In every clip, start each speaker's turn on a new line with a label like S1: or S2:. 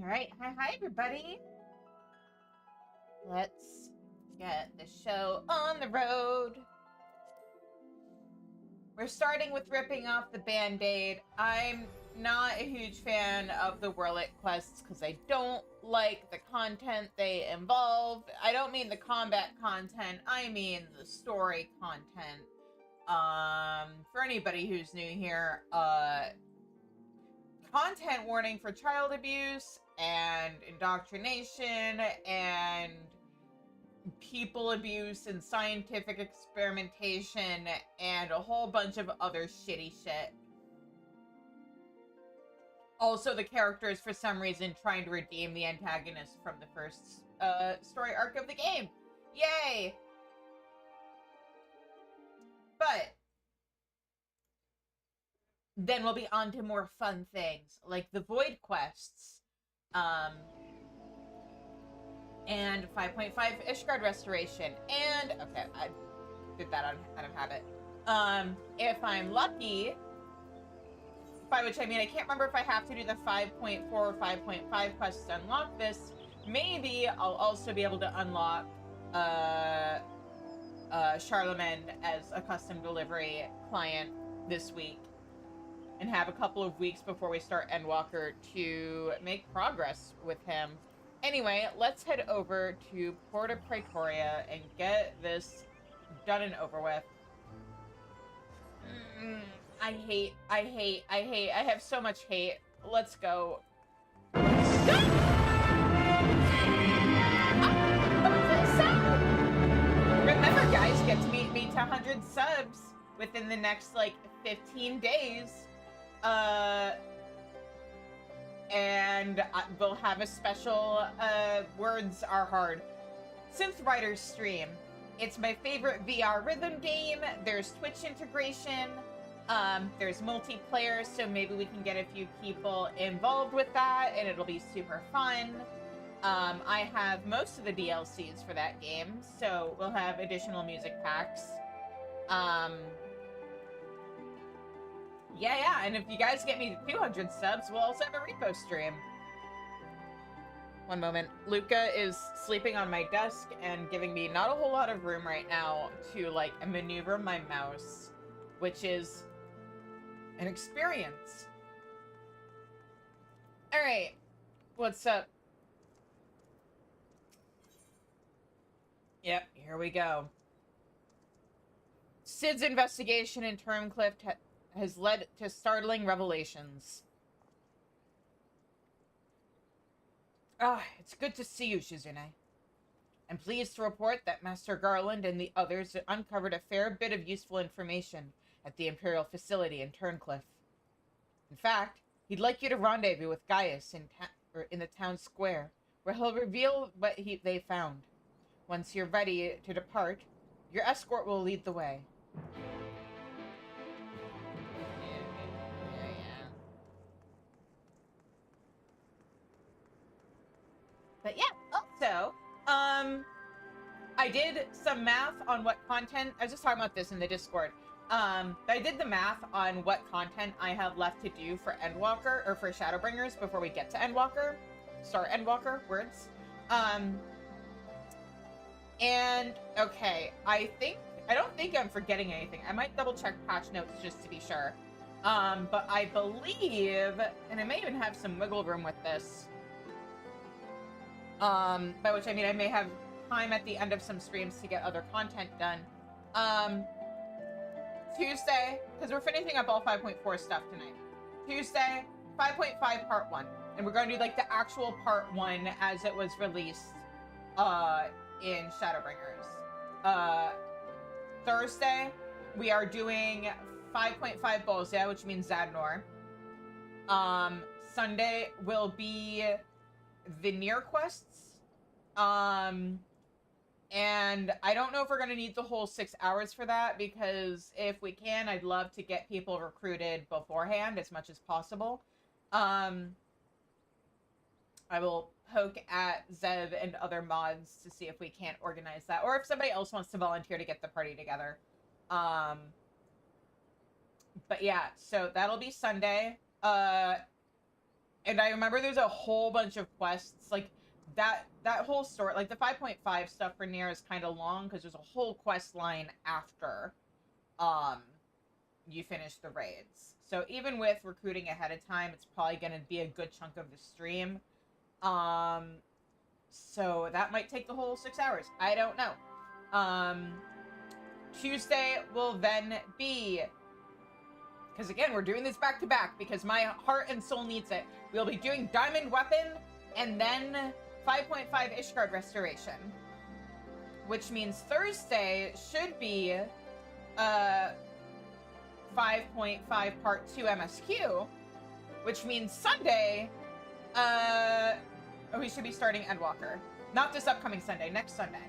S1: All right, hi everybody. Let's get the show on the road. We're starting with ripping off the Band-Aid. I'm not a huge fan of the Whirlit quests because I don't like the content they involve. I don't mean the combat content, I mean the story content. For anybody who's new here, content warning for child abuse and indoctrination and people abuse and scientific experimentation and a whole bunch of other shitty shit. Also, the characters, for some reason, trying to redeem the antagonist from the first story arc of the game. Yay! But then we'll be on to more fun things, like the Void quests, and 5.5 Ishgard Restoration, and, okay, I did that out of habit. If I'm lucky, by which I mean I can't remember if I have to do the 5.4 or 5.5 quests to unlock this. Maybe I'll also be able to unlock, Charlemagne as a custom delivery client this week, and have a couple of weeks before we start Endwalker to make progress with him. Anyway, let's head over to Porta Praetoria and get this done and over with. I have so much hate. Let's go. Remember, guys, get to meet me to 100 subs within the next, like, 15 days. And we'll have a special, Words Are Hard Synth Riders stream. It's my favorite VR rhythm game. There's Twitch integration. There's multiplayer, so maybe we can get a few people involved with that, and it'll be super fun. I have most of the DLCs for that game, so we'll have additional music packs. Yeah, and if you guys get me to 200 subs, we'll also have a repo stream. One moment. Luca is sleeping on my desk and giving me not a whole lot of room right now to, like, maneuver my mouse, which is an experience. Alright. What's up? Yep, here we go. Sid's investigation in Turncliff has led to startling revelations. It's good to see you, Shizune. I'm pleased to report that Master Garland and the others uncovered a fair bit of useful information at the Imperial facility in Turncliff. In fact, he'd like you to rendezvous with Gaius in the town square, where he'll reveal what they found. Once you're ready to depart, your escort will lead the way. But yeah, also, I did some math on what content, I was just talking about this in the Discord. I did the math on what content I have left to do for Endwalker, or for Shadowbringers before we get to Endwalker. Sorry, Endwalker, words. And, okay, I don't think I'm forgetting anything. I might double check patch notes just to be sure. But I believe, and I may even have some wiggle room with this, by which I mean I may have time at the end of some streams to get other content done. Tuesday, because we're finishing up all 5.4 stuff tonight. Tuesday, 5.5 part 1. And we're going to do, like, the actual part 1 as it was released, in Shadowbringers. Thursday, we are doing 5.5 Bolzia, which means Zadnor. Sunday will be Veneer quests. And I don't know if we're going to need the whole 6 hours for that, because if we can, I'd love to get people recruited beforehand as much as possible. I will poke at Zev and other mods to see if we can't organize that, or if somebody else wants to volunteer to get the party together. But yeah, so that'll be Sunday. And I remember there's a whole bunch of quests, like, that whole story, like, the 5.5 stuff for Nier is kind of long, because there's a whole quest line after, you finish the raids. So even with recruiting ahead of time, it's probably going to be a good chunk of the stream. So that might take the whole 6 hours. I don't know. Tuesday will then be, because again, we're doing this back to back because my heart and soul needs it. We'll be doing Diamond Weapon and then 5.5 Ishgard Restoration, which means Thursday should be 5.5 Part 2 MSQ, which means Sunday, we should be starting Endwalker. Not this upcoming Sunday, next Sunday.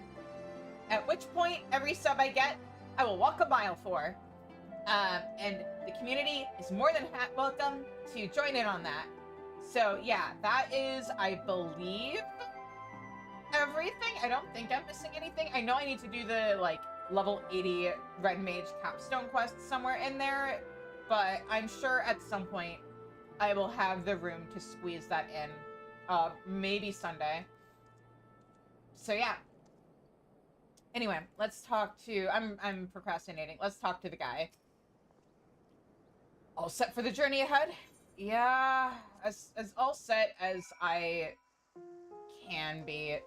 S1: At which point, every sub I get, I will walk a mile for. And the community is more than welcome to join in on that. So yeah, that is, I believe, everything. I don't think I'm missing anything. I know I need to do the, like, level 80 Red Mage capstone quest somewhere in there, but I'm sure at some point I will have the room to squeeze that in. Maybe Sunday. So yeah. Anyway, let's talk to, I'm procrastinating. Let's talk to the guy. All set for the journey ahead? Yeah, as all set as I can be.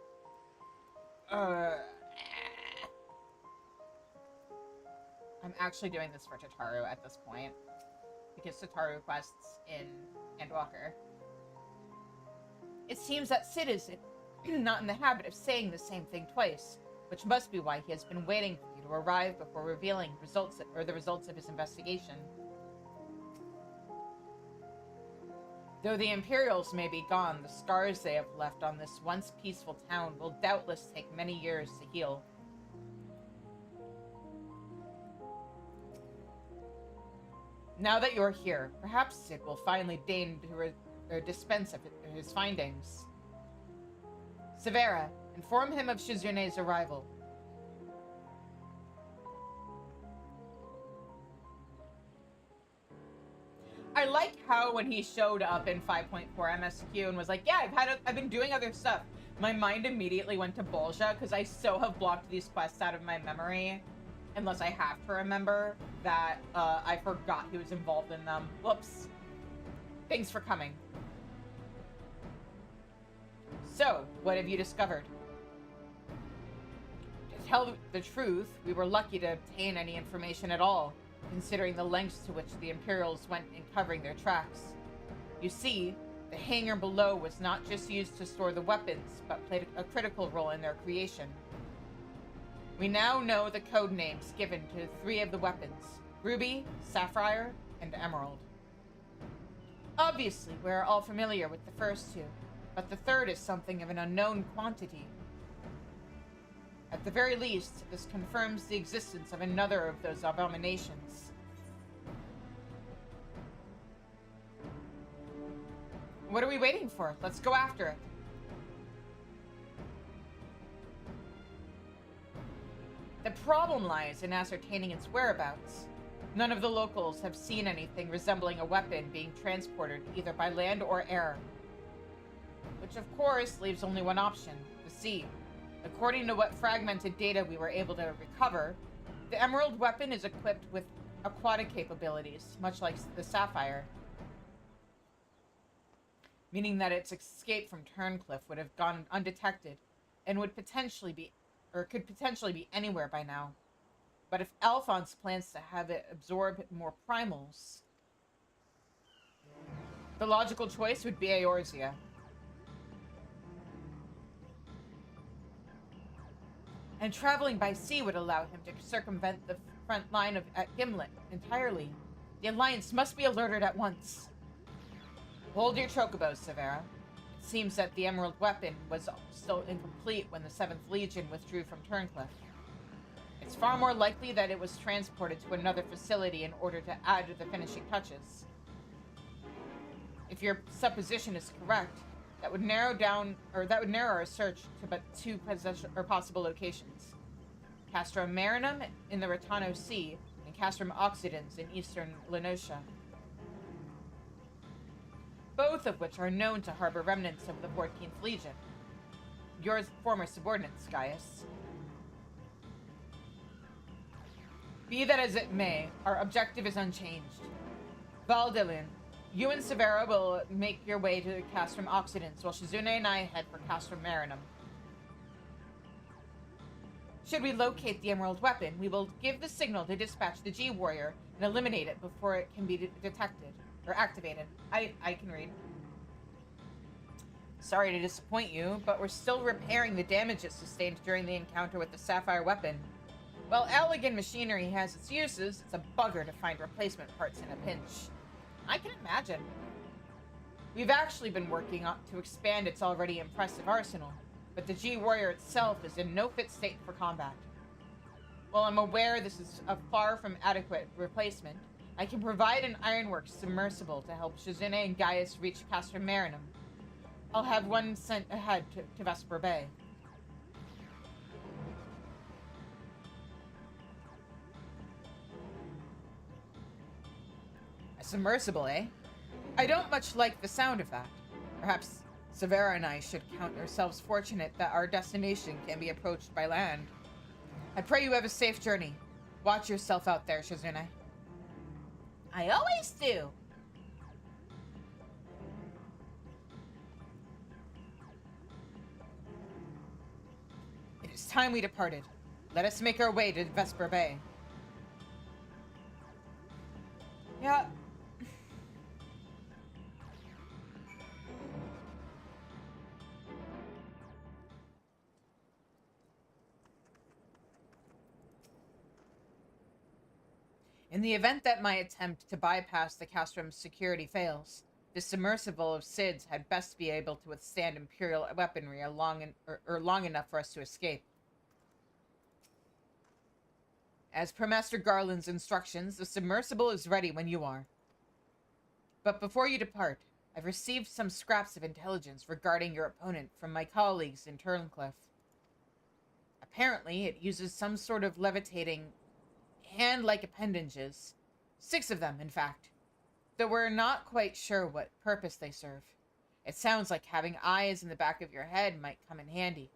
S1: I'm actually doing this for Tataru at this point, because Tataru quests in Endwalker. It seems that Sid is not in the habit of saying the same thing twice, which must be why he has been waiting for you to arrive before revealing the results of his investigation. Though the Imperials may be gone, the scars they have left on this once peaceful town will doubtless take many years to heal. Now that you're here, perhaps Sid will finally deign to dispense of his findings. Severa, inform him of Shizune's arrival. I like how when he showed up in 5.4 MSQ and was like, yeah, I've been doing other stuff. My mind immediately went to Bolgia because I so have blocked these quests out of my memory, unless I have to remember, that I forgot he was involved in them. Whoops. Thanks for coming. So, what have you discovered? To tell the truth, we were lucky to obtain any information at all, considering the lengths to which the Imperials went in covering their tracks. You see, the hangar below was not just used to store the weapons, but played a critical role in their creation. We now know the code names given to 3 of the weapons: Ruby, Sapphire, and Emerald. Obviously, we're all familiar with the first 2, but the third is something of an unknown quantity. At the very least, this confirms the existence of another of those abominations. What are we waiting for? Let's go after it. The problem lies in ascertaining its whereabouts. None of the locals have seen anything resembling a weapon being transported either by land or air. Which of course leaves only one option: the sea. According to what fragmented data we were able to recover, the Emerald weapon is equipped with aquatic capabilities, much like the Sapphire. Meaning that its escape from Turncliffe would have gone undetected, and could potentially be anywhere by now. But if Alphonse plans to have it absorb more primals, the logical choice would be Eorzea. And traveling by sea would allow him to circumvent the front line at Gimlet entirely. The Alliance must be alerted at once. Hold your chocobos, Severa. It seems that the Emerald weapon was still incomplete when the 7th Legion withdrew from Turncliffe. It's far more likely that it was transported to another facility in order to add the finishing touches. If your supposition is correct, that would narrow our search to but 2 possible locations: Castrum Marinum in the Ratano Sea, and Castrum Occidens in eastern Lenotia. both of which are known to harbor remnants of the 14th Legion. Your former subordinates, Gaius. Be that as it may, our objective is unchanged. Valdilin, you and Severa will make your way to Castrum Occidents, while Shizune and I head for Castrum Marinum. Should we locate the Emerald Weapon, we will give the signal to dispatch the G-Warrior and eliminate it before it can be detected, or activated. I can read. Sorry to disappoint you, but we're still repairing the damages sustained during the encounter with the Sapphire Weapon. While elegant machinery has its uses, it's a bugger to find replacement parts in a pinch. I can imagine. We've actually been working on to expand its already impressive arsenal, but the G-Warrior itself is in no fit state for combat. While I'm aware this is a far from adequate replacement, I can provide an ironworks submersible to help Shizune and Gaius reach Castrum Marinum. I'll have one sent ahead to Vesper Bay. A submersible, eh? I don't much like the sound of that. Perhaps Severa and I should count ourselves fortunate that our destination can be approached by land. I pray you have a safe journey. Watch yourself out there, Shizune. I always do. It is time we departed. Let us make our way to Vesper Bay. Yeah. In the event that my attempt to bypass the Castrum's security fails, the submersible of Sid's had best be able to withstand Imperial weaponry long enough for us to escape. As per Master Garland's instructions, the submersible is ready when you are. But before you depart, I've received some scraps of intelligence regarding your opponent from my colleagues in Turncliffe. Apparently, it uses some sort of levitating hand-like appendages. 6 of them, in fact. Though we're not quite sure what purpose they serve. It sounds like having eyes in the back of your head might come in handy.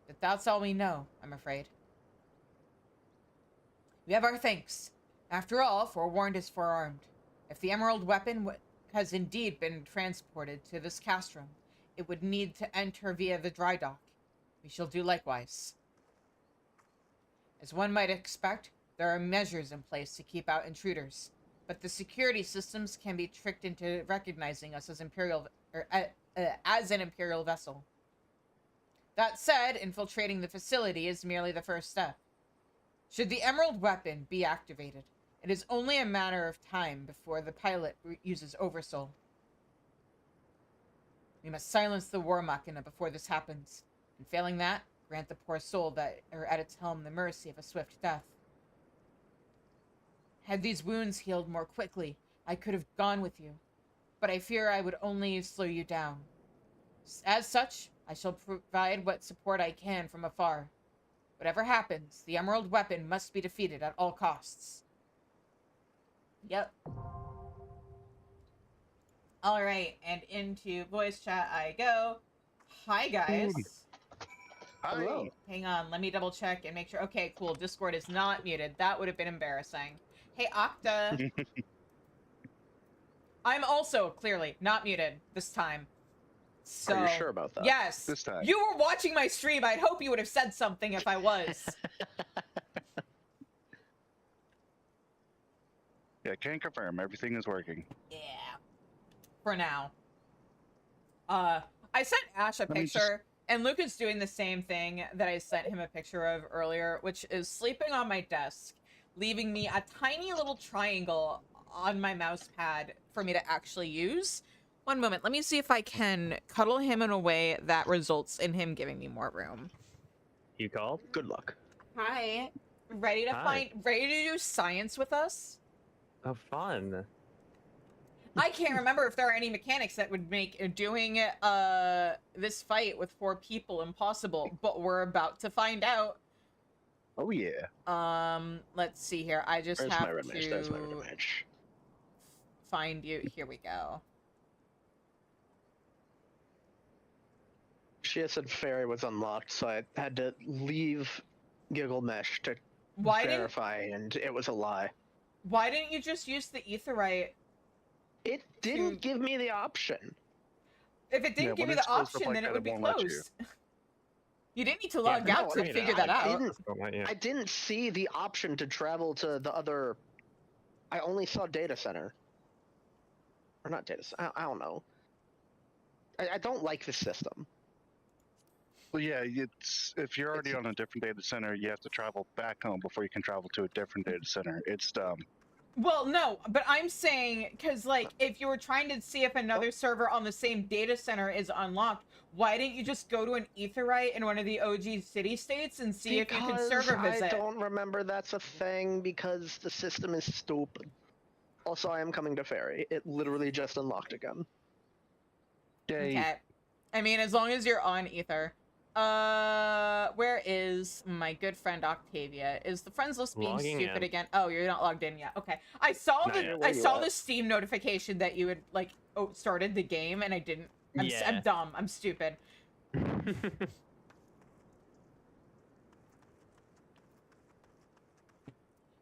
S1: But that's all we know, I'm afraid. We have our thanks. After all, forewarned is forearmed. If the Emerald Weapon has indeed been transported to this castrum, it would need to enter via the dry dock. We shall do likewise. As one might expect, there are measures in place to keep out intruders, but the security systems can be tricked into recognizing us as as an Imperial vessel. That said, infiltrating the facility is merely the first step. Should the Emerald Weapon be activated, it is only a matter of time before the pilot uses Oversoul. We must silence the War Machina before this happens, and failing that, grant the poor soul that are at its helm the mercy of a swift death. Had these wounds healed more quickly, I could have gone with you, but I fear I would only slow you down. As such, I shall provide what support I can from afar. Whatever happens, the Emerald Weapon must be defeated at all costs. Yep. Alright, and into voice chat I go. Hi, guys.
S2: Hi.
S3: Hello.
S1: Hang on, let me double check and make sure. Okay, cool. Discord is not muted. That would have been embarrassing. Hey, Octa. I'm also clearly not muted this time. So,
S2: Are you sure about that?
S1: Yes.
S2: This time.
S1: You were watching my stream. I'd hope you would have said something if I was.
S2: Yeah, can confirm. Everything is working.
S1: Yeah. For now. I sent Ash a picture, and Luke is doing the same thing that I sent him a picture of earlier, which is sleeping on my desk, leaving me a tiny little triangle on my mouse pad for me to actually use. One moment, let me see if I can cuddle him in a way that results in him giving me more room.
S3: You called?
S2: Good luck.
S1: Hi. Ready to ready to do science with us?
S3: Oh, fun.
S1: I can't remember if there are any mechanics that would make doing this fight with 4 people impossible, but we're about to find out.
S2: Oh yeah.
S1: Let's see here. I just
S2: There's
S1: have
S2: my image.
S1: to
S2: There's my image.
S1: find you. Here we go.
S4: Lucius and Fairy was unlocked, so I had to leave Giggle Mesh to verify, and it was a lie.
S1: Why didn't you just use the Aetheryte?
S4: It didn't give me the option.
S1: If it didn't give you the option, then it would be closed. You didn't need to log out to figure that out.
S4: I didn't see the option to travel to the other. I only saw data center. Or not data center. I don't know. I don't like this system.
S2: Well, yeah, if you're already on a different data center, you have to travel back home before you can travel to a different data center. It's dumb.
S1: Well, no, but I'm saying, because, like, if you were trying to see if another server on the same data center is unlocked, why didn't you just go to an Aetheryte in one of the OG city-states and see if you could server visit?
S4: I don't remember that's a thing because the system is stupid. Also, I am coming to Fairy. It literally just unlocked again.
S2: Yay.
S1: Okay. I mean, as long as you're on Ether. Where is my good friend Octavia? Is the friends list being stupid again? Oh, you're not logged in yet. Okay. I saw the Steam notification that you had like started the game, and I didn't. I'm dumb. I'm stupid.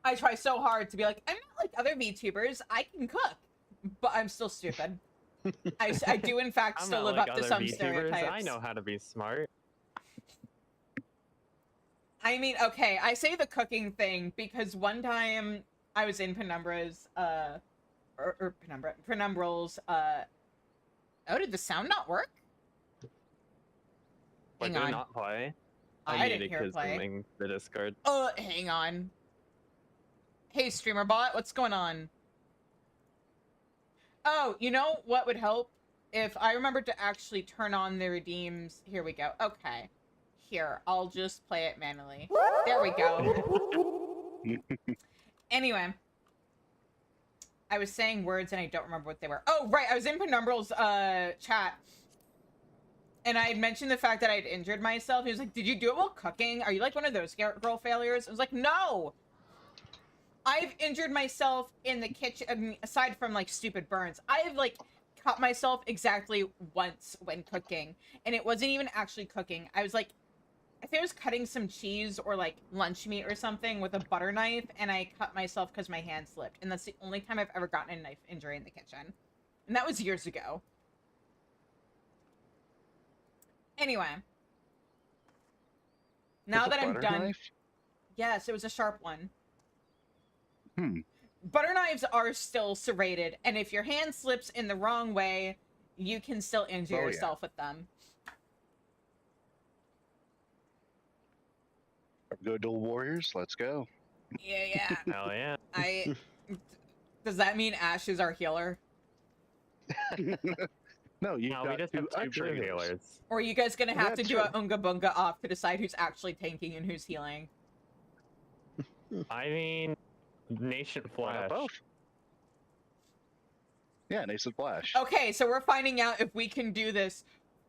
S1: I try so hard to be like, I'm not like other VTubers. I can cook, but I'm still stupid. I do in fact still live up to some stereotypes.
S3: I know how to be smart.
S1: I mean, okay, I say the cooking thing because one time I was in Penumbra's, Penumbral's, oh, did the sound not work?
S3: Hang on. Did it not play?
S1: I didn't hear it play.
S3: In the Discord.
S1: Hang on. Hey, StreamerBot, what's going on? Oh, you know what would help? If I remembered to actually turn on the redeems. Here we go. Okay. Here, I'll just play it manually. There we go. Anyway. I was saying words and I don't remember what they were. Oh, right. I was in Penumbral's chat. And I had mentioned the fact that I'd injured myself. He was like, did you do it while cooking? Are you like one of those girl failures? I was like, no! I've injured myself in the kitchen, I mean, aside from, like, stupid burns. I have, like, cut myself exactly once when cooking. And it wasn't even actually cooking. I was, like, I think I was cutting some cheese or, like, lunch meat or something with a butter knife. And I cut myself because my hand slipped. And that's the only time I've ever gotten a knife injury in the kitchen. And that was years ago. Anyway. Now that I'm done...
S2: Knife?
S1: Yes, it was a sharp one. Butter knives are still serrated, and if your hand slips in the wrong way, you can still injure yourself with them.
S2: Go Dual Warriors, let's go.
S1: Yeah.
S3: Hell yeah.
S1: Does that mean Ash is our healer?
S2: No,
S3: we just have two true healers.
S1: Or are you guys gonna have to do a Unga Bunga off to decide who's actually tanking and who's healing?
S3: I mean... Nation Flash.
S2: Both. Yeah, Nation Flash.
S1: Okay, so we're finding out if we can do this.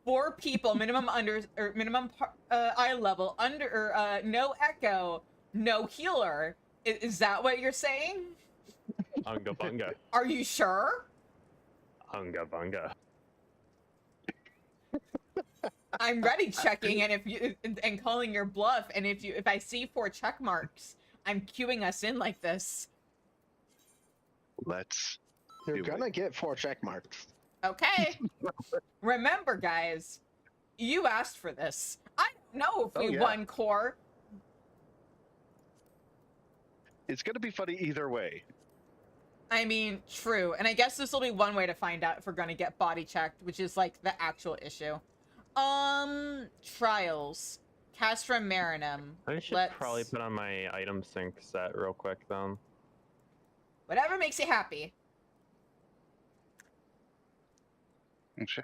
S1: 4 people, minimum eye level, no echo, no healer. Is that what you're saying?
S3: Unga Bunga.
S1: Are you sure?
S3: Unga Bunga.
S1: I'm ready checking, and if you and calling your bluff, and if I see 4 check marks, I'm queuing us in like this.
S4: You're gonna get 4 check marks.
S1: Okay. Remember, guys, you asked for this. I don't know if we won core.
S2: It's gonna be funny either way.
S1: I mean, true. And I guess this will be one way to find out if we're gonna get body checked, which is like the actual issue. Trials. Castra Marinum.
S3: I should probably put on my item sync set real quick, then.
S1: Whatever makes you happy.
S2: Sure.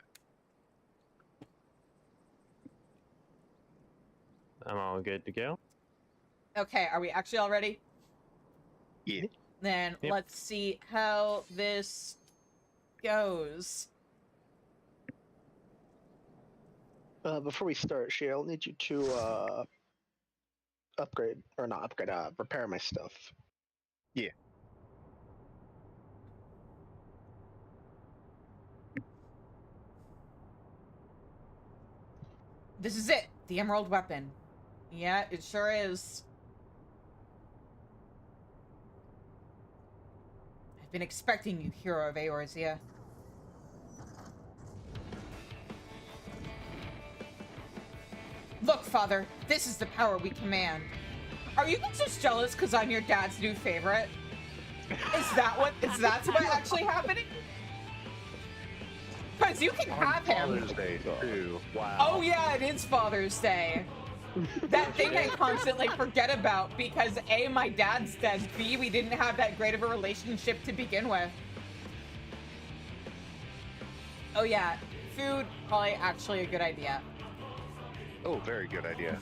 S3: I'm all good to go.
S1: Okay, are we actually all ready?
S2: Yeah.
S1: Then let's see how this goes.
S4: Before we start, Shay, I'll need you to repair my stuff.
S2: Yeah.
S1: This is it. The Emerald Weapon. Yeah, it sure is. I've been expecting you, hero of Eorzea. Look, Father, this is the power we command. Are you guys just jealous because I'm your dad's new favorite? Is that what actually happening? Because you can have him.
S2: Father's Day too. Wow.
S1: Oh yeah, it is Father's Day. That thing I constantly forget about because A, my dad's dead, B, we didn't have that great of a relationship to begin with. Oh yeah, food, probably actually a good idea.
S2: Oh, very good idea.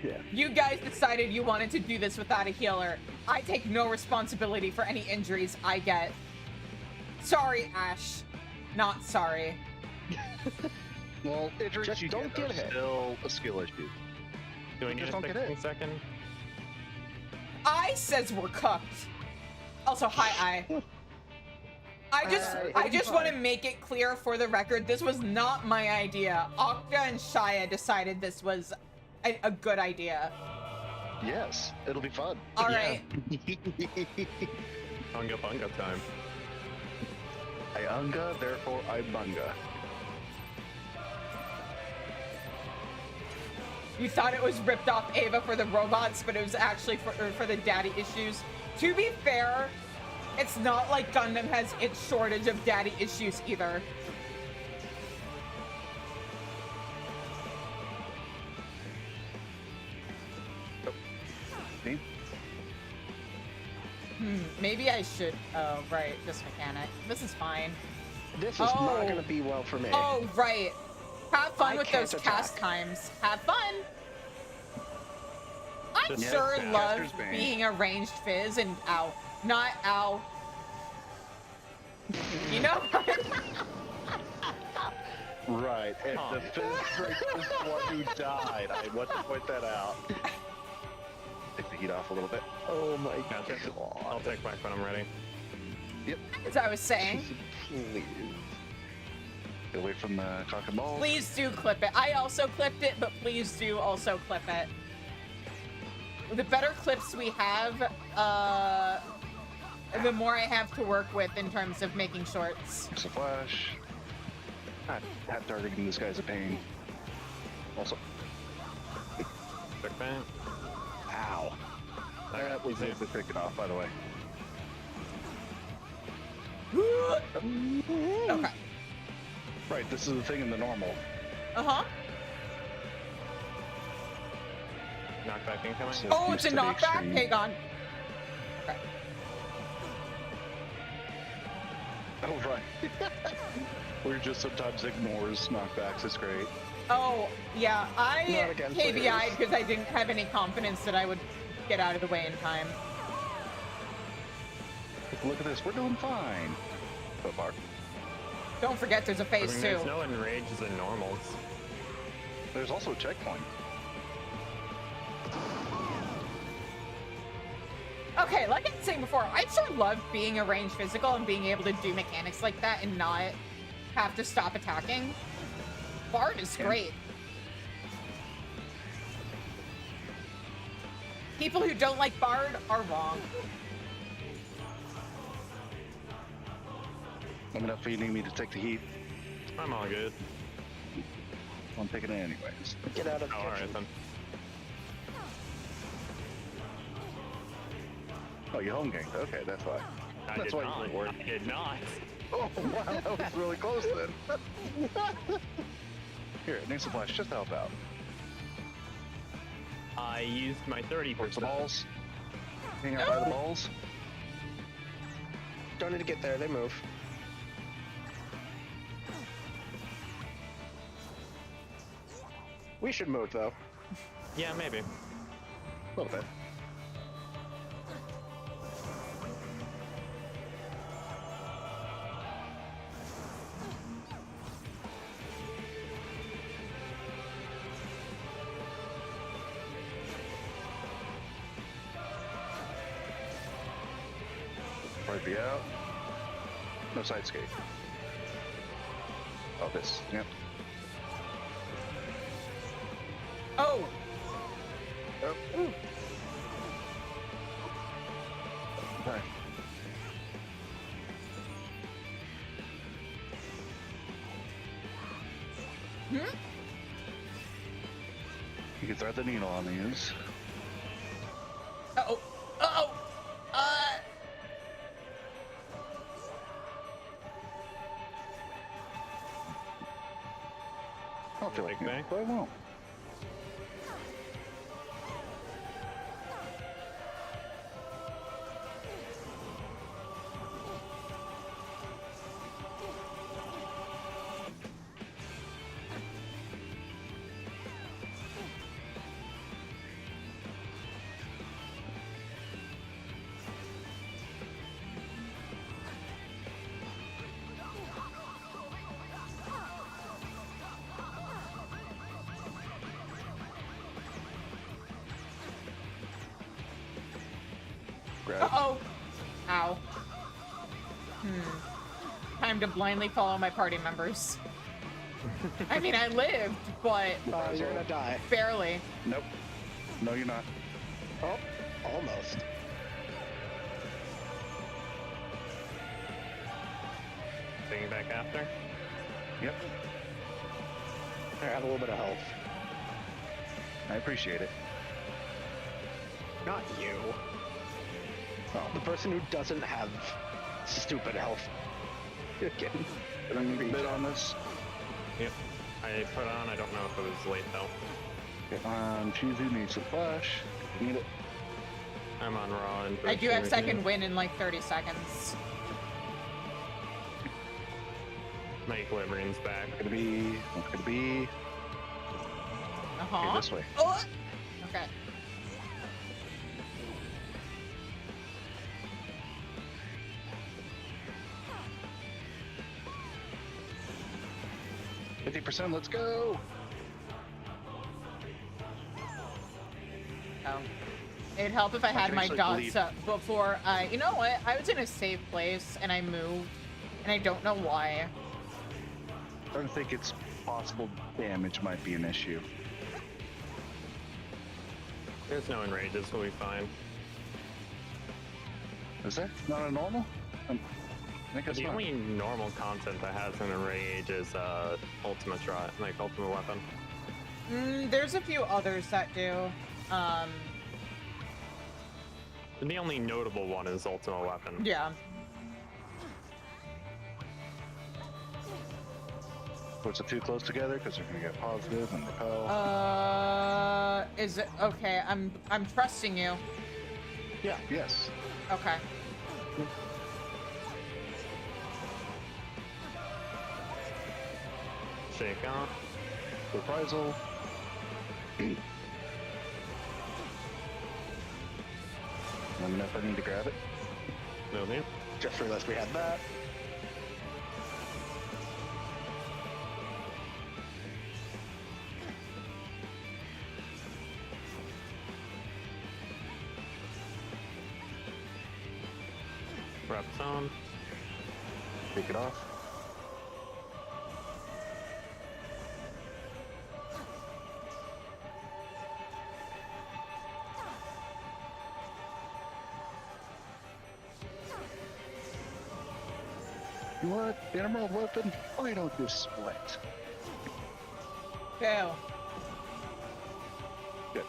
S2: Yeah.
S1: You guys decided you wanted to do this without a healer. I take no responsibility for any injuries I get. Sorry, Ash. Not sorry.
S2: Well, injuries
S4: Just
S2: you
S4: don't
S2: get
S4: get
S2: are
S4: hit.
S2: still a skill issue.
S3: Do we need
S2: Just
S3: a
S2: don't get
S3: 16 second?
S1: I says we're cooked. Also, hi, I just want to make it clear for the record, this was not my idea. Okta and Shia decided this was a good idea.
S2: Yes, it'll be fun.
S1: All
S3: Yeah.
S1: right.
S3: Bunga bunga time.
S2: I unga, therefore I bunga.
S1: You thought it was ripped off Ava for the robots, but it was actually for the daddy issues. To be fair, it's not like Gundam has its shortage of daddy issues either.
S2: See?
S1: Maybe I should. Oh, right. This mechanic. This is fine.
S4: This is
S1: Oh.
S4: not going to be well for me.
S1: Oh, right. Have fun
S4: I
S1: with
S4: can't
S1: those cast
S4: attack.
S1: times. Have fun. I
S3: Just-
S1: sure
S2: Yeah,
S1: love
S2: Caster's Bane.
S1: being a ranged fizz and ow. Not ow. You know?
S2: Right, and
S3: Huh.
S2: the fifth break is the one who died. I want to point that out. Take the heat off a little bit.
S4: Oh my
S3: Gotcha. I'll
S4: god.
S3: take back when I'm ready.
S1: As I was saying,
S4: Please.
S2: Get away from the cock and balls.
S1: please do clip it. I also clipped it, but please do also clip it. The better clips we have, the more I have to work with in terms of making shorts.
S2: It's a flash. Hat targeting this guy's a pain. Also,
S3: Quick bang.
S2: ow. That was
S3: Easy.
S2: easy to pick it off, by the way.
S1: Okay.
S2: Right, this is the thing in the normal.
S1: Uh-huh.
S3: Knockback incoming.
S2: So-
S1: Oh, it's a
S2: Used to the
S1: knockback?
S2: extreme.
S1: Hang on. Okay.
S2: Oh, right. We're just sometimes ignores knockbacks. It's great.
S1: Oh, yeah. I
S4: Not against
S1: KBI'd
S4: players.
S1: because I didn't have any confidence that I would get out of the way in time.
S2: Look at this. We're doing fine. So far.
S1: Don't forget there's a
S3: I
S1: phase
S3: mean,
S1: 2.
S3: there's no enrages and normals.
S2: There's also a checkpoint.
S1: Okay, like I was saying before, I sure love being a ranged physical and being able to do mechanics like that and not have to stop attacking. Bard is
S2: Yeah.
S1: great. People who don't like Bard are wrong.
S2: Long enough for you need me to take the heat.
S3: I'm all good.
S2: I'm taking it anyways.
S4: Get out of the
S3: Oh,
S4: kitchen.
S3: alright then.
S2: Oh, you home ganked. Okay, that's why.
S3: I
S2: That's
S3: did
S2: why you
S3: not.
S2: didn't work.
S3: I did not.
S2: Oh, wow, that was really close then. Here, Nixon Flash, just to help out.
S3: I used my 30%.
S2: Towards the balls. Hang out by the balls.
S4: Don't need to get there, they move. We should move though.
S3: Yeah, maybe.
S2: A little bit. Right be out. No side skate. Oh, this. Yep.
S1: Oh!
S2: Oh.
S1: Ooh.
S2: Okay.
S1: Hmm?
S2: You can thread the needle on these.
S1: Uh-oh. Uh-oh!
S2: I don't feel like
S3: Big
S2: it,
S3: bang.
S2: but I won't. Grab.
S1: Uh-oh! Ow. Time to blindly follow my party members. I mean, I lived, but
S4: You're gonna die.
S1: barely.
S2: Nope. No, you're not.
S4: Oh, almost.
S3: Taking back after.
S2: Yep.
S4: I have a little bit of health.
S2: I appreciate it.
S4: Not you.
S2: Oh,
S4: The person who doesn't have stupid health. Again.
S2: Can I need a bit on this?
S3: Yep. I put on. I don't know if it was late though.
S2: Cheesy needs a flash. Need it.
S3: I'm on raw and.
S1: I do have second win in like 30 seconds.
S3: My equilibrium's back.
S2: It's gonna be. It's gonna be.
S1: Uh-huh.
S2: Okay, this way.
S1: Oh! Okay.
S2: %. Let's go.
S1: Oh. It'd help if I had
S2: can
S1: my
S2: actually
S1: dots
S2: leave.
S1: up before I... You know what? I was in a safe place and I moved. And I don't know why.
S2: I don't think it's possible damage might be an issue.
S3: There's no enrages, we'll be fine.
S2: Is that not a normal? I think it's
S3: The
S2: not.
S3: only normal content that has an enrage is ultimate shot, like ultimate weapon.
S1: There's a few others that do.
S3: The only notable one is ultimate weapon.
S1: Yeah.
S2: Puts it too close together because they're gonna get positive and repel.
S1: Is it... Okay, I'm trusting you.
S2: Yeah. Yes.
S1: Okay.
S3: Shake off.
S2: Reprisal. Let me know if I need to grab it.
S3: No need.
S4: Just realized we had that.
S3: Reps on.
S2: Take it off. You what? Emerald weapon? Why don't you split?
S1: Go.
S2: Good.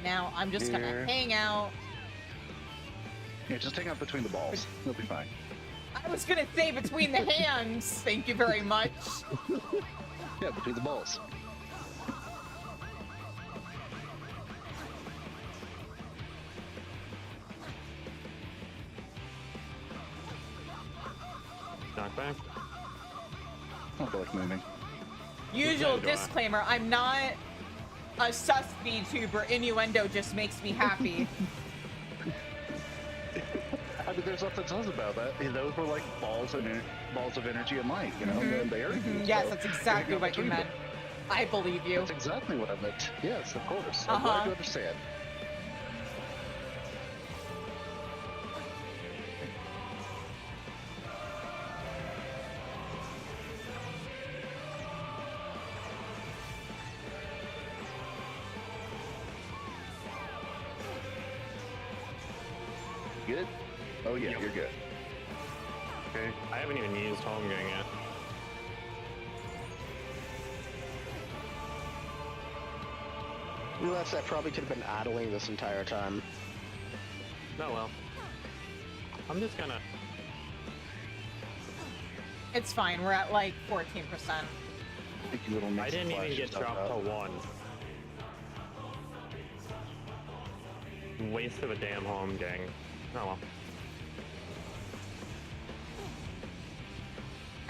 S1: Now I'm just gonna
S2: Here.
S1: hang out.
S2: Yeah, just hang out between the balls. You'll be fine.
S1: I was gonna say between the hands. Thank you very much.
S2: Yeah, between the balls.
S3: Knockback.
S2: I don't feel like moving.
S1: Usual
S3: Okay, do I?
S1: disclaimer, I'm not a sus VTuber. Innuendo just makes me happy.
S2: I mean, there's nothing sus about that. Those were like balls of energy and light, you know? And they are.
S1: Yes,
S2: so
S1: that's
S2: you're
S1: exactly
S2: gonna go
S1: what you
S2: between
S1: meant.
S2: them.
S1: I believe you.
S2: That's exactly what I meant. Yes, of course. I'm glad you understand. good? Oh yeah,
S3: Yep.
S2: you're good. Okay.
S3: I haven't even used home gun yet.
S4: Realize I probably could have been idling this entire time.
S3: Oh well. I'm just gonna.
S1: It's fine. We're at like 14%.
S2: Think you little
S3: I didn't even get dropped to 1. Waste of a damn home gang. Oh well.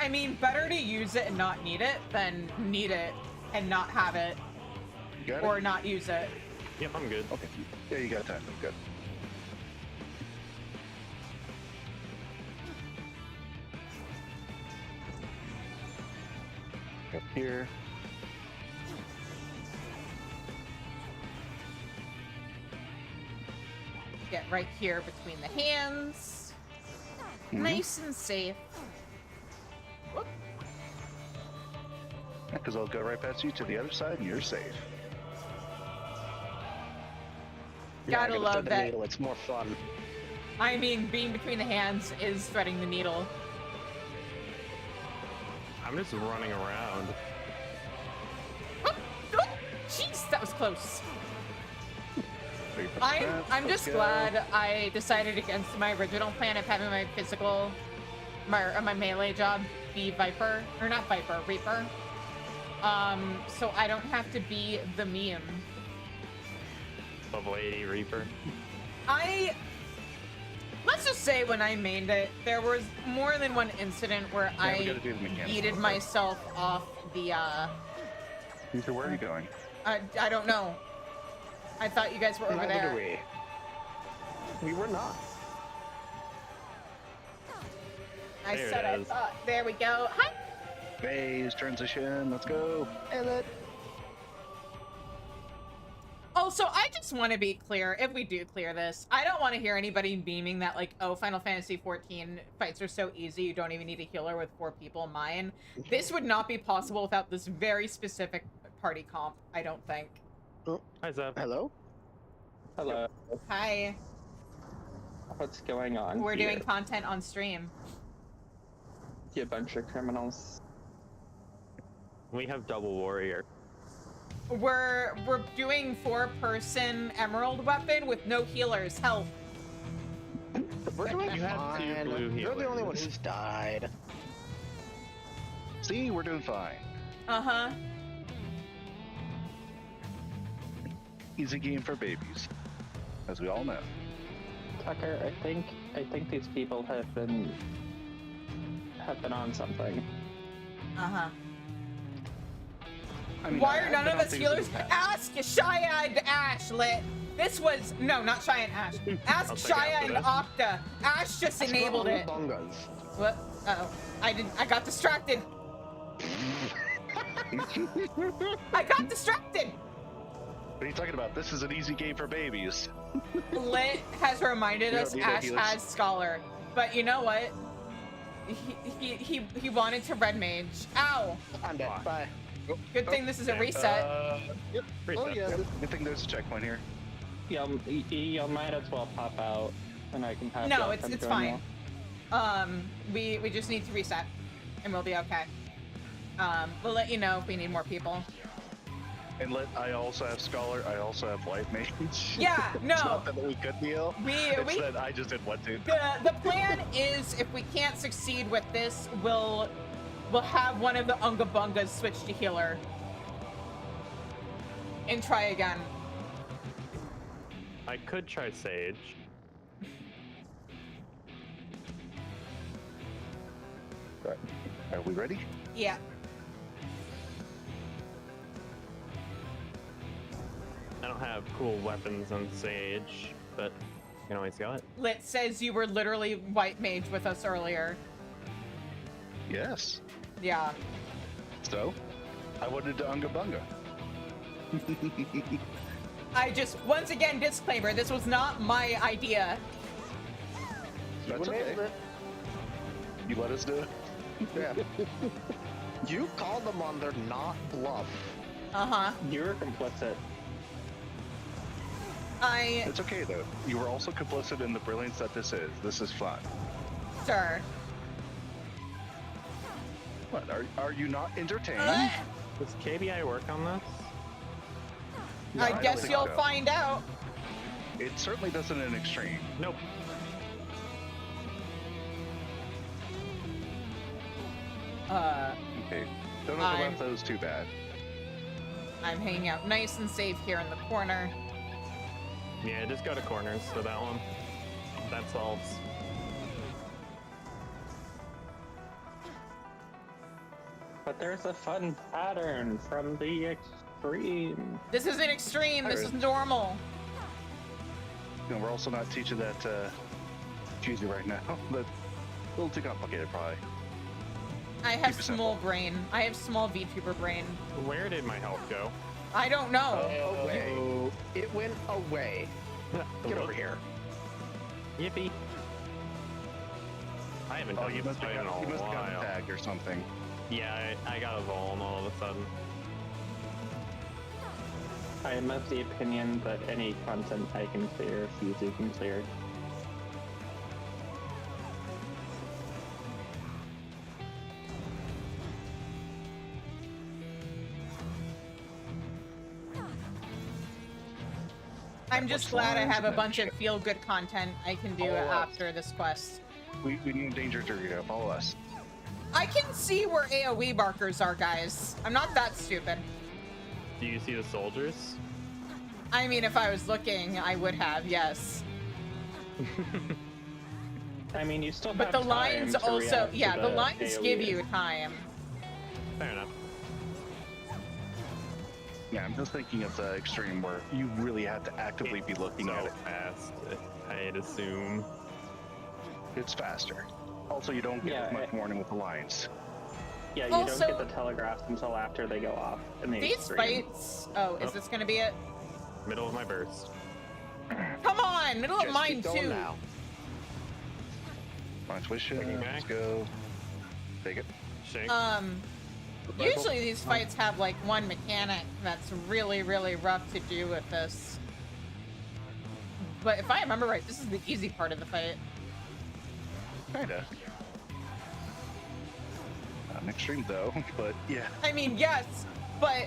S1: I mean, better to use it and not need it than need it and not have it,
S2: You got
S1: or
S2: it?
S1: not use it.
S3: Yep, I'm good.
S2: Okay. Yeah, you got time. Good. Up here.
S1: Get right here between the hands.
S2: Mhm.
S1: Nice and safe. Whoop.
S2: Because I'll go right past you to the other side and you're safe.
S4: Yeah, I
S1: Gotta
S4: gotta
S1: love
S4: thread the
S1: that.
S4: needle, it's more fun.
S1: I mean, being between the hands is threading the needle.
S3: I'm just running around.
S1: Oh, oh, jeez, that was close.
S2: Wait for the steps,
S1: I'm
S2: let's
S1: just
S2: go.
S1: glad I decided against my original plan of having my physical, my melee job be Viper, or not Viper, Reaper. So I don't have to be the meme.
S3: Level 80 Reaper.
S1: Let's just say when I mained it, there was more than one incident where
S2: we
S1: I
S2: gotta do the mechanics.
S1: yeeted myself off the,
S2: Ether, where are you going?
S1: I don't know. I thought you guys were over
S4: Neither
S1: there.
S4: do we. We were not.
S1: I
S3: There
S1: said
S3: it
S1: I
S3: is.
S1: thought. There we go. Hi.
S2: Phase transition. Let's go.
S4: Edit.
S1: Also, I just want to be clear, if we do clear this, I don't want to hear anybody beaming that, like, oh, Final Fantasy XIV fights are so easy, you don't even need a healer with 4 people. Mine. This would not be possible without this very specific party comp, I don't think.
S3: Hi, Zeb.
S4: Hello?
S5: Hello.
S1: Hi.
S5: What's going on?
S1: We're
S5: here?
S1: doing content on stream.
S5: You bunch of criminals.
S3: We have double warrior.
S1: We're doing 4-person emerald weapon with no healers. Help.
S4: We're doing
S3: You have 2
S4: fine.
S3: blue
S4: You're the only one
S3: healers.
S4: who's died.
S2: See, we're doing fine.
S1: Uh-huh.
S2: Easy game for babies, as we all know.
S5: Tucker, I think these people have been on something.
S1: Uh-huh.
S2: I mean,
S1: Why
S2: I
S1: are none
S2: have
S1: of
S2: been on
S1: us
S2: things in
S1: healers?
S2: the past.
S1: Ask Shia and Ash, Lit. This was... No, not Shia and Ash. Ask
S3: I'll take
S1: Shia
S3: after
S1: and Octa. Ash just enabled it.
S4: Bungas.
S1: What? Uh-oh. I got distracted. I got distracted.
S2: What are you talking about? This is an easy game for babies.
S1: Lit has reminded
S2: We don't
S1: us
S2: need no
S1: Ash
S2: healers.
S1: has Scholar. But you know what? He wanted to red mage. Ow.
S4: I'm dead. Bye.
S1: Good thing this is a reset.
S2: Yep.
S3: Reset.
S2: Oh yeah. Good thing there's a checkpoint here.
S5: You might as well pop out, and I can pass.
S1: No,
S5: you off
S1: it's
S5: and join
S1: fine.
S5: you.
S1: We just need to reset, and we'll be okay. We'll let you know if we need more people.
S2: And I also have Scholar. I also have White Mage.
S1: Yeah,
S2: It's
S1: no.
S2: not that we could heal. It's
S1: We
S2: that I just didn't want to.
S1: the plan is if we can't succeed with this, we'll have one of the Unga Bungas switch to healer. And try again.
S3: I could try Sage.
S2: Right. Are we ready?
S1: Yeah.
S3: I don't have cool weapons on Sage, but you can always go it.
S1: Lit says you were literally white mage with us earlier.
S2: Yes.
S1: Yeah.
S2: So, I wanted to Unga Bunga.
S1: I just, once again, disclaimer, this was not my idea.
S2: That's
S4: You
S2: okay.
S4: enabled it.
S2: You let us do it.
S4: Yeah. You called them on their not bluff.
S1: Uh-huh.
S5: You're complicit.
S2: It's okay though. You were also complicit in the brilliance that this is. This is fun.
S1: Sure.
S2: What? Are you not entertained?
S3: Does KBI work on this?
S2: No,
S1: I
S2: don't
S1: guess
S2: think
S1: you'll
S2: so.
S1: find out.
S2: It certainly doesn't in extreme.
S3: Nope.
S2: Okay. Don't
S1: I'm-
S2: overlap those too bad.
S1: I'm hanging out nice and safe here in the corner.
S3: Yeah, just go to corners for that one. That solves.
S5: But there's a fun pattern from the extreme.
S1: This isn't extreme. This is normal.
S2: You know, we're also not teaching that cheesy right now. That's a little too complicated, probably.
S1: I have
S2: Keep it
S1: small brain. I have small VTuber brain.
S3: Where did my health go?
S1: I don't know.
S4: Away. It went away. Get over here.
S3: Yippee. I haven't
S2: Oh,
S3: done
S2: you
S3: this
S2: must
S3: fight
S2: have
S3: in a
S2: gotten
S3: while.
S2: tagged or something.
S3: Yeah, I got a Voln all of a sudden.
S5: I am of the opinion that any content I can clear, Fuzu can clear.
S1: I'm just glad I have a bunch of feel-good content I can do after this quest.
S2: We need a danger Dorito. Follow us.
S1: I can see where AoE markers are, guys. I'm not that stupid.
S3: Do you see the soldiers?
S1: I mean, if I was looking, I would have, yes.
S5: I mean, you still
S1: But
S5: have
S1: the
S5: time
S1: lines
S5: to
S1: also,
S5: react to
S1: yeah, the lines
S5: AoE.
S1: give you time.
S3: Fair enough.
S2: Yeah, I'm just thinking of the extreme where you really have to actively be looking
S3: so
S2: at it.
S3: fast, I'd assume.
S2: It's faster. Also, you don't get
S5: Yeah,
S2: as much warning with the lines.
S5: Yeah, you
S1: Also-
S5: don't get the telegraphs until after they go off in the
S1: These
S5: extreme.
S1: fights... Oh, is
S3: Oh.
S1: this gonna be it?
S3: Middle of my burst.
S1: Come on! Middle of
S4: Just
S1: mine,
S4: keep going
S1: too!
S4: now.
S2: Fine, switch it.
S3: Taking
S2: Let's
S3: back.
S2: go. Take it.
S3: Shake.
S1: Usually these fights have, like, one mechanic that's really, really rough to do with this. But if I remember right, this is the easy part of the fight.
S2: Kinda. Not an extreme though, but yeah.
S1: I mean, yes, but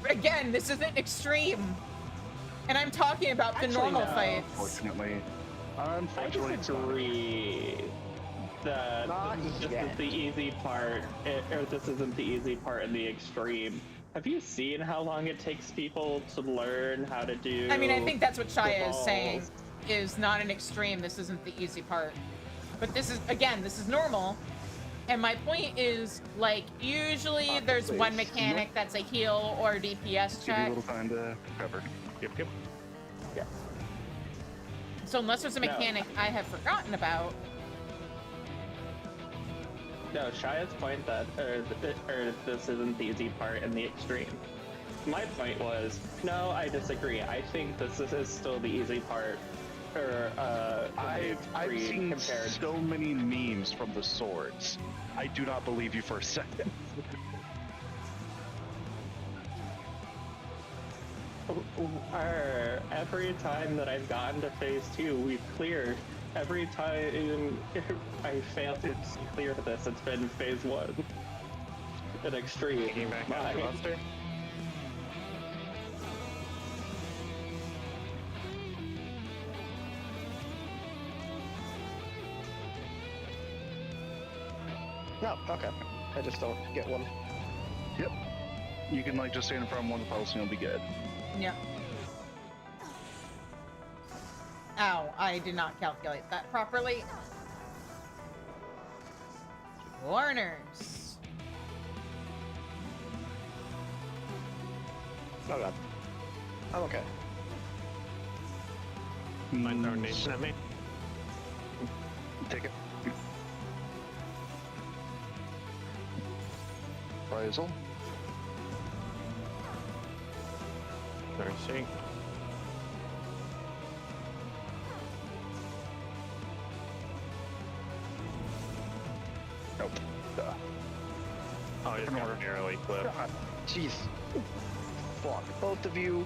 S1: again, this isn't extreme. And I'm talking about the
S5: Actually,
S1: normal
S5: no.
S1: fights.
S2: Unfortunately.
S5: I
S2: Unfortunately, it's not.
S5: disagree that
S4: Not
S5: this
S4: yet.
S5: is the easy part, or this isn't the easy part in the extreme. Have you seen how long it takes people to learn how to do?
S1: I mean, I think that's what Shia is
S5: balls?
S1: saying, is not an extreme, this isn't the easy part. But this is, again, this is normal. And my point is, like, usually there's one mechanic that's a heal or DPS
S2: Give you a
S1: check.
S2: little time to recover.
S3: Yep.
S1: So unless there's a
S5: No.
S1: mechanic I have forgotten about,
S5: No, Shia's point that this isn't the easy part in the extreme. My point was, no, I disagree. I think this is still the easy part.
S2: I've
S5: extreme
S2: seen
S5: compared.
S2: so many memes from the swords. I do not believe you for a second.
S5: Every time that I've gotten to phase 2, we've cleared. Every time I failed to clear this, it's been phase 1. An extreme.
S3: Taking back after
S5: Mine.
S3: Buster.
S4: No, okay. I just don't get one.
S2: Yep. You can like just stand in front of one of the posts and you'll be good.
S1: yeah. Ow, I did not calculate that properly. Learners.
S4: Oh god. I'm okay.
S3: Might throw nation at me.
S2: Take it. Appraisal.
S3: Sorry, shake.
S2: Nope. Duh.
S3: Oh, I just got narrowly clipped.
S4: God, jeez. Fuck. Both of you.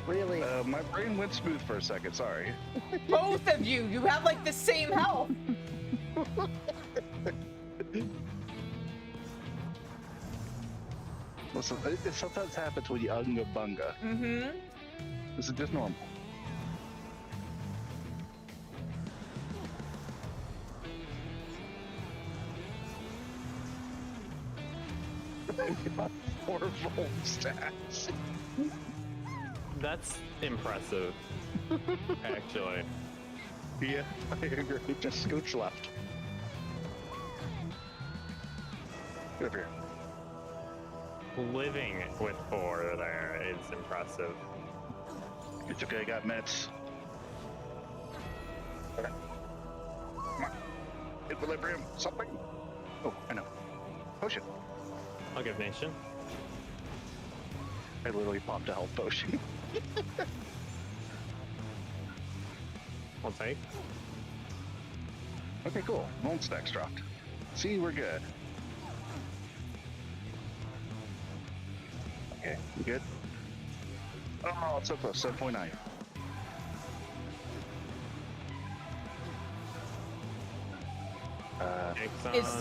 S4: Really?
S2: My brain went smooth for a second, sorry.
S1: Both of you, you have like the same health.
S2: Listen, it sometimes happens when you unga bunga.
S1: Mm-hmm.
S2: This is just normal. Got 4 volt stats.
S3: That's impressive, actually.
S2: Yeah, I agree.
S4: Just scooch left.
S2: Get over here.
S3: Living with 4 there is impressive.
S2: It's okay, I got meds. Okay. Come on. Equilibrium, something. Oh, I know. Potion.
S3: I'll give Nation.
S2: I literally popped a health potion.
S3: I'll take.
S2: Okay, cool. Won't stacks dropped. See, we're good. Okay, you good? Oh, it's so close. 7.9.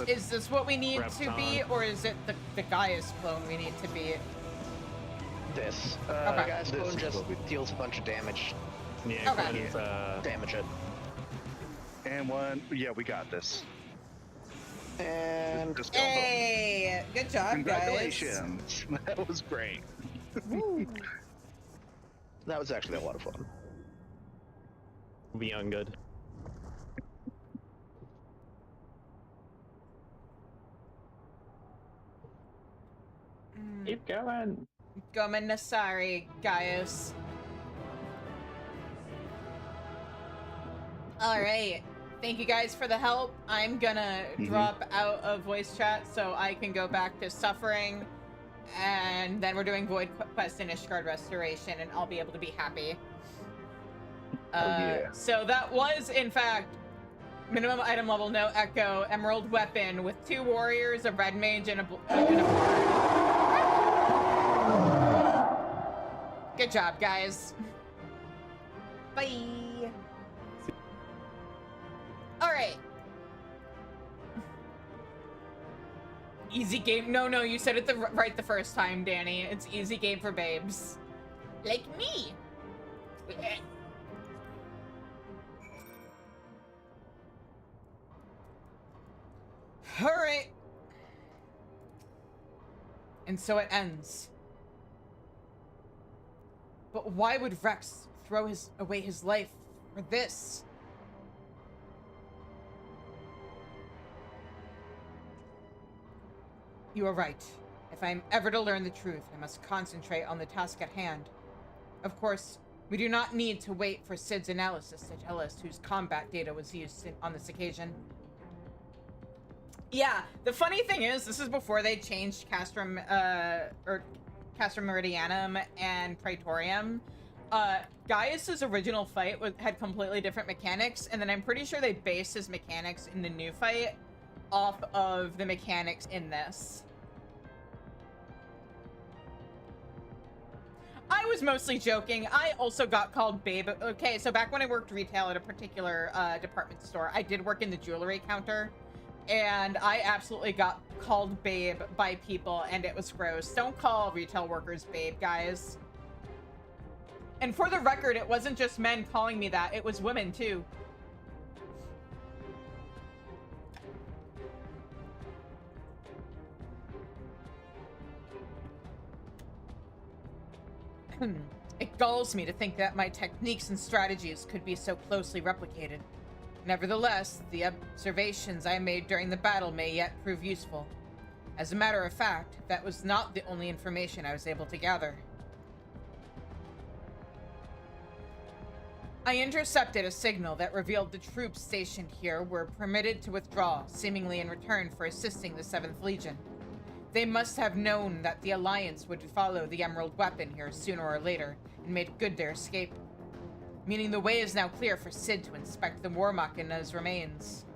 S1: Is this what we need to be,
S3: Repton.
S1: or is it the Gaius clone we need to be?
S4: This.
S1: Okay.
S4: Guy's
S2: This
S4: clone
S2: is
S4: just
S2: what we-
S4: deals a bunch of damage.
S3: Yeah,
S1: Okay.
S3: it's,
S4: Damage it.
S2: And 1. Yeah, we got this.
S4: And
S2: Just go. Boom.
S1: Hey, good job,
S2: Congratulations. That was great.
S4: that was actually a lot of fun.
S3: beyond good.
S5: Keep going.
S1: Gomen Nasari, Gaius. Alright. Thank you guys for the help. I'm gonna drop out of voice chat so I can go back to suffering. And then we're doing Void Quest and Ishgard Restoration, and I'll be able to be happy.
S2: Yeah.
S1: So that was, in fact, minimum item level, no echo, emerald weapon with 2 warriors, a red mage, and a Good job, guys. Bye. All right. Easy game. No, you said it right the first time, Danny. It's easy game for babes. Like me. All right. And so it ends. But why would Rex throw away his life for this? You are right. If I am ever to learn the truth, I must concentrate on the task at hand. Of course, we do not need to wait for Sid's analysis to tell us whose combat data was used on this occasion. Yeah, the funny thing is, this is before they changed Castrum Meridianum and Praetorium. Gaius's original fight had completely different mechanics, and then I'm pretty sure they based his mechanics in the new fight off of the mechanics in this. I was mostly joking. I also got called babe. Okay, so back when I worked retail at a particular department store, I did work in the jewelry counter, and I absolutely got called babe by people, and it was gross. Don't call retail workers babe, guys. And for the record, it wasn't just men calling me that, it was women too. It galls me to think that my techniques and strategies could be so closely replicated. Nevertheless, the observations I made during the battle may yet prove useful. As a matter of fact, that was not the only information I was able to gather. I intercepted a signal that revealed the troops stationed here were permitted to withdraw, seemingly in return for assisting the 7th Legion. They must have known that the Alliance would follow the Emerald Weapon here sooner or later, and made good their escape. Meaning the way is now clear for Sid to inspect the War Machina's remains.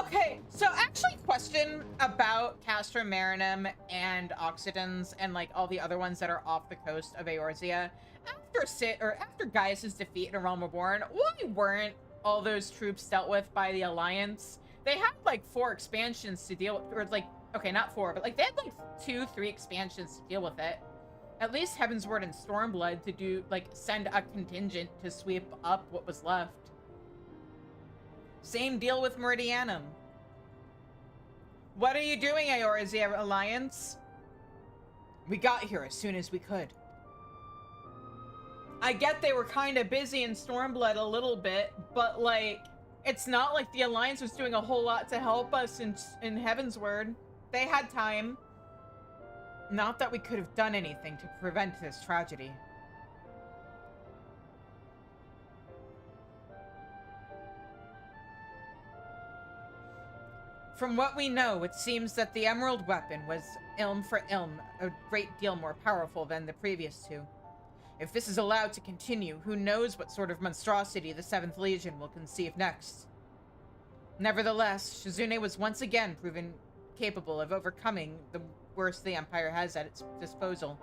S1: Okay, so actually question about Castrum Marinum and Oxidans and like all the other ones that are off the coast of Eorzea. after Gaius' defeat in A Realm Reborn, why weren't all those troops dealt with by the Alliance? They had like 4 expansions to deal with, or like, okay, not 4, but like they had like 2-3 expansions to deal with it. At least Heavensward and Stormblood to do, like, send a contingent to sweep up what was left. Same deal with Meridianum. What are you doing, Eorzea Alliance? We got here as soon as we could. I get they were kind of busy in Stormblood a little bit, but, like, it's not like the Alliance was doing a whole lot to help us in Heavensward. They had time. Not that we could have done anything to prevent this tragedy. From what we know, it seems that the Emerald Weapon was, ilm for ilm, a great deal more powerful than the previous 2. If this is allowed to continue, who knows what sort of monstrosity the 7th Legion will conceive next. Nevertheless, Shizune was once again proven capable of overcoming the worst the Empire has at its disposal.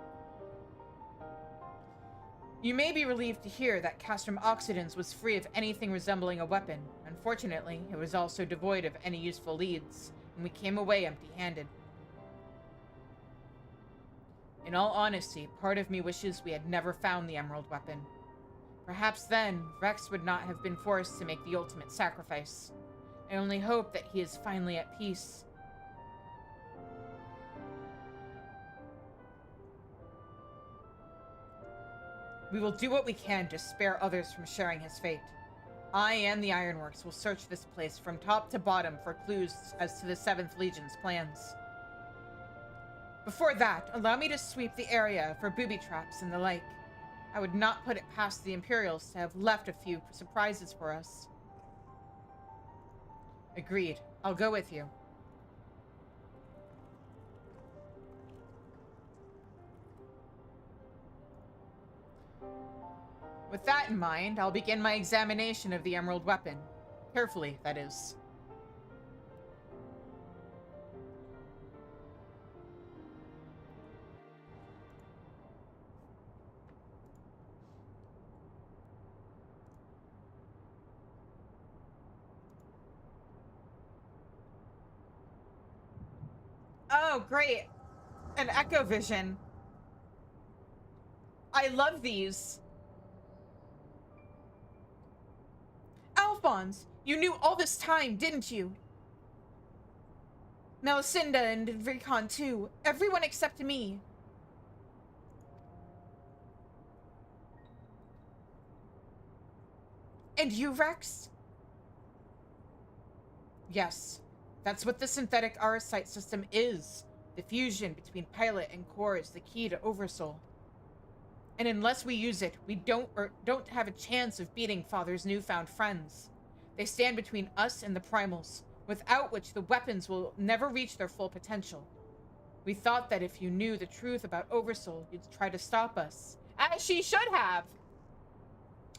S1: You may be relieved to hear that Castrum Occidens was free of anything resembling a weapon. Unfortunately, it was also devoid of any useful leads, and we came away empty-handed. In all honesty, part of me wishes we had never found the Emerald Weapon. Perhaps then, Rex would not have been forced to make the ultimate sacrifice. I only hope that he is finally at peace. We will do what we can to spare others from sharing his fate. I and the Ironworks will search this place from top to bottom for clues as to the 7th Legion's plans. Before that, allow me to sweep the area for booby traps and the like. I would not put it past the Imperials to have left a few surprises for us. Agreed. I'll go with you. With that in mind, I'll begin my examination of the Emerald Weapon. Carefully, that is. Oh, great. An Echo Vision. I love these. Alphonse, you knew all this time, didn't you? Melisenda and Vricon too. Everyone except me. And you, Rex? Yes. That's what the synthetic Arasite system is. The fusion between pilot and core is the key to Oversoul. And unless we use it, we don't have a chance of beating Father's newfound friends. They stand between us and the Primals, without which the weapons will never reach their full potential. We thought that if you knew the truth about Oversoul, you'd try to stop us. As she should have!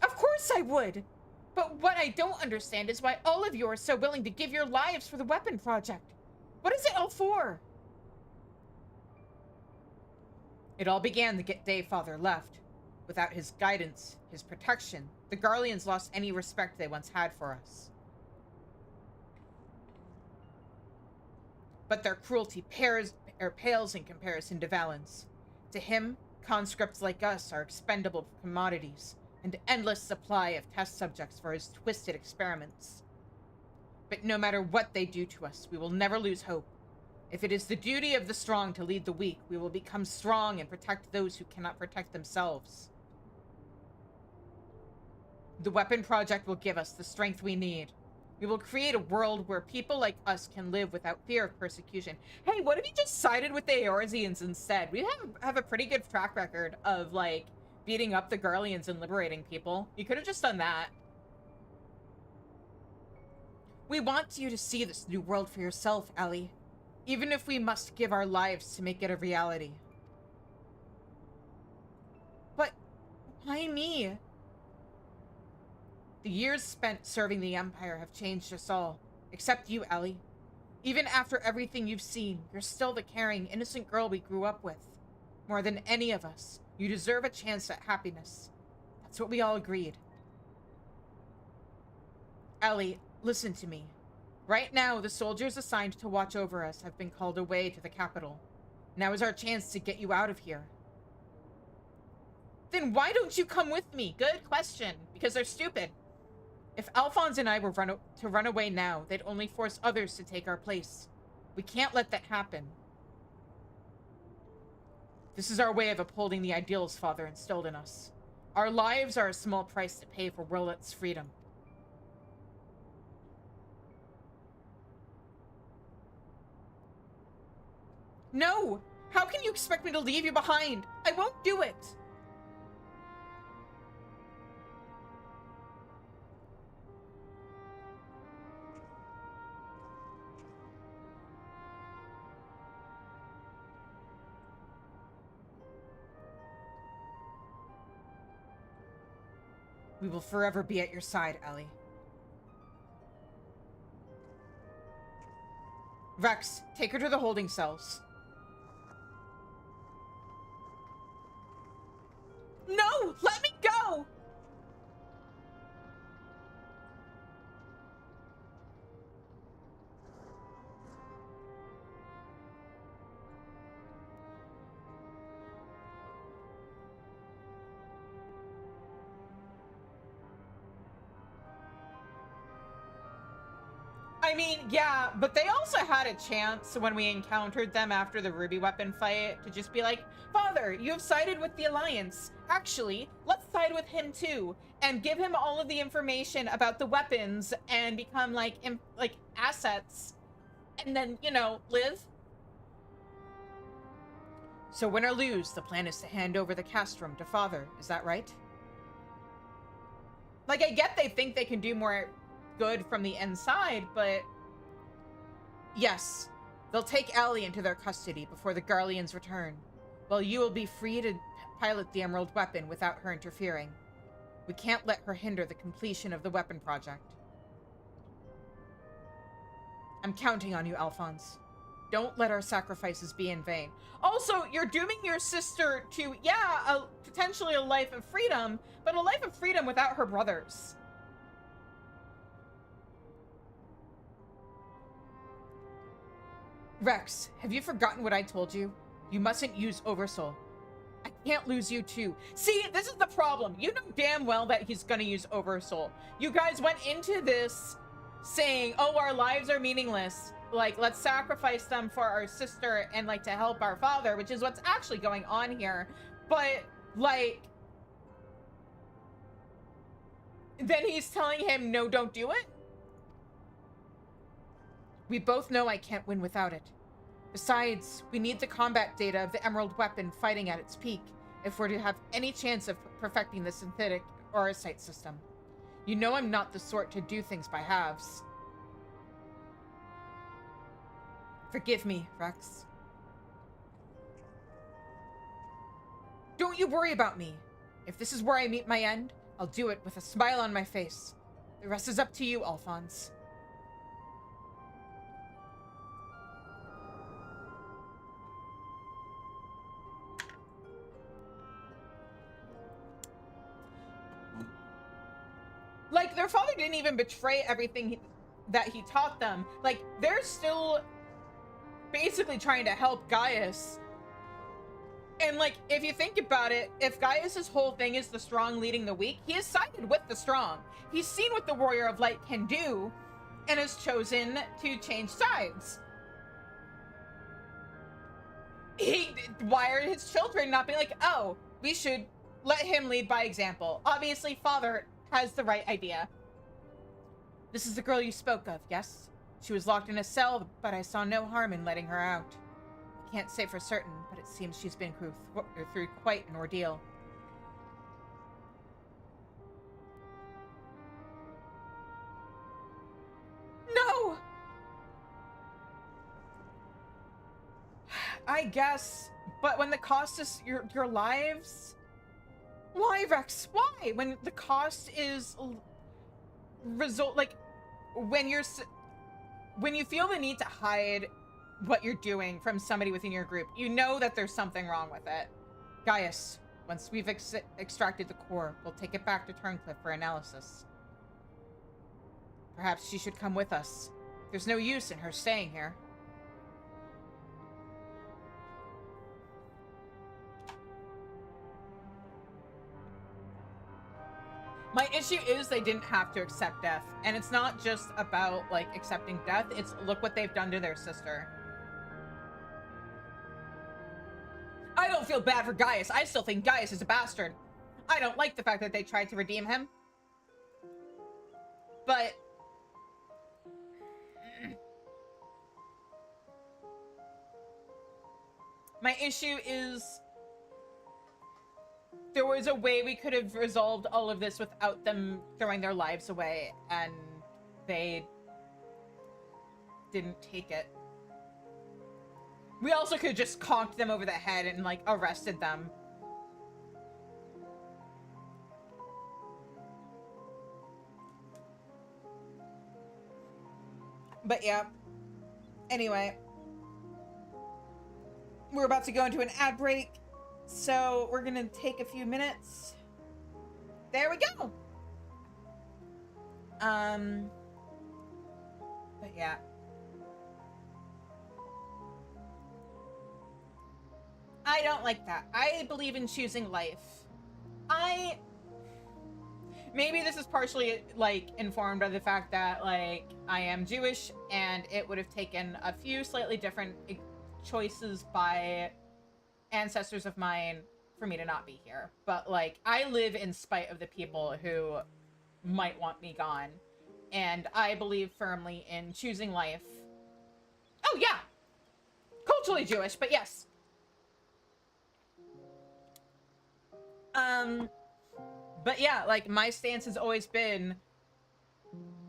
S1: Of course I would! But what I don't understand is why all of you are so willing to give your lives for the weapon project. What is it all for? It all began the day Father left. Without his guidance, his protection, the Garleans lost any respect they once had for us. But their cruelty pales in comparison to Valen's. To him, conscripts like us are expendable commodities, an endless supply of test subjects for his twisted experiments. But no matter what they do to us, we will never lose hope. If it is the duty of the strong to lead the weak, we will become strong and protect those who cannot protect themselves. The weapon project will give us the strength we need. We will create a world where people like us can live without fear of persecution. Hey, what if you just sided with the Eorzeans instead? We have a pretty good track record of, like, beating up the Garleans and liberating people. You could have just done that. We want you to see this new world for yourself, Ellie. Even if we must give our lives to make it a reality. But why me? The years spent serving the Empire have changed us all. Except you, Ellie. Even after everything you've seen, you're still the caring, innocent girl we grew up with. More than any of us, You deserve a chance at happiness. That's what we all agreed. Ellie, listen to me. Right now, the soldiers assigned to watch over us have been called away to the capital. Now is our chance to get you out of here. Then why don't you come with me? Good question. Because they're stupid. If Alphonse and I were to run away now, they'd only force others to take our place. We can't let that happen. This is our way of upholding the ideals Father instilled in us. Our lives are a small price to pay for Willet's freedom. No! How can you expect me to leave you behind? I won't do it! We will forever be at your side, Ellie. Vex, take her to the holding cells. No! Let me go! I mean, yeah, but they also had a chance when we encountered them after the ruby weapon fight to just be like, Father, you have sided with the Alliance. Actually, let's side with him too, and give him all of the information about the weapons and become like assets, and then, you know, live. So win or lose, the plan is to hand over the castrum to Father. Is that right? Like, I get they think they can do more good from the inside, but yes, they'll take Ellie into their custody before the Garleans return, while you will be free to pilot the Emerald weapon without her interfering. We can't let her hinder the completion of the weapon project. I'm counting on you, Alphonse. Don't let our sacrifices be in vain. Also, you're dooming your sister to, yeah, potentially a life of freedom, but a life of freedom without her brothers. Rex, have you forgotten what I told you? You mustn't use Oversoul. I can't lose you too. See, this is the problem. You know damn well that he's gonna use Oversoul. You guys went into this saying, oh, our lives are meaningless. Like, let's sacrifice them for our sister and, like, to help our father, which is what's actually going on here. But, like, then he's telling him, no, don't do it? We both know I can't win without it. Besides, we need the combat data of the Emerald weapon fighting at its peak if we're to have any chance of perfecting the synthetic Aurosite system. You know I'm not the sort to do things by halves. Forgive me, Rex. Don't you worry about me. If this is where I meet my end, I'll do it with a smile on my face. The rest is up to you, Alphonse. Like, their father didn't even betray everything that he taught them. Like, they're still basically trying to help Gaius. And, like, if you think about it, if Gaius's whole thing is the strong leading the weak, he has sided with the strong. He's seen what the Warrior of Light can do and has chosen to change sides. Why are his children not being like, oh, we should let him lead by example? Obviously, Father has the right idea. This is the girl you spoke of, yes? She was locked in a cell, but I saw no harm in letting her out. I can't say for certain, but it seems she's been through quite an ordeal. No! I guess, but when the cost is your lives... Why, Rex? Why? When the cost is when you feel the need to hide what you're doing from somebody within your group, you know that there's something wrong with it. Gaius, Once we've extracted the core, we'll take it back to Turncliffe for analysis. Perhaps she should come with us. There's no use in her staying here. My issue is they didn't have to accept death. And it's not just about, like, accepting death. It's look what they've done to their sister. I don't feel bad for Gaius. I still think Gaius is a bastard. I don't like the fact that they tried to redeem him. But... my issue is... there was a way we could have resolved all of this without them throwing their lives away, and they didn't take it. We also could have just conked them over the head and, like, arrested them. But yeah. Anyway. We're about to go into an ad break. So we're gonna take a few minutes. There we go. But yeah. I don't like that. I believe in choosing life. Maybe this is partially, like, informed by the fact that, like, I am Jewish, and it would have taken a few slightly different choices by ancestors of mine for me to not be here. But, like, I live in spite of the people who might want me gone. And I believe firmly in choosing life. Oh, yeah! Culturally Jewish, but yes. But yeah, like, my stance has always been,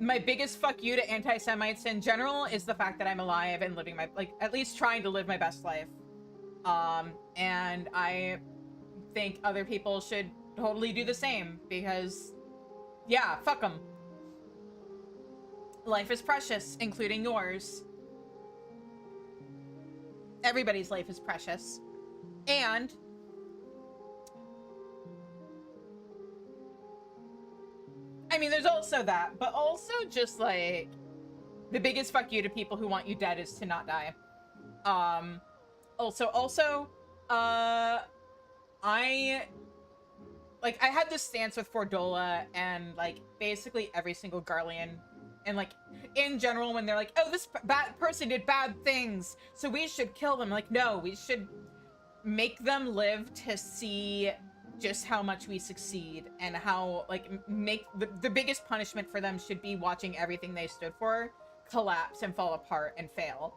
S1: my biggest fuck you to anti-Semites in general is the fact that I'm alive and living my, like, at least trying to live my best life. And I think other people should totally do the same, because, yeah, fuck them. Life is precious, including yours. Everybody's life is precious. And I mean, there's also that, but also just, like, the biggest fuck you to people who want you dead is to not die. I had this stance with Fordola and, like, basically every single Garlean, and, like, in general, when they're like, oh, this bad person did bad things, so we should kill them. Like, no, we should make them live to see just how much we succeed, and how, like, make the biggest punishment for them should be watching everything they stood for collapse and fall apart and fail.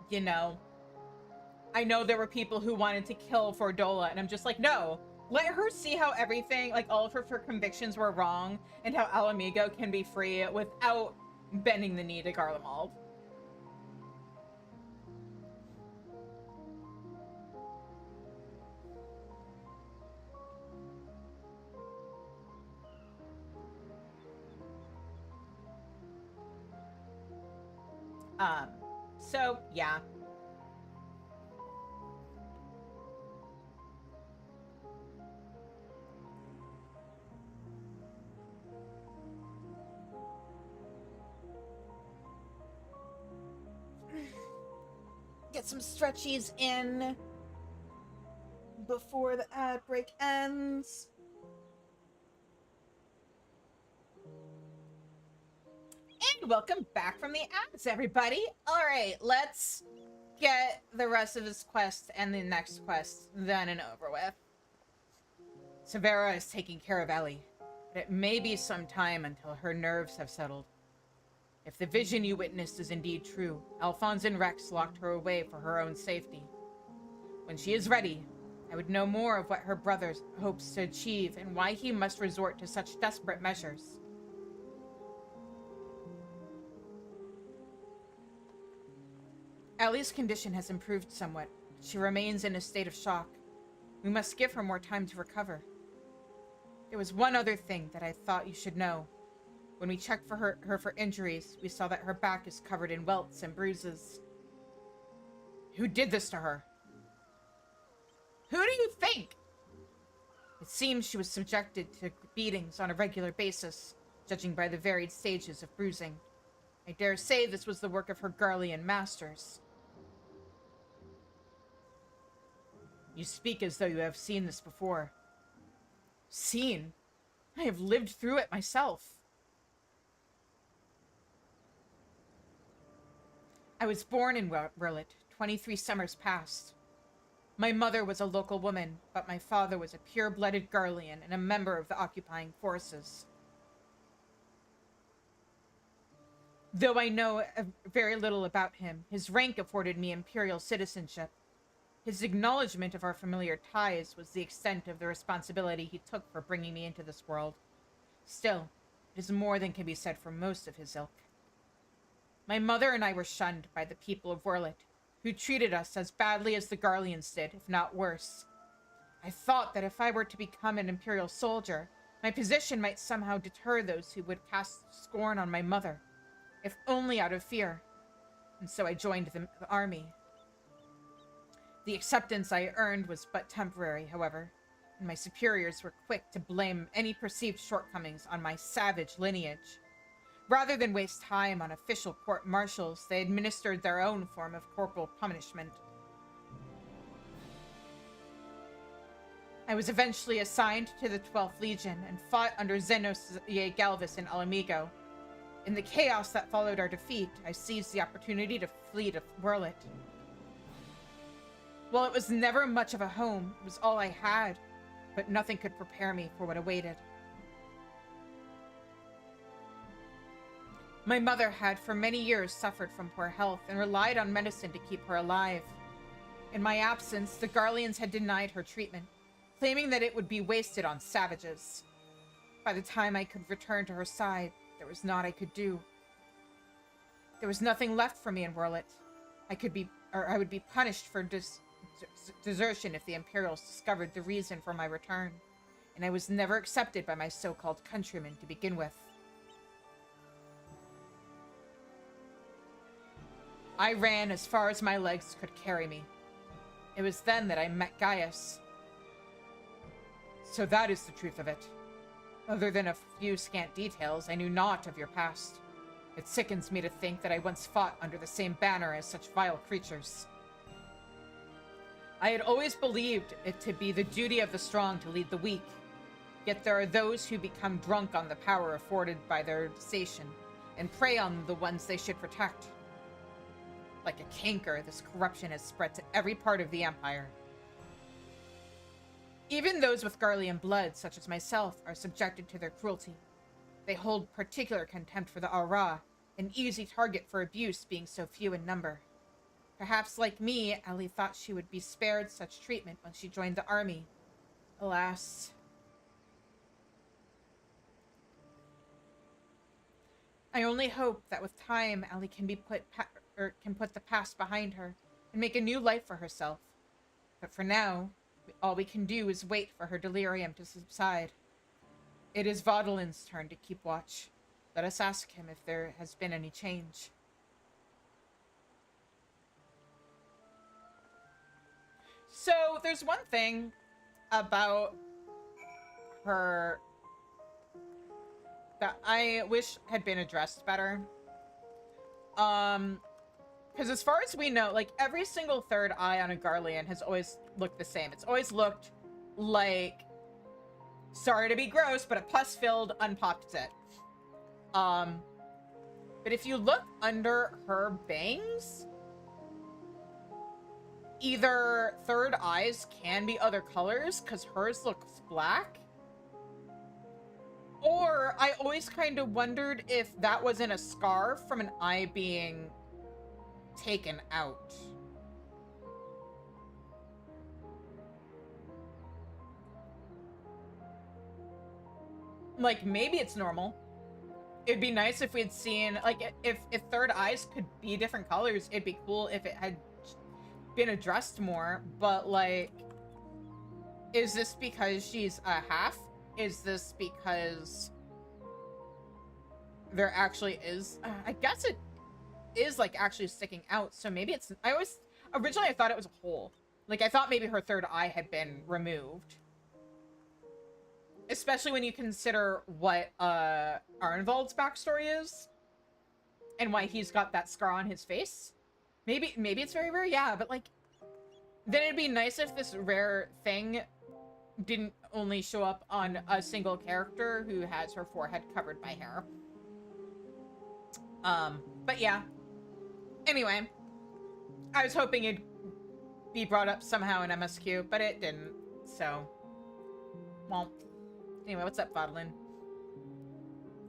S1: You know, I know there were people who wanted to kill Fordola, and I'm just like, no. Let her see how everything, like, all of her convictions were wrong, and how Alamigo can be free without bending the knee to Garlemald. So, yeah. Get some stretchies in before the ad break ends. And welcome back from the ads, everybody. All right, let's get the rest of this quest and the next quest done and over with. Severa is taking care of Ellie, but it may be some time until her nerves have settled. If the vision you witnessed is indeed true, Alphonse and Rex locked her away for her own safety. When she is ready, I would know more of what her brother hopes to achieve and why he must resort to such desperate measures. Ellie's condition has improved somewhat. She remains in a state of shock. We must give her more time to recover. There was one other thing that I thought you should know. When we checked for her for injuries, we saw that her back is covered in welts and bruises. Who did this to her? Who do you think? It seems she was subjected to beatings on a regular basis, judging by the varied stages of bruising. I dare say this was the work of her Garlean masters. You speak as though you have seen this before. Seen? I have lived through it myself. I was born in Wurlet, 23 summers past. My mother was a local woman, but my father was a pure-blooded Garlean and a member of the occupying forces. Though I know very little about him, his rank afforded me imperial citizenship. His acknowledgement of our familiar ties was the extent of the responsibility he took for bringing me into this world. Still, it is more than can be said for most of his ilk. My mother and I were shunned by the people of Wurlet, who treated us as badly as the Garleans did, if not worse. I thought that if I were to become an imperial soldier, my position might somehow deter those who would cast scorn on my mother, if only out of fear. And so I joined the army. The acceptance I earned was but temporary, however, and my superiors were quick to blame any perceived shortcomings on my savage lineage. Rather than waste time on official court-martials, they administered their own form of corporal punishment. I was eventually assigned to the 12th Legion and fought under Zenos Galvis in Alamigo. In the chaos that followed our defeat, I seized the opportunity to flee to Wurlet. While it was never much of a home, it was all I had, but nothing could prepare me for what awaited. My mother had for many years suffered from poor health and relied on medicine to keep her alive. In my absence, the Garleans had denied her treatment, claiming that it would be wasted on savages. By the time I could return to her side, there was naught I could do. There was nothing left for me in Wurlet. I would be punished for desertion if the Imperials discovered the reason for my return, and I was never accepted by my so-called countrymen to begin with. I ran as far as my legs could carry me. It was then that I met Gaius. So that is the truth of it. Other than a few scant details, I knew naught of your past. It sickens me to think that I once fought under the same banner as such vile creatures. I had always believed it to be the duty of the strong to lead the weak. Yet there are those who become drunk on the power afforded by their station, and prey on the ones they should protect. Like a canker, this corruption has spread to every part of the Empire. Even those with Garlean blood, such as myself, are subjected to their cruelty. They hold particular contempt for the Aura, an easy target for abuse being so few in number. Perhaps, like me, Ellie thought she would be spared such treatment when she joined the army. Alas. I only hope that with time, Ellie can put the past behind her and make a new life for herself. But for now, all we can do is wait for her delirium to subside. It is Vaudelin's turn to keep watch. Let us ask him if there has been any change. So, there's one thing about her that I wish had been addressed better. Because as far as we know, like, every single third eye on a Garlean has always looked the same. It's always looked like, sorry to be gross, but a pus-filled, unpopped tit. But if you look under her bangs, either third eyes can be other colors, because hers looks black, or I always kind of wondered if that wasn't a scar from an eye being taken out. Like, maybe it's normal. It'd be nice if we'd seen, like, if third eyes could be different colors, it'd be cool if it had been addressed more, but, like, is this because she's a half? Is this because there actually is. I guess it is like actually sticking out. So maybe it's. Originally I thought it was a hole. Like I thought maybe her third eye had been removed. Especially when you consider what Arnvald's backstory is, and why he's got that scar on his face. Maybe it's very rare, yeah. But like, then it'd be nice if this rare thing didn't only show up on a single character who has her forehead covered by hair. But yeah. Anyway, I was hoping it'd be brought up somehow in MSQ, but it didn't. So, well. Anyway, what's up, Fodlin?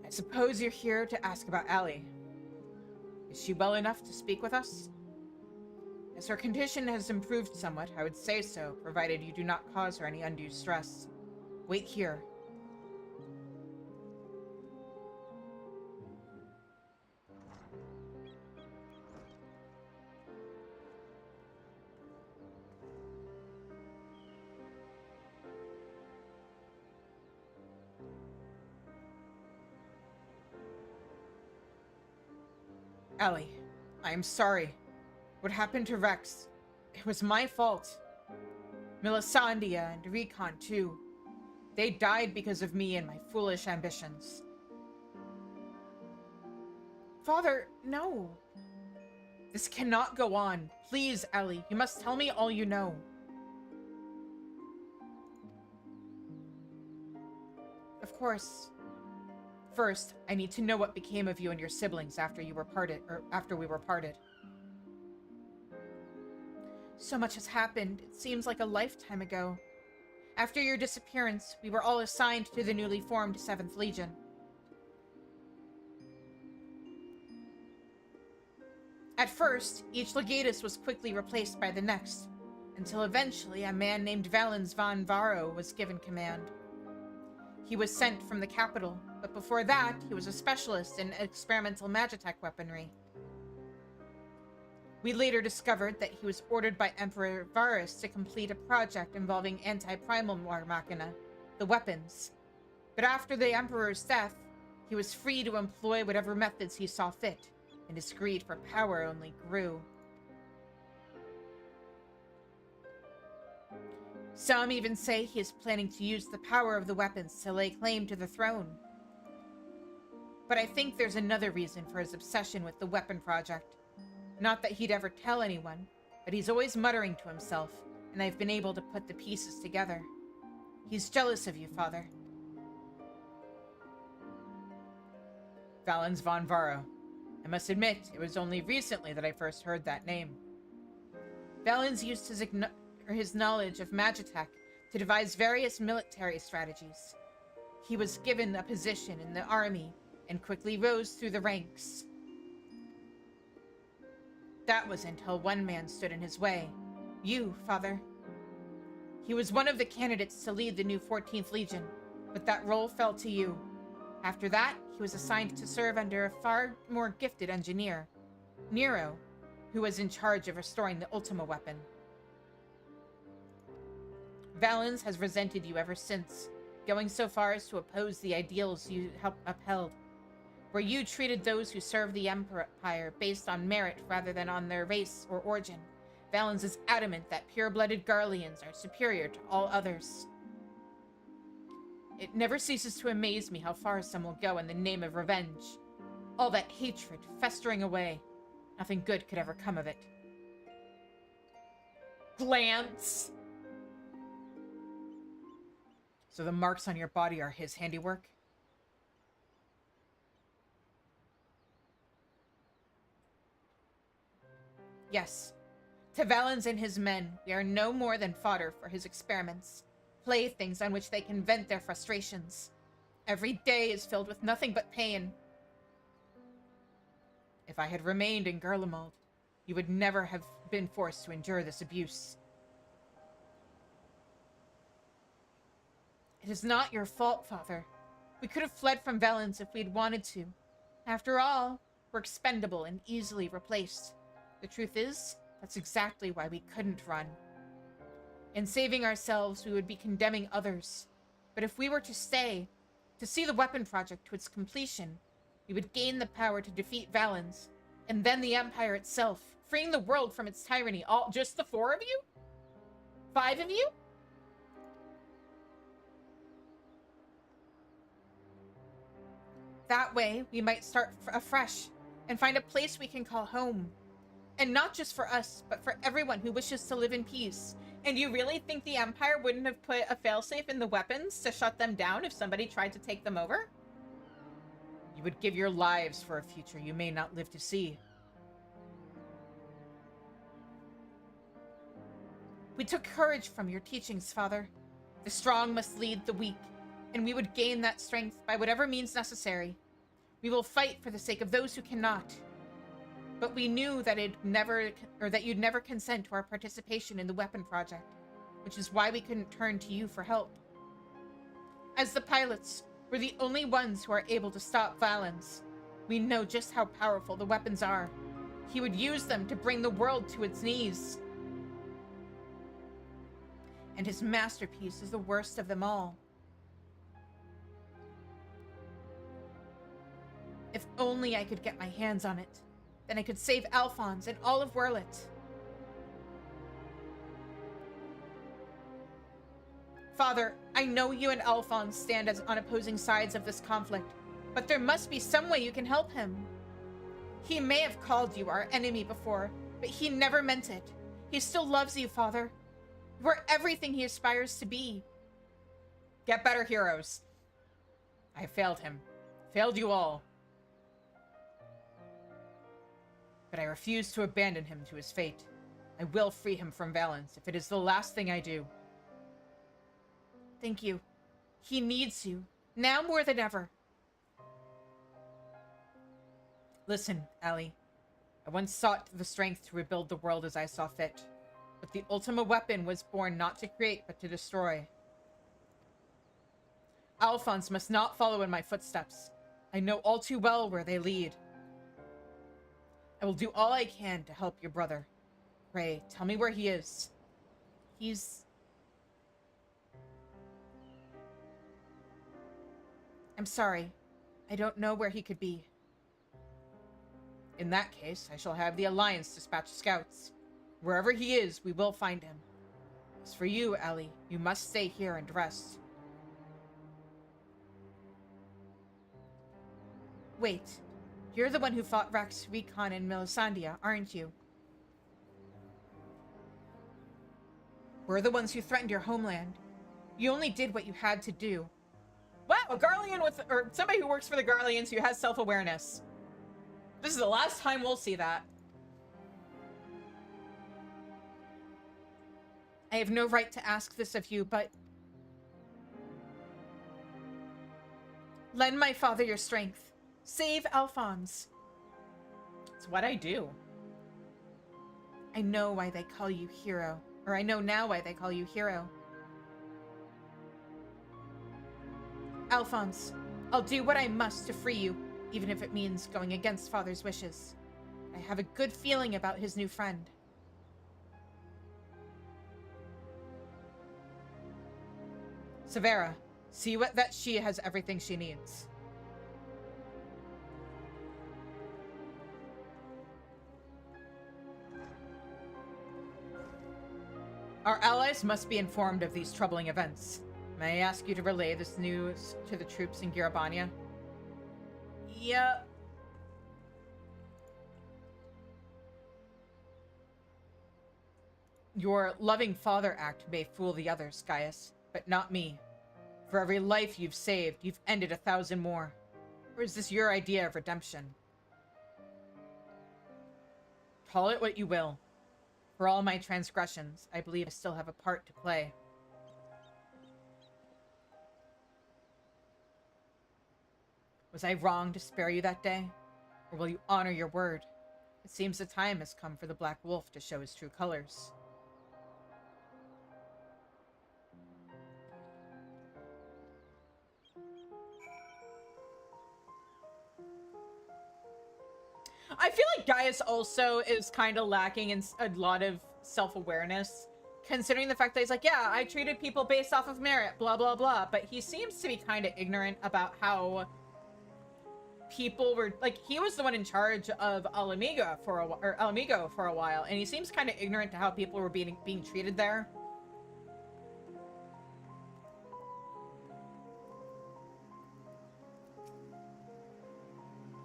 S1: I suppose you're here to ask about Allie. Is she well enough to speak with us? As her condition has improved somewhat, I would say so, provided you do not cause her any undue stress. Wait here. Allie, I am sorry. What happened to Rex? It was my fault. Melisandre and Recon, too. They died because of me and my foolish ambitions. Father, no. This cannot go on. Please, Allie, you must tell me all you know. Of course. First, I need to know what became of you and your siblings after we were parted. So much has happened. It seems like a lifetime ago. After your disappearance, we were all assigned to the newly formed 7th Legion. At first, each legatus was quickly replaced by the next, until eventually a man named Valens von Varro was given command. He was sent from the capital, but before that, he was a specialist in experimental magitech weaponry. We later discovered that he was ordered by Emperor Varus to complete a project involving anti-primal machina, the weapons. But after the Emperor's death, he was free to employ whatever methods he saw fit, and his greed for power only grew. Some even say he is planning to use the power of the weapons to lay claim to the throne. But I think there's another reason for his obsession with the weapon project. Not that he'd ever tell anyone, but he's always muttering to himself, and I've been able to put the pieces together. He's jealous of you, Father. Valens von Varro. I must admit, it was only recently that I first heard that name. Valens used his knowledge of magitech to devise various military strategies. He was given a position in the army and quickly rose through the ranks. That was until one man stood in his way. You, Father. He was one of the candidates to lead the new 14th Legion, but that role fell to you. After that, he was assigned to serve under a far more gifted engineer, Nero, who was in charge of restoring the Ultima weapon. Valens has resented you ever since, going so far as to oppose the ideals you upheld, where you treated those who served the Empire based on merit rather than on their race or origin. Valens is adamant that pure-blooded Garleans are superior to all others. It never ceases to amaze me how far some will go in the name of revenge. All that hatred festering away. Nothing good could ever come of it. Glance! So the marks on your body are his handiwork? Yes. To Valens and his men, we are no more than fodder for his experiments. Playthings on which they can vent their frustrations. Every day is filled with nothing but pain. If I had remained in Garlemald, you would never have been forced to endure this abuse. It is not your fault, Father. We could have fled from Valens if we'd wanted to. After all, we're expendable and easily replaced. The truth is, that's exactly why we couldn't run. In saving ourselves, we would be condemning others. But if we were to stay, to see the weapon project to its completion, we would gain the power to defeat Valens, and then the Empire itself, freeing the world from its tyranny. All just the 4 of you? 5 of you? That way, we might start afresh and find a place we can call home. And not just for us, but for everyone who wishes to live in peace. And you really think the Empire wouldn't have put a failsafe in the weapons to shut them down if somebody tried to take them over? You would give your lives for a future you may not live to see. We took courage from your teachings, Father. The strong must lead the weak, and we would gain that strength by whatever means necessary. We will fight for the sake of those who cannot. But we knew that you'd never consent to our participation in the weapon project, which is why we couldn't turn to you for help. As the pilots, we're the only ones who are able to stop Valens. We know just how powerful the weapons are. He would use them to bring the world to its knees. And his masterpiece is the worst of them all. If only I could get my hands on it. Then I could save Alphonse and all of Werlet. Father, I know you and Alphonse stand as on opposing sides of this conflict, but there must be some way you can help him. He may have called you our enemy before, but he never meant it. He still loves you, Father. You are everything he aspires to be. Get better, heroes. I failed him. Failed you all. But I refuse to abandon him to his fate. I will free him from Valens if it is the last thing I do. Thank you. He needs you, now more than ever. Listen, Allie. I once sought the strength to rebuild the world as I saw fit. But the Ultima weapon was born not to create, but to destroy. Alphonse must not follow in my footsteps. I know all too well where they lead. I will do all I can to help your brother. Pray, tell me where he is. I'm sorry. I don't know where he could be. In that case, I shall have the Alliance dispatch scouts. Wherever he is, we will find him. As for you, Ellie, you must stay here and rest. Wait. You're the one who fought Rex, Recon, and Melisandre, aren't you? We're the ones who threatened your homeland. You only did what you had to do. Wow, a Garlean or somebody who works for the Garleans who has self-awareness. This is the last time we'll see that. I have no right to ask this of you, but... lend my father your strength. Save Alphonse. It's what I do. I know why they call you hero. Or I know now why they call you hero. Alphonse, I'll do what I must to free you, even if it means going against Father's wishes. I have a good feeling about his new friend. Severa, see that she has everything she needs. Our allies must be informed of these troubling events. May I ask you to relay this news to the troops in Girabania? Yeah. Your loving father act may fool the others, Gaius, but not me. For every life you've saved, you've ended 1,000 more. Or is this your idea of redemption? Call it what you will. For all my transgressions, I believe I still have a part to play. Was I wrong to spare you that day? Or will you honor your word? It seems the time has come for the Black Wolf to show his true colors. I feel like Gaius also is kind of lacking in a lot of self-awareness, considering the fact that he's like, yeah, I treated people based off of merit, blah, blah, blah, but he seems to be kind of ignorant about how people were like, he was the one in charge of Alamigo for a while, and he seems kind of ignorant to how people were being treated there.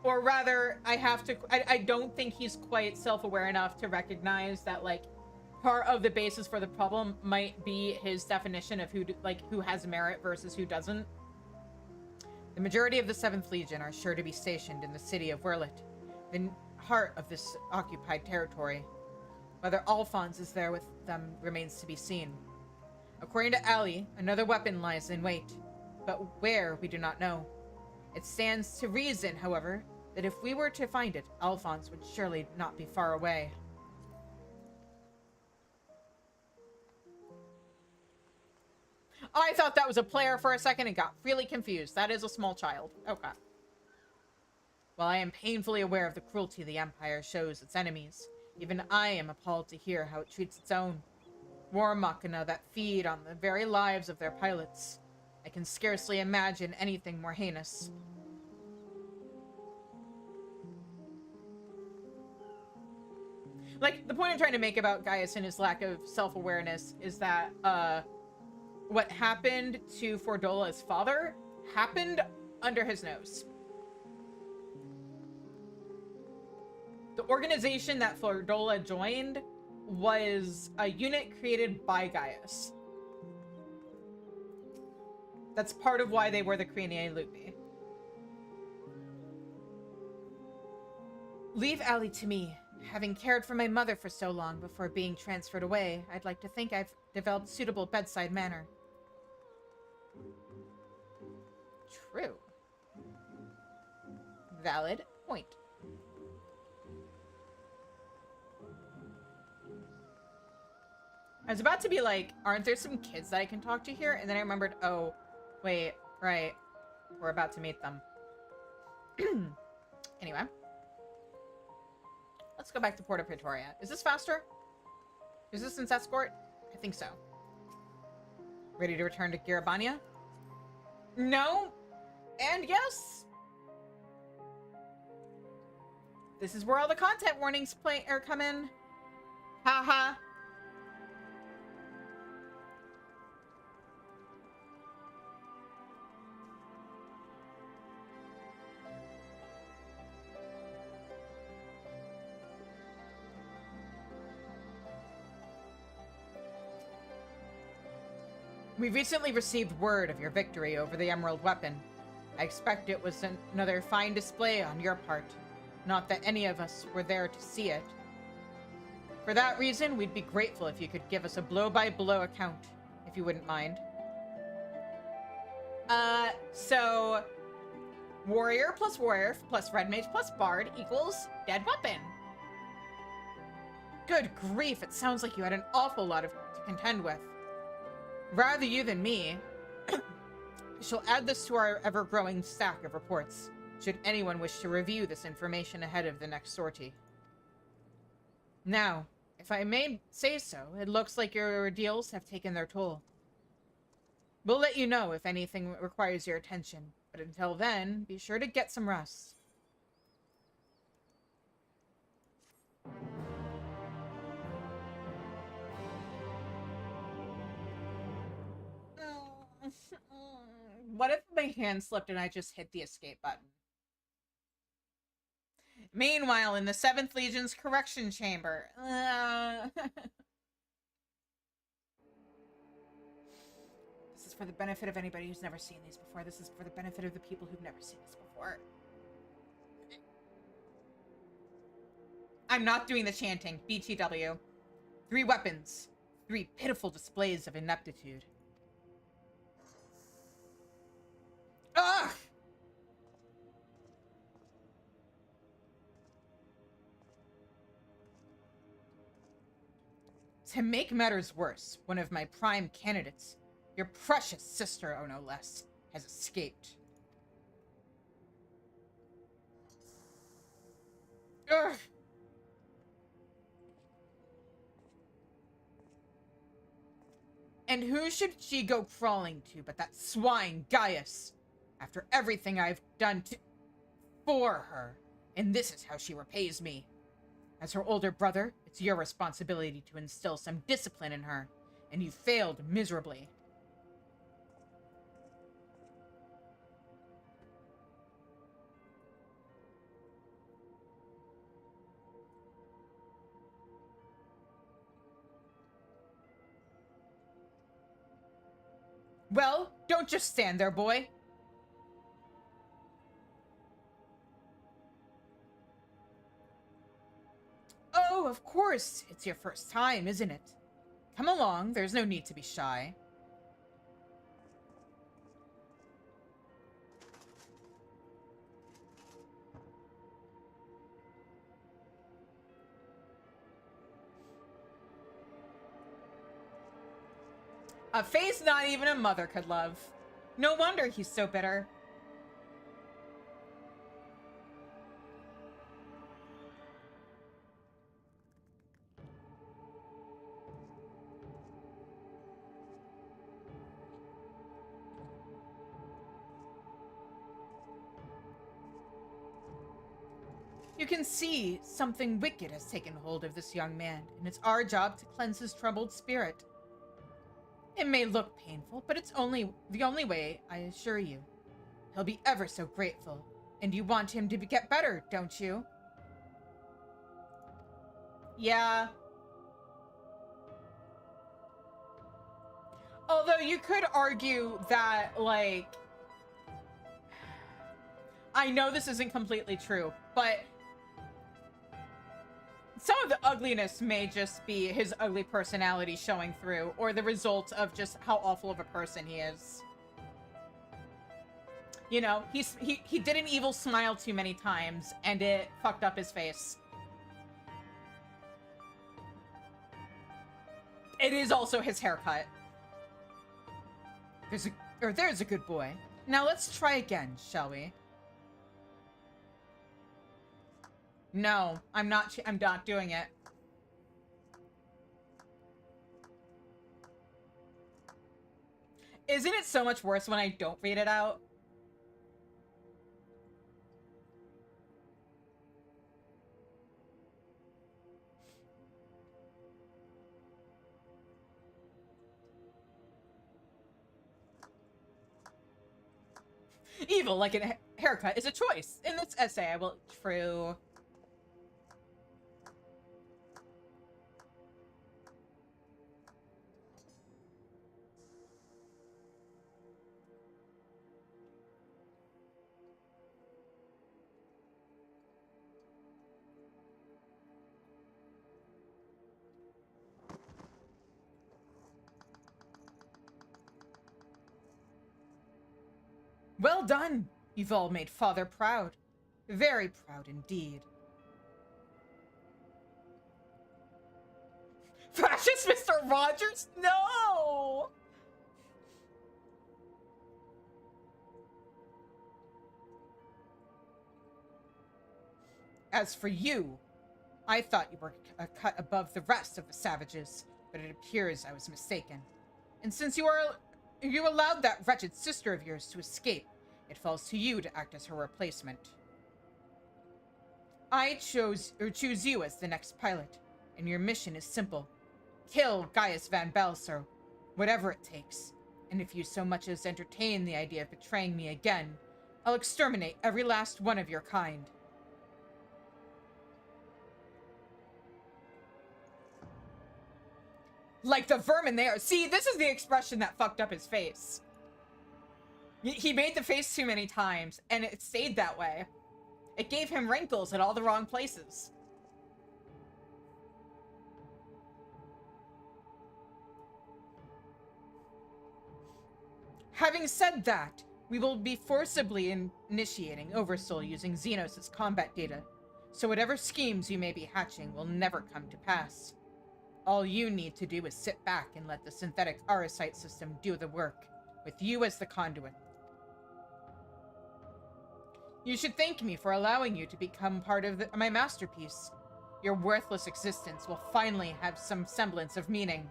S1: Or rather, I don't think he's quite self-aware enough to recognize that, like, part of the basis for the problem might be his definition of who has merit versus who doesn't. The majority of the 7th Legion are sure to be stationed in the city of Werlit, the heart of this occupied territory. Whether Alphonse is there with them remains to be seen. According to Ali, another weapon lies in wait, but where we do not know. It stands to reason, however, that if we were to find it, Alphonse would surely not be far away. I thought that was a player for a second and got really confused. That is a small child. Okay. While I am painfully aware of the cruelty the Empire shows its enemies, even I am appalled to hear how it treats its own. War machina that feed on the very lives of their pilots. I can scarcely imagine anything more heinous. Like, the point I'm trying to make about Gaius and his lack of self-awareness is that, what happened to Fordola's father happened under his nose. The organization that Fordola joined was a unit created by Gaius. That's part of why they were the Craniae Lupi. Leave Ali to me. Having cared for my mother for so long before being transferred away, I'd like to think I've developed suitable bedside manner. True. Valid point. I was about to be like, aren't there some kids that I can talk to here? And then I remembered, oh, wait, right. We're about to meet them. Anyway. Let's go back to Porta Pretoria. Is this faster? Resistance escort? I think so. Ready to return to Garabania? No. And yes. This is where all the content warnings come in. Haha. We recently received word of your victory over the Emerald Weapon. I expect it was another fine display on your part. Not that any of us were there to see it. For that reason, we'd be grateful if you could give us a blow-by-blow account, if you wouldn't mind. So... Warrior plus Red Mage plus Bard equals Dead Weapon. Good grief, it sounds like you had an awful lot to contend with. Rather you than me, shall add this to our ever-growing stack of reports, should anyone wish to review this information ahead of the next sortie. Now, if I may say so, it looks like your ordeals have taken their toll. We'll let you know if anything requires your attention, but until then, be sure to get some rest. What if my hand slipped and I just hit the escape button? Meanwhile, in the 7th Legion's correction chamber. This is for the benefit of anybody who's never seen these before. This is for the benefit of the people who've never seen this before. I'm not doing the chanting. BTW. 3 weapons. 3 pitiful displays of ineptitude. Ugh! To make matters worse, one of my prime candidates, your precious sister, oh no less, has escaped. Ugh! And who should she go crawling to but that swine Gaius? After everything I've done to... for her, and this is how she repays me. As her older brother, it's your responsibility to instill some discipline in her, and you failed miserably. Well, don't just stand there, boy. Oh, of course. It's your first time, isn't it? Come along. There's no need to be shy. A face not even a mother could love. No wonder he's so bitter. You can see something wicked has taken hold of this young man, and it's our job to cleanse his troubled spirit. It may look painful, but it's the only way, I assure you. He'll be ever so grateful, and you want him to get better, don't you? Yeah. Although you could argue that, like... I know this isn't completely true, but... some of the ugliness may just be his ugly personality showing through, or the result of just how awful of a person he is. You know, he did an evil smile too many times, and it fucked up his face. It is also his haircut. There's a good boy. Now let's try again, shall we? No, I'm not doing it. Isn't it so much worse when I don't read it out? Evil, like a haircut, is a choice. In this essay, I will... True. Well done! You've all made Father proud. Very proud indeed. Fascist Mr. Rogers? No! As for you, I thought you were a cut above the rest of the savages, but it appears I was mistaken. And since you allowed that wretched sister of yours to escape, it falls to you to act as her replacement. I choose you as the next pilot, and your mission is simple. Kill Gaius Van Balser, whatever it takes. And if you so much as entertain the idea of betraying me again, I'll exterminate every last one of your kind. Like the vermin they are. See, this is the expression that fucked up his face. He made the face too many times, and it stayed that way. It gave him wrinkles in all the wrong places. Having said that, we will be forcibly initiating Oversoul using Xenos' combat data, so whatever schemes you may be hatching will never come to pass. All you need to do is sit back and let the synthetic Arasite system do the work, with you as the conduit. You should thank me for allowing you to become part of my masterpiece. Your worthless existence will finally have some semblance of meaning.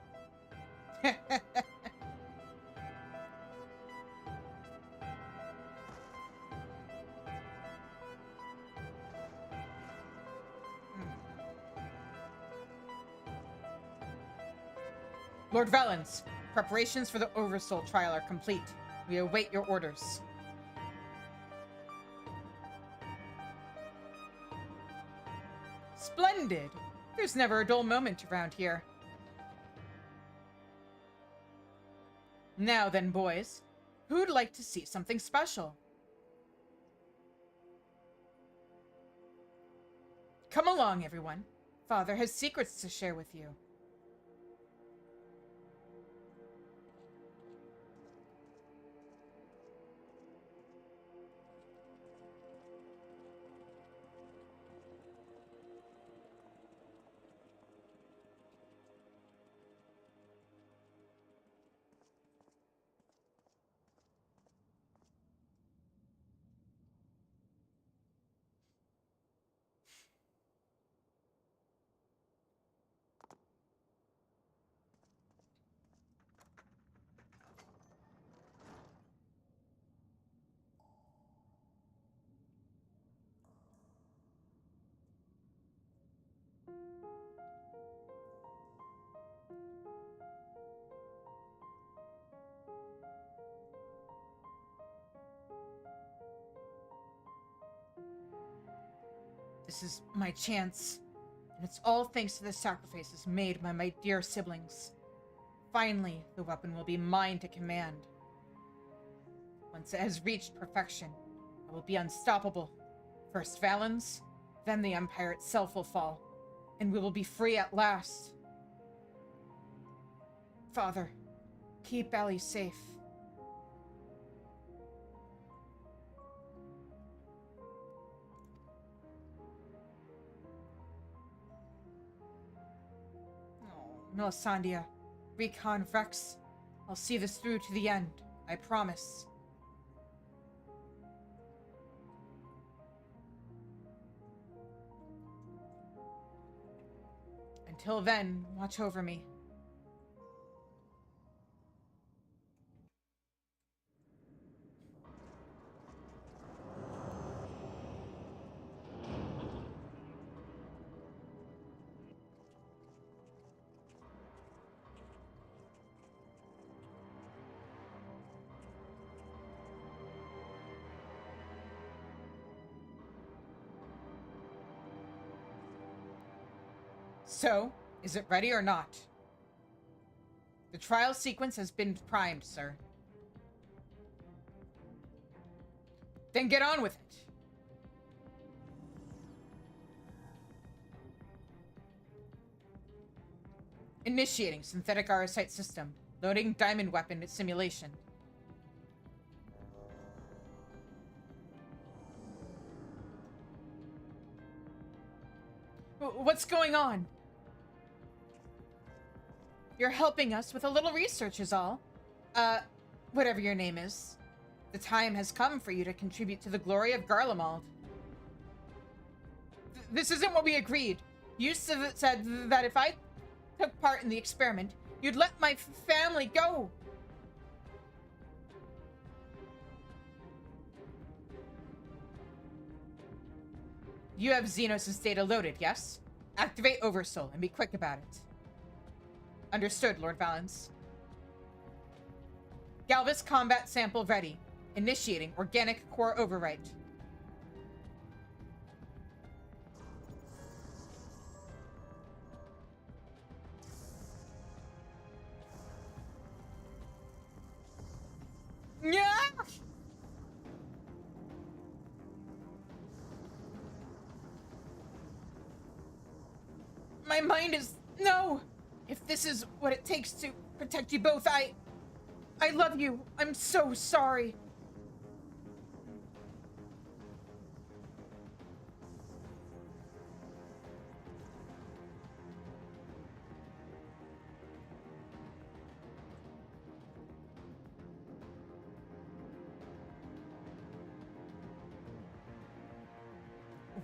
S1: Lord Valens, preparations for the Oversoul trial are complete. We await your orders. Splendid! There's never a dull moment around here. Now then, boys, who'd like to see something special? Come along, everyone. Father has secrets to share with you. This is my chance, and it's all thanks to the sacrifices made by my dear siblings. Finally, the weapon will be mine to command. Once it has reached perfection, I will be unstoppable. First Valens, then the Empire itself will fall, and we will be free at last. Father, keep Ellie safe. Melisandre, Recon Vex, I'll see this through to the end, I promise. Until then, watch over me. So, is it ready or not? The trial sequence has been primed, sir. Then get on with it. Initiating synthetic RSite system. Loading diamond weapon simulation. What's going on? You're helping us with a little research is all. Whatever your name is. The time has come for you to contribute to the glory of Garlemald. This isn't what we agreed. You said that if I took part in the experiment, you'd let my family go. You have Xenos' data loaded, yes? Activate Oversoul and be quick about it. Understood, Lord Valens. Galvis combat sample ready. Initiating organic core overwrite. Yeah! My mind is... No! If this is what it takes to protect you both, I love you. I'm so sorry.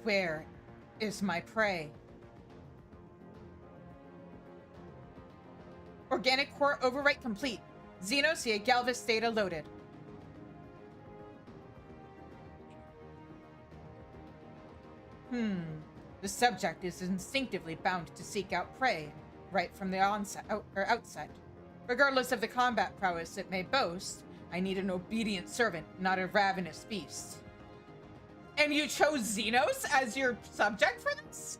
S1: Where is my prey? Organic core overwrite complete. Xenos via Galvis data loaded. The subject is instinctively bound to seek out prey right from the outset. Regardless of the combat prowess it may boast, I need an obedient servant, not a ravenous beast. And you chose Xenos as your subject for this?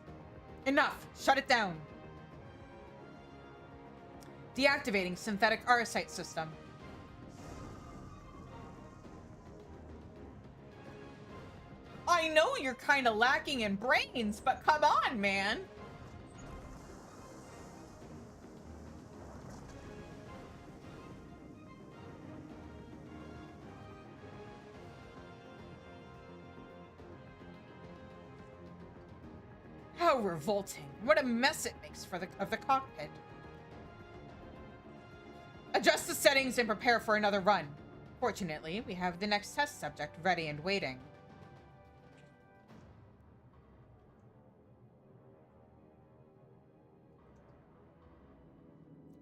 S1: Enough. Shut it down. Deactivating synthetic arsite system. I know you're kind of lacking in brains, but come on, man. How revolting. What a mess it makes of the cockpit. Adjust the settings and prepare for another run. Fortunately, we have the next test subject ready and waiting.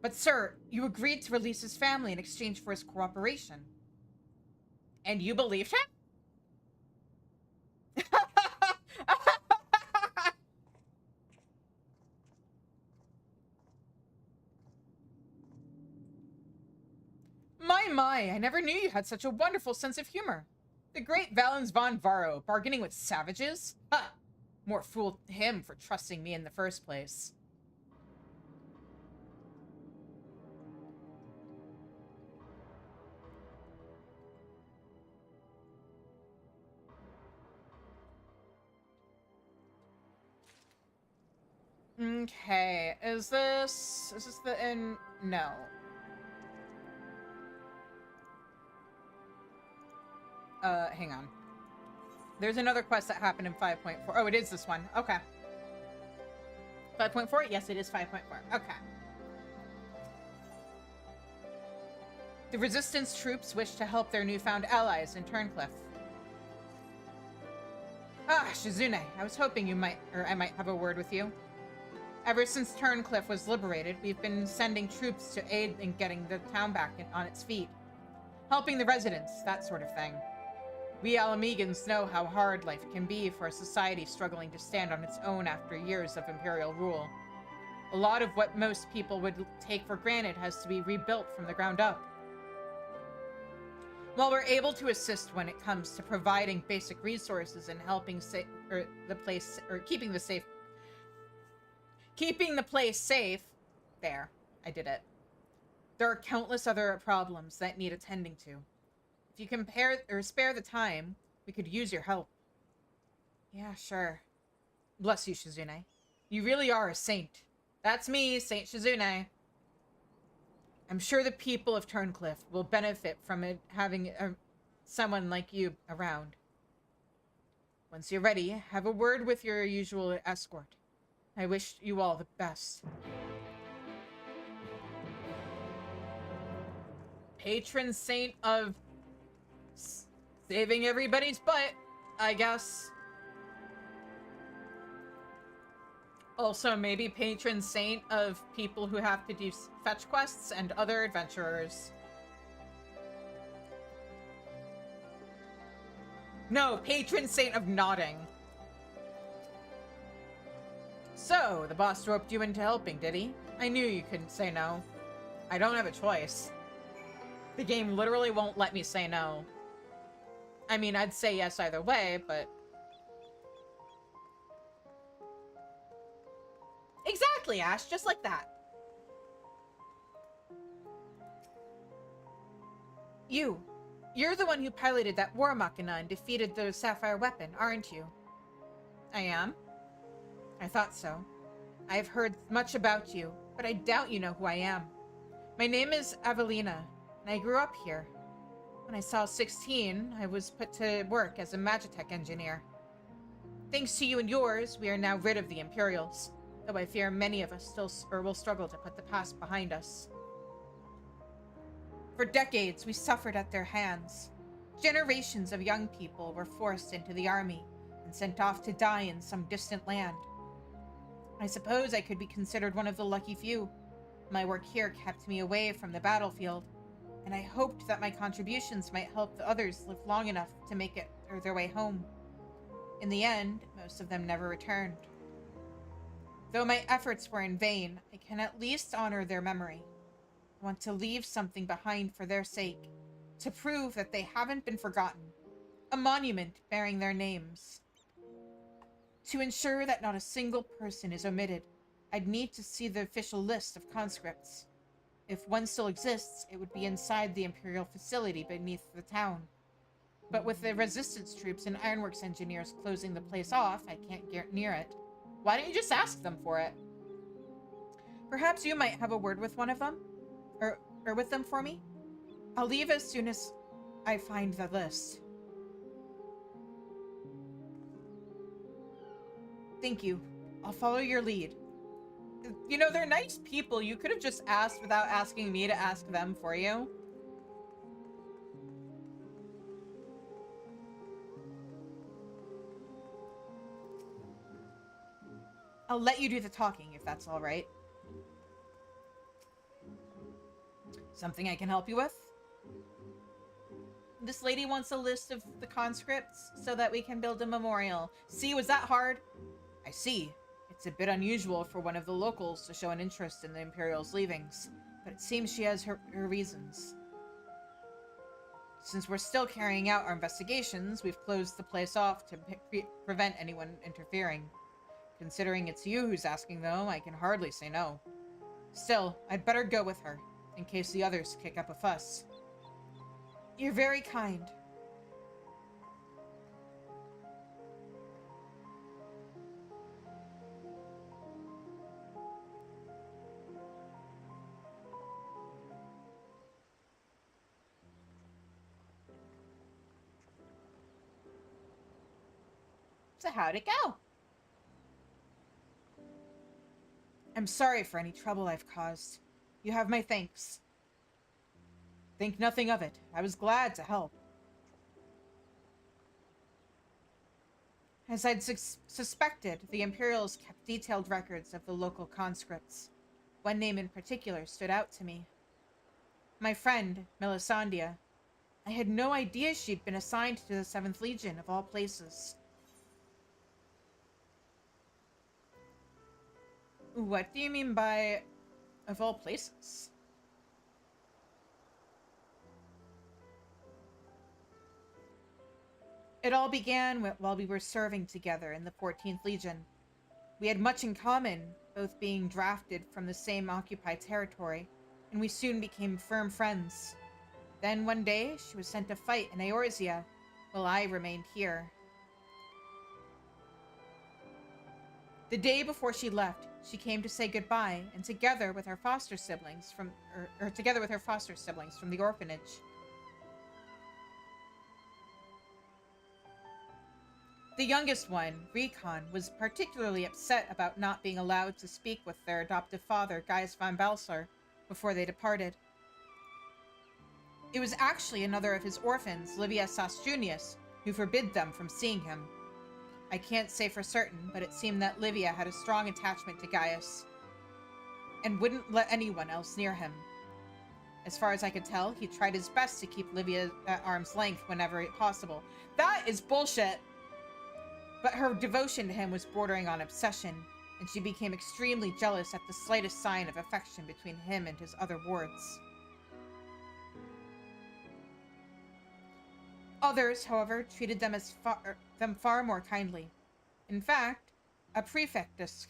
S1: But sir, you agreed to release his family in exchange for his cooperation. And you believed him? My, I never knew you had such a wonderful sense of humor. The great Valens von Varro, bargaining with savages? Huh. More fool him for trusting me in the first place. Okay, is this the in? No. Hang on. There's another quest that happened in 5.4. Oh, it is this one. Okay. 5.4? Yes, it is 5.4. Okay. The Resistance troops wish to help their newfound allies in Turncliffe. Ah, Shizune, I was hoping I might have a word with you. Ever since Turncliffe was liberated, we've been sending troops to aid in getting the town back on its feet. Helping the residents, that sort of thing. We Alamegans know how hard life can be for a society struggling to stand on its own after years of imperial rule. A lot of what most people would take for granted has to be rebuilt from the ground up. While we're able to assist when it comes to providing basic resources and helping keeping the place safe, there, I did it. There are countless other problems that need attending to. If you spare the time, we could use your help. Yeah, sure. Bless you, Shizune. You really are a saint. That's me, Saint Shizune. I'm sure the people of Turncliffe will benefit from having someone like you around. Once you're ready, have a word with your usual escort. I wish you all the best. Patron saint of saving everybody's butt, I guess. Also, maybe patron saint of people who have to do fetch quests and other adventurers. No, patron saint of nodding. So, the boss roped you into helping, did he? I knew you couldn't say no. I don't have a choice. The game literally won't let me say no. I mean, I'd say yes either way, but... Exactly, Ash, just like that. You're the one who piloted that war machina and defeated the Sapphire weapon, aren't you? I am. I thought so. I've heard much about you, but I doubt you know who I am. My name is Avelina, and I grew up here. When I saw 16, I was put to work as a Magitech engineer. Thanks to you and yours, we are now rid of the Imperials, though I fear many of us still will struggle to put the past behind us. For decades, we suffered at their hands. Generations of young people were forced into the army and sent off to die in some distant land. I suppose I could be considered one of the lucky few. My work here kept me away from the battlefield, and I hoped that my contributions might help the others live long enough to make it their way home. In the end, most of them never returned. Though my efforts were in vain, I can at least honor their memory. want to leave something behind for their sake, to prove that they haven't been forgotten. A monument bearing their names. To ensure that not a single person is omitted, I'd need to see the official list of conscripts. If one still exists, it would be inside the Imperial facility beneath the town. But with the resistance troops and ironworks engineers closing the place off, I can't get near it. Why don't you just ask them for it? Perhaps you might have a word with one of them? Or with them for me? I'll leave as soon as I find the list. Thank you. I'll follow your lead. You know, they're nice people. You could have just asked without asking me to ask them for you. I'll let you do the talking if that's all right. Something I can help you with? This lady wants a list of the conscripts so that we can build a memorial. See, was that hard? I see. It's a bit unusual for one of the locals to show an interest in the Imperial's leavings, but it seems she has her reasons. Since we're still carrying out our investigations, we've closed the place off to prevent anyone interfering. Considering it's you who's asking, though, I can hardly say no. Still, I'd better go with her, in case the others kick up a fuss. You're very kind. So how'd it go? I'm sorry for any trouble I've caused. You have my thanks. Think nothing of it. I was glad to help. As I'd suspected, the Imperials kept detailed records of the local conscripts. One name in particular stood out to me. My friend, Melisandre. I had no idea she'd been assigned to the 7th Legion of all places. What do you mean by of all places? It all began while we were serving together in the 14th Legion. We had much in common, both being drafted from the same occupied territory, and we soon became firm friends. Then one day, she was sent to fight in Eorzea, while I remained here. The day before she left, she came to say goodbye, and together with her foster siblings from the orphanage. The youngest one, Recon, was particularly upset about not being allowed to speak with their adoptive father, Gaius von Balsar, before they departed. It was actually another of his orphans, Livia Sas Junius, who forbid them from seeing him. I can't say for certain, but it seemed that Livia had a strong attachment to Gaius, and wouldn't let anyone else near him. As far as I could tell, he tried his best to keep Livia at arm's length whenever possible. That is bullshit! But her devotion to him was bordering on obsession, and she became extremely jealous at the slightest sign of affection between him and his other wards. Others, however, treated them far more kindly. In fact, a prefectus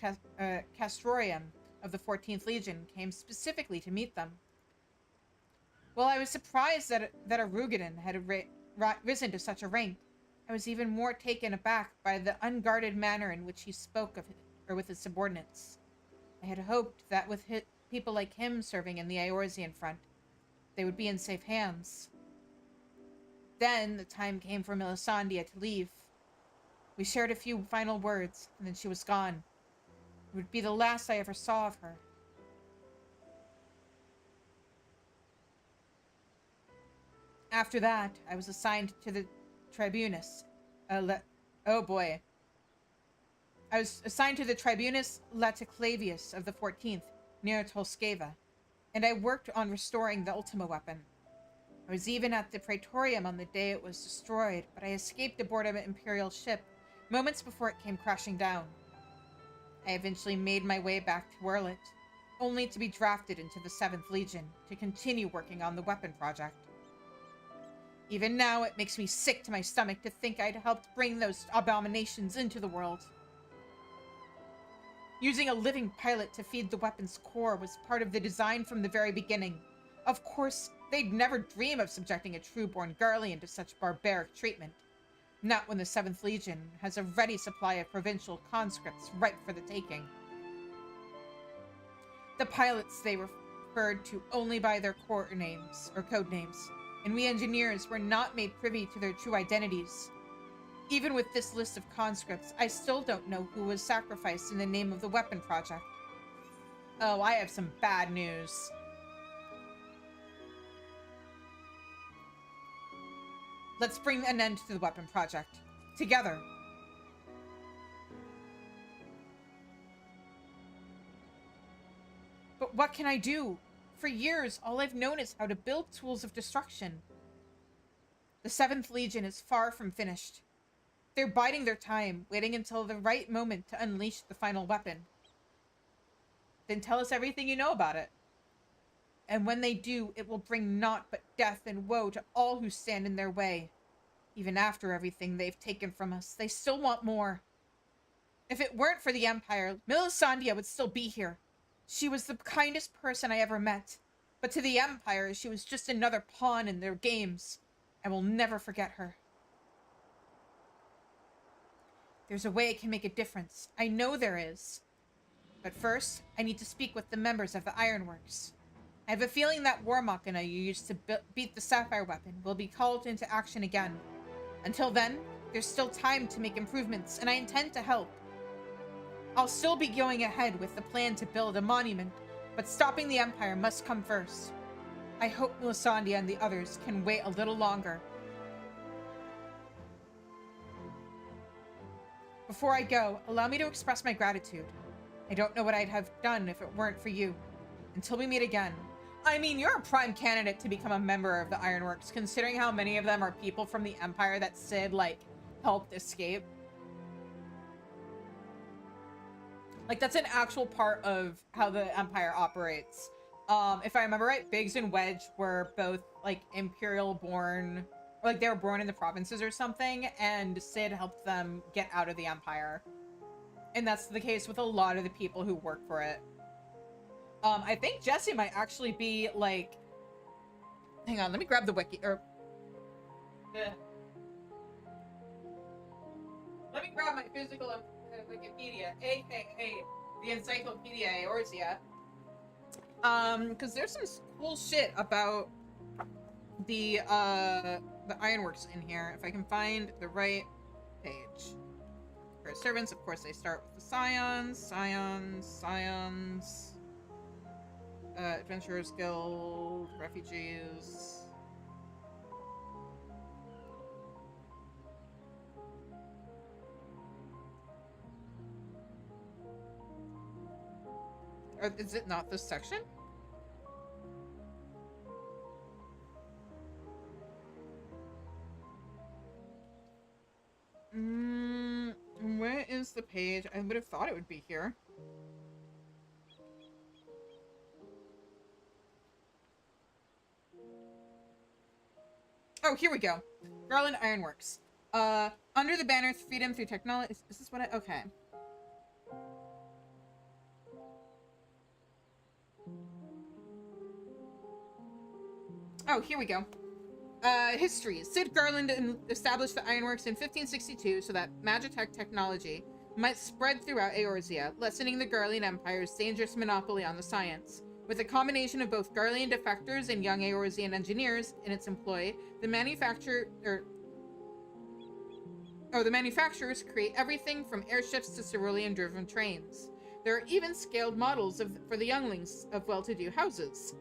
S1: castorium of the 14th Legion came specifically to meet them. While I was surprised that a Rugadin had risen to such a rank, I was even more taken aback by the unguarded manner in which he spoke with his subordinates. I had hoped that with people like him serving in the Eorzean front, they would be in safe hands. Then the time came for Melisandre to leave. We shared a few final words, and then she was gone. It would be the last I ever saw of her. After that, I was assigned to the Tribunus. I was assigned to the Tribunus Laticlavius of the 14th, near Tolskeva, and I worked on restoring the Ultima weapon. I was even at the Praetorium on the day it was destroyed, but I escaped aboard an Imperial ship moments before it came crashing down. I eventually made my way back to Werlet, only to be drafted into the 7th Legion to continue working on the weapon project. Even now, it makes me sick to my stomach to think I'd helped bring those abominations into the world. Using a living pilot to feed the weapon's core was part of the design from the very beginning. Of course, they'd never dream of subjecting a true-born Garlean to such barbaric treatment. Not when the 7th Legion has a ready supply of provincial conscripts ripe for the taking. The pilots they referred to only by their code names, and we engineers were not made privy to their true identities. Even with this list of conscripts, I still don't know who was sacrificed in the name of the weapon project. Oh, I have some bad news. Let's bring an end to the weapon project. Together. But what can I do? For years, all I've known is how to build tools of destruction. The 7th Legion is far from finished. They're biding their time, waiting until the right moment to unleash the final weapon. Then tell us everything you know about it. And when they do, it will bring naught but death and woe to all who stand in their way. Even after everything they've taken from us, they still want more. If it weren't for the Empire, Melisandre would still be here. She was the kindest person I ever met. But to the Empire, she was just another pawn in their games. I will never forget her. There's a way I can make a difference. I know there is. But first, I need to speak with the members of the Ironworks. I have a feeling that War Machina you used to beat the Sapphire weapon will be called into action again. Until then, there's still time to make improvements, and I intend to help. I'll still be going ahead with the plan to build a monument, but stopping the Empire must come first. I hope Melisandre and the others can wait a little longer. Before I go, allow me to express my gratitude. I don't know what I'd have done if it weren't for you. Until we meet again. I mean, you're a prime candidate to become a member of the Ironworks, considering how many of them are people from the Empire that Cid, like, helped escape. Like, that's an actual part of how the Empire operates. If I remember right, Biggs and Wedge were both, like, Imperial-born, or, like, they were born in the provinces or something, and Cid helped them get out of the Empire. And that's the case with a lot of the people who work for it. I think Jesse might actually be, like... Hang on, let me grab the wiki, or... Let me grab my physical Wikipedia, aka the Encyclopedia Eorzea. Because there's some cool shit about the Ironworks in here, if I can find the right page. For servants, of course, they start with the Scions. Adventurers Guild, refugees. Is it not this section? Where is the page? I would have thought it would be here. Oh, here we go. Garland Ironworks. Under the banner Freedom Through Technology. Is this what I... Okay. Oh, here we go. History. Cid Garland established the Ironworks in 1562 so that magitech technology might spread throughout Eorzea, lessening the Garlean Empire's dangerous monopoly on the science. With a combination of both Garlean defectors and young Eorzean engineers in its employ, the manufacturers create everything from airships to cerulean-driven trains. There are even scaled models for the younglings of well-to-do houses.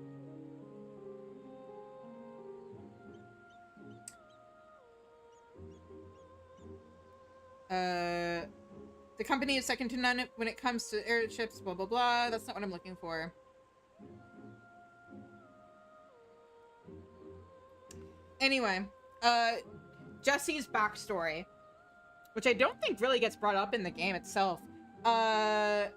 S1: The company is second to none when it comes to airships, blah blah blah. That's not what I'm looking for. Anyway, Jesse's backstory, which I don't think really gets brought up in the game itself. A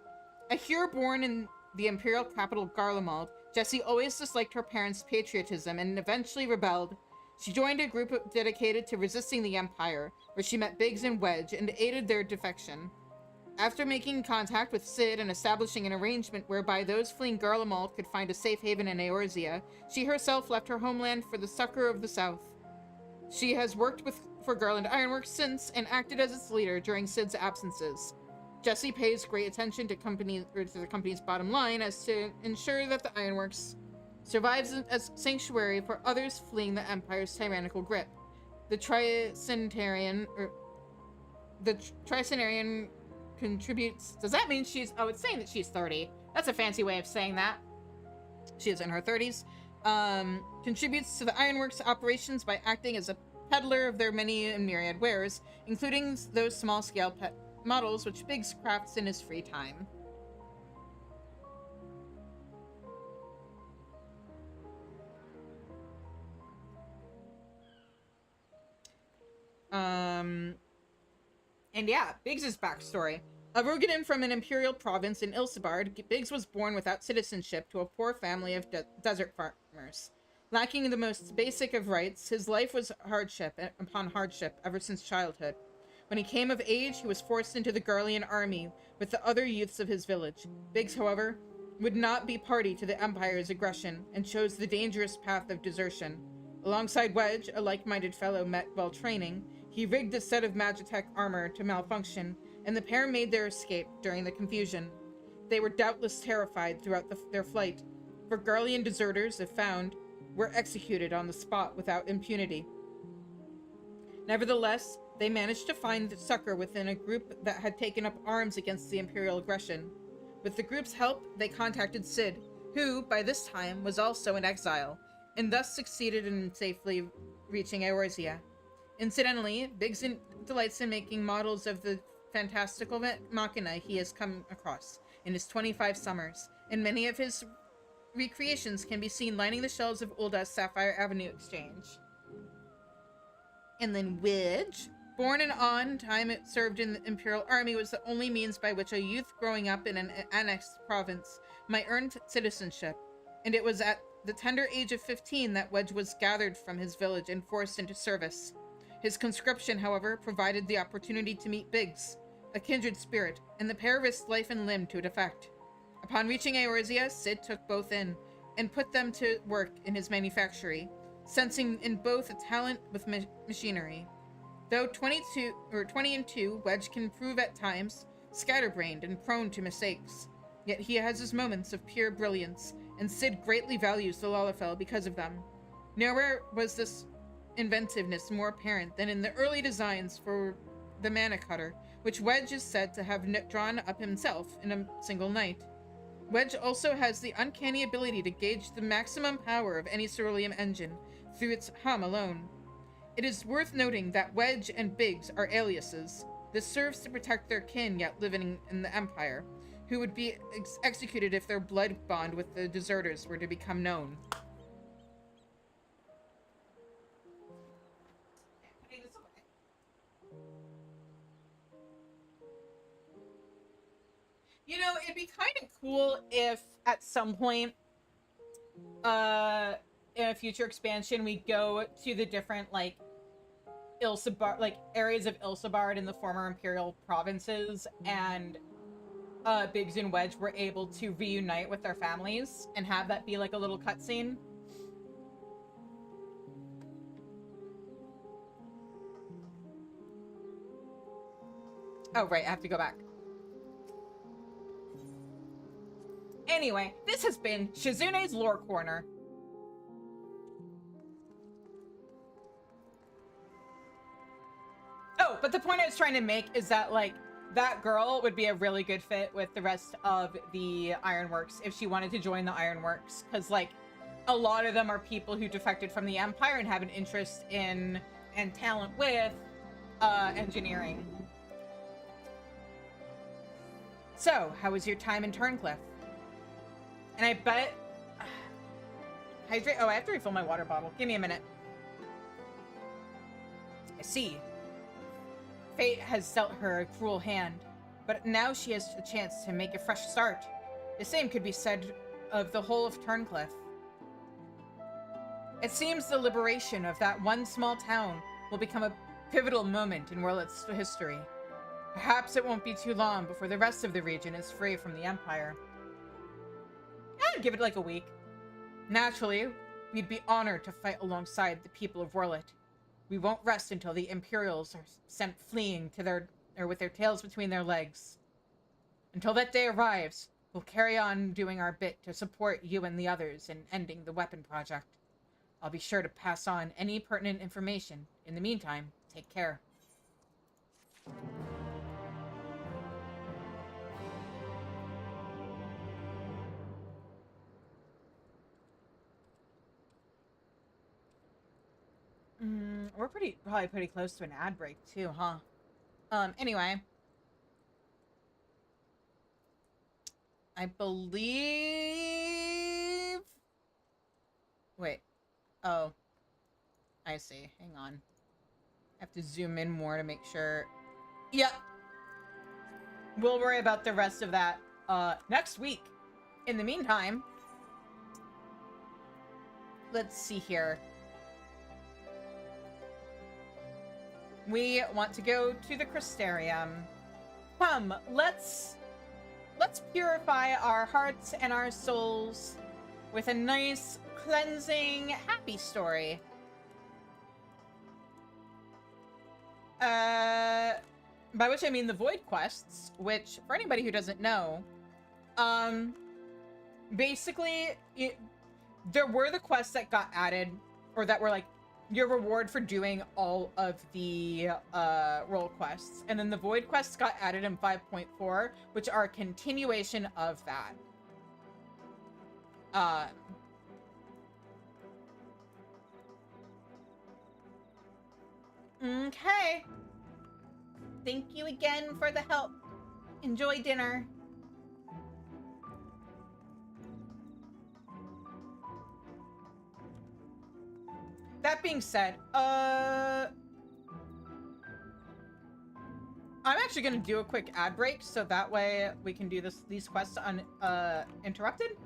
S1: hero born in the imperial capital Garlemald, Jessie always disliked her parents' patriotism and eventually rebelled. She joined a group dedicated to resisting the Empire, where she met Biggs and Wedge and aided their defection. After making contact with Cid and establishing an arrangement whereby those fleeing Garlemald could find a safe haven in Eorzea, she herself left her homeland for the succor of the South. She has worked for Garland Ironworks since and acted as its leader during Cid's absences. Jessie pays great attention to the company's bottom line as to ensure that the Ironworks survives as sanctuary for others fleeing the Empire's tyrannical grip. The Tricentenarian contributes. Does that mean she's? Oh, it's saying that she's 30. That's a fancy way of saying that. She is in her 30s. Contributes to the Ironworks operations by acting as a peddler of their many and myriad wares, including those small-scale pet models which Biggs crafts in his free time. And yeah, Biggs' backstory. A Rogadan from an imperial province in Ilsebard, Biggs was born without citizenship to a poor family of desert farmers. Lacking the most basic of rights, his life was hardship upon hardship ever since childhood. When he came of age, he was forced into the Garlean army with the other youths of his village. Biggs, however, would not be party to the Empire's aggression and chose the dangerous path of desertion. Alongside Wedge, a like-minded fellow met while training, he rigged a set of Magitech armor to malfunction, and the pair made their escape during the confusion. They were doubtless terrified throughout their flight, for Garlean deserters, if found, were executed on the spot without impunity. Nevertheless, they managed to find succor within a group that had taken up arms against the Imperial aggression. With the group's help, they contacted Cid, who, by this time, was also in exile, and thus succeeded in safely reaching Eorzea. Incidentally, Biggs delights in making models of the fantastical machina he has come across in his 25 summers, and many of his recreations can be seen lining the shelves of Ulda's Sapphire Avenue Exchange. And then Wedge. Born and on time it served in the Imperial Army was the only means by which a youth growing up in an annexed province might earn citizenship, and it was at the tender age of 15 that Wedge was gathered from his village and forced into service. His conscription, however, provided the opportunity to meet Biggs, a kindred spirit, and the pair risked life and limb to effect. Upon reaching Eorzea, Cid took both in and put them to work in his manufactory, sensing in both a talent with machinery. Though 20 and 2, Wedge can prove at times scatterbrained and prone to mistakes, yet he has his moments of pure brilliance, and Cid greatly values the Lalafell because of them. Nowhere was this inventiveness more apparent than in the early designs for the Mana Cutter, which Wedge is said to have drawn up himself in a single night. Wedge also has the uncanny ability to gauge the maximum power of any ceruleum engine through its hum alone. It is worth noting that Wedge and Biggs are aliases. This serves to protect their kin yet living in the Empire, who would be executed if their blood bond with the deserters were to become known. You know, it'd be kind of cool if at some point, in a future expansion, we go to the different, like, areas of Ilsebard in the former Imperial provinces, and, Biggs and Wedge were able to reunite with their families, and have that be, like, a little cutscene. Oh, right, I have to go back. Anyway, this has been Shizune's Lore Corner. Oh, but the point I was trying to make is that, like, that girl would be a really good fit with the rest of the Ironworks if she wanted to join the Ironworks. Because, like, a lot of them are people who defected from the Empire and have an interest in and talent with engineering. So, how was your time in Turncliffe? And I bet... hydrate... Oh, I have to refill my water bottle. Give me a minute. I see. Fate has dealt her a cruel hand, but now she has a chance to make a fresh start. The same could be said of the whole of Turncliffe. It seems the liberation of that one small town will become a pivotal moment in Wurlit's history. Perhaps it won't be too long before the rest of the region is free from the Empire. I'd give it like a week. Naturally, we'd be honored to fight alongside the people of Wurlit. We won't rest until the Imperials are sent fleeing with their tails between their legs. Until that day arrives, we'll carry on doing our bit to support you and the others in ending the weapon project. I'll be sure to pass on any pertinent information. In the meantime, take care. We're probably pretty close to an ad break too, huh? Anyway. I believe... Wait. Oh. I see. Hang on. I have to zoom in more to make sure. Yep. We'll worry about the rest of that, next week. In the meantime, let's see here. We want to go to the Crystarium. Come, let's purify our hearts and our souls with a nice, cleansing, happy story. By which I mean the Void Quests, which, for anybody who doesn't know, basically, there were the quests that got added, or that were like, your reward for doing all of the role quests. And then the Void Quests got added in 5.4, which are a continuation of that. Okay. Thank you again for the help. Enjoy dinner. That being said, I'm actually gonna do a quick ad break so that way we can do these quests uninterrupted,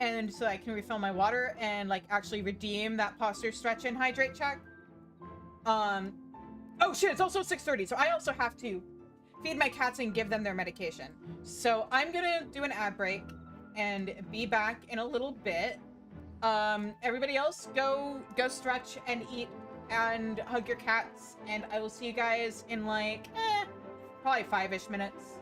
S1: and so I can refill my water and like actually redeem that posture stretch and hydrate check. Oh shit! It's also 6:30, so I also have to feed my cats and give them their medication. So I'm gonna do an ad break and be back in a little bit. Everybody else, go stretch and eat and hug your cats, and I will see you guys in like, probably 5-ish minutes.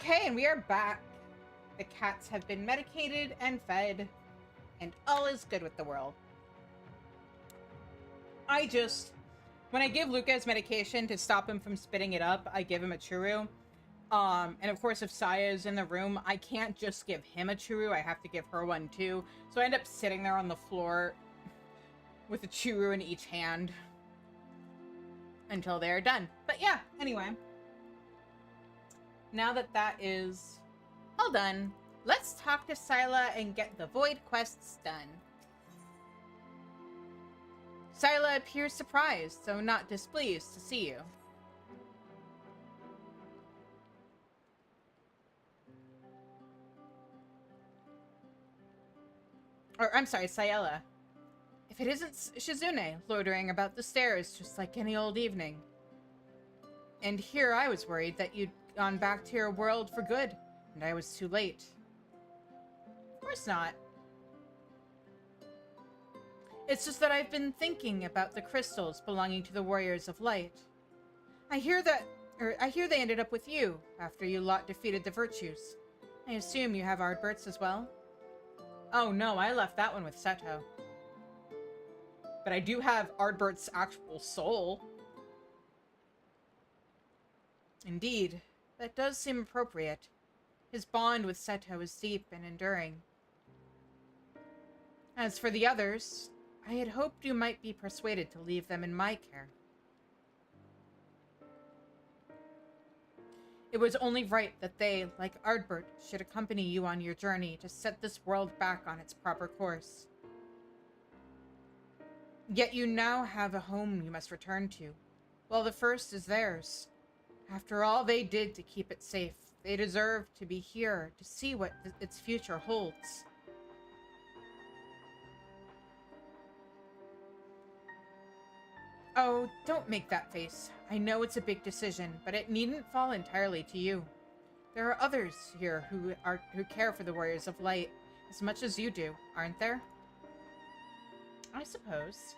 S1: Okay, and we are back. The cats have been medicated and fed, and all is good with the world. When I give Lucas medication to stop him from spitting it up, I give him a churu. And of course, if Saya is in the room, I can't just give him a churu, I have to give her one too. So I end up sitting there on the floor with a churu in each hand until they're done. But yeah, anyway. Now that that is all done, let's talk to Scylla and get the void quests done. Scylla appears surprised, though not displeased to see you. Or, I'm sorry, Scylla. If it isn't Shizune loitering about the stairs just like any old evening. And here I was worried that you'd gone back to your world for good, and I was too late. Of course not. It's just that I've been thinking about the crystals belonging to the Warriors of Light. I hear they ended up with you after you lot defeated the Virtues. I assume you have Ardbert's as well? Oh no, I left that one with Seto. But I do have Ardbert's actual soul. Indeed, that does seem appropriate. His bond with Seto is deep and enduring. As for the others, I had hoped you might be persuaded to leave them in my care. It was only right that they, like Ardbert, should accompany you on your journey to set this world back on its proper course. Yet you now have a home you must return to, while the first is theirs. After all they did to keep it safe, they deserve to be here to see what its future holds. Oh, don't make that face. I know it's a big decision, but it needn't fall entirely to you. There are others here who care for the Warriors of Light as much as you do, aren't there? I suppose.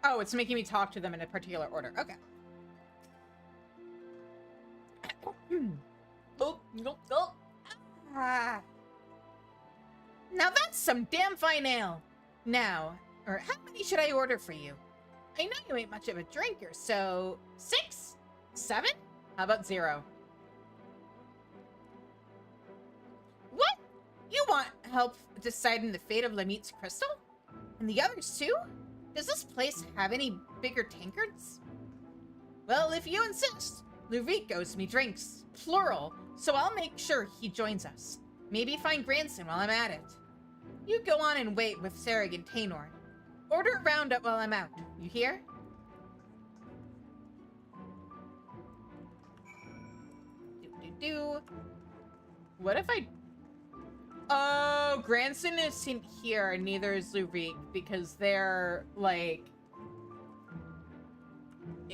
S1: Oh, it's making me talk to them in a particular order. Okay. Ah. Now that's some damn fine ale. Now, or how many should I order for you? I know you ain't much of a drinker, so 6? 7? How about 0? What? You want help deciding the fate of Lamit's crystal? And the others too? Does this place have any bigger tankards? Well, if you insist, Lurik owes me drinks, plural, so I'll make sure he joins us. Maybe find Granson while I'm at it. You go on and wait with Sarag and Taynor. Order a roundup while I'm out, you hear? What if I... Oh, Granson isn't here, and neither is Lurik, because they're, like...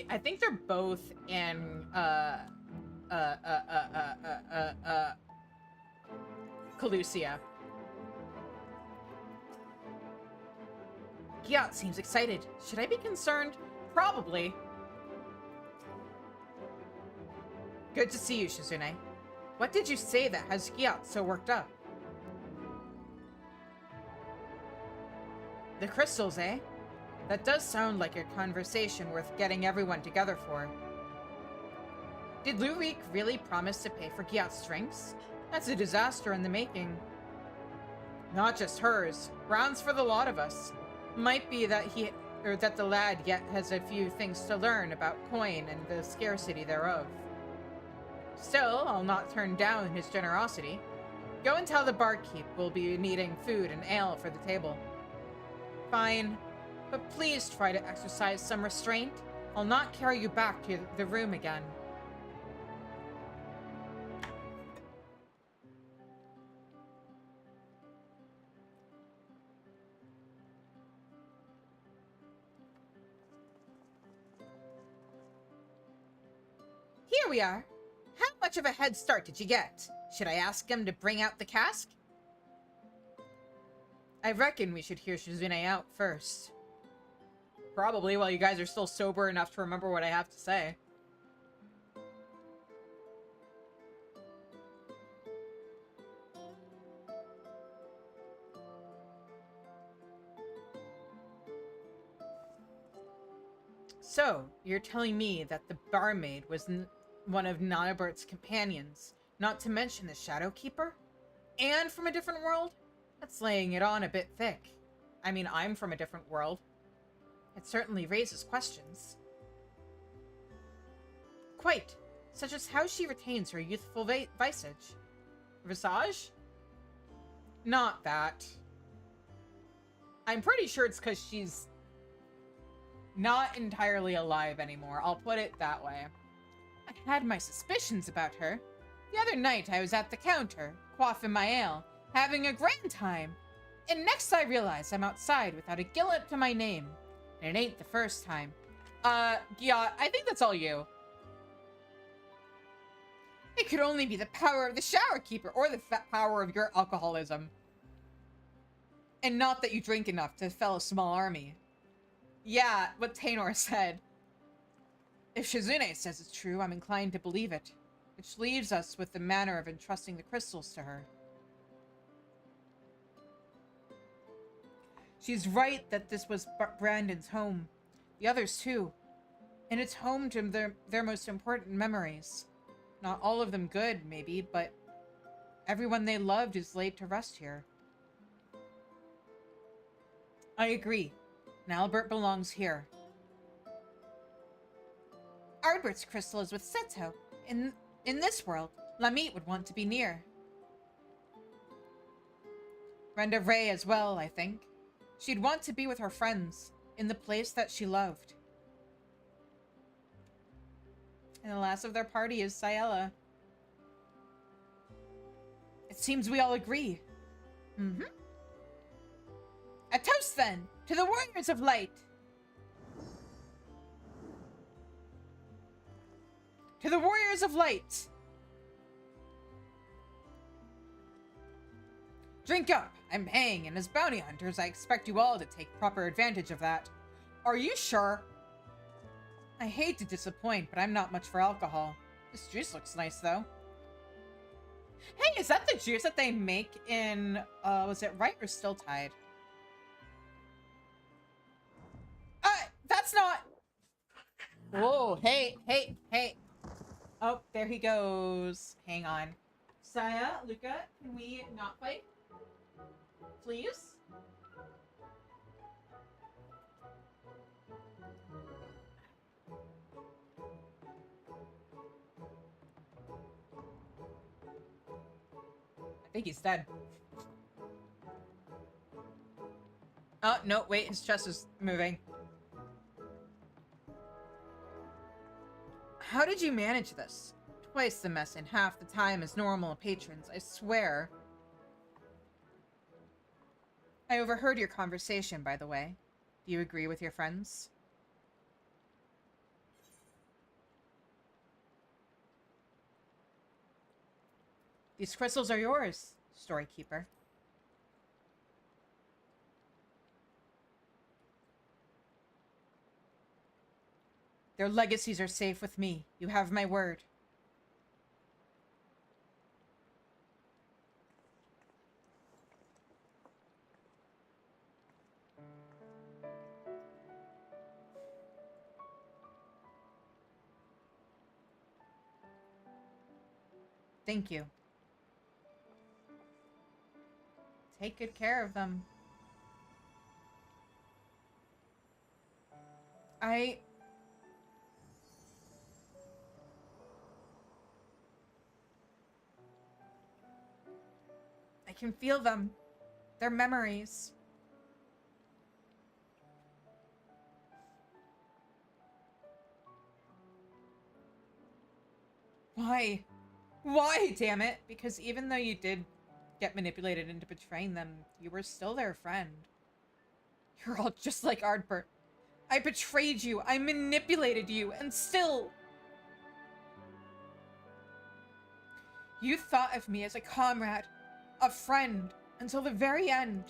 S1: I think they're both in, Calusia. Giat seems excited. Should I be concerned? Probably. Good to see you, Shizune. What did you say that has Giat so worked up? The crystals, eh? That does sound like a conversation worth getting everyone together for. Did Lurik really promise to pay for Giat's drinks? That's a disaster in the making. Not just hers. Rounds for the lot of us. Might be that that the lad yet has a few things to learn about coin and the scarcity thereof. Still, I'll not turn down his generosity. Go and tell the barkeep we'll be needing food and ale for the table. Fine, but please try to exercise some restraint. I'll not carry you back to the room again. Here we are. How much of a head start did you get? Should I ask him to bring out the cask? I reckon we should hear Shizune out first. Probably while you guys are still sober enough to remember what I have to say. So, you're telling me that the barmaid was one of Nanabert's companions, not to mention the Shadow Keeper? And from a different world? That's laying it on a bit thick. I mean, I'm from a different world. It certainly raises questions. Quite, such as how she retains her youthful visage? Not that. I'm pretty sure it's because she's not entirely alive anymore. I'll put it that way. I had my suspicions about her. The other night I was at the counter, quaffing my ale, having a grand time. And next I realize I'm outside without a gillet to my name. And it ain't the first time. Yeah, I think that's all you. It could only be the power of the shower keeper or the power of your alcoholism. And not that you drink enough to fell a small army. Yeah, what Tainor said. If Shizune says it's true, I'm inclined to believe it. Which leaves us with the manner of entrusting the crystals to her. She's right that this was Brandon's home. The others too. And it's home to their most important memories. Not all of them good, maybe, but everyone they loved is laid to rest here. I agree. And Albert belongs here. Albert's crystal is with Seto. In this world, Lamit would want to be near. Brenda Ray as well, I think. She'd want to be with her friends, in the place that she loved. And the last of their party is Sayela. It seems we all agree. Mm-hmm. A toast, then, to the Warriors of Light! To the Warriors of Light! Drink up! I'm paying, and as bounty hunters, I expect you all to take proper advantage of that. Are you sure? I hate to disappoint, but I'm not much for alcohol. This juice looks nice, though. Hey, is that the juice that they make in, was it Right or Still Tide? That's not... Whoa, hey. Oh, there he goes. Hang on. Saya, Luca, can we not fight? Please? I think he's dead. Oh, no, wait, his chest is moving. How did you manage this? Twice the mess in half the time as normal patrons, I swear. I overheard your conversation, by the way. Do you agree with your friends? These crystals are yours, Storykeeper. Their legacies are safe with me. You have my word. Thank you. Take good care of them. I can feel them. Their memories. Why? Why, damn it? Because even though you did get manipulated into betraying them, you were still their friend. You're all just like Ardbert. I betrayed you, I manipulated you, and still... You thought of me as a comrade, a friend, until the very end.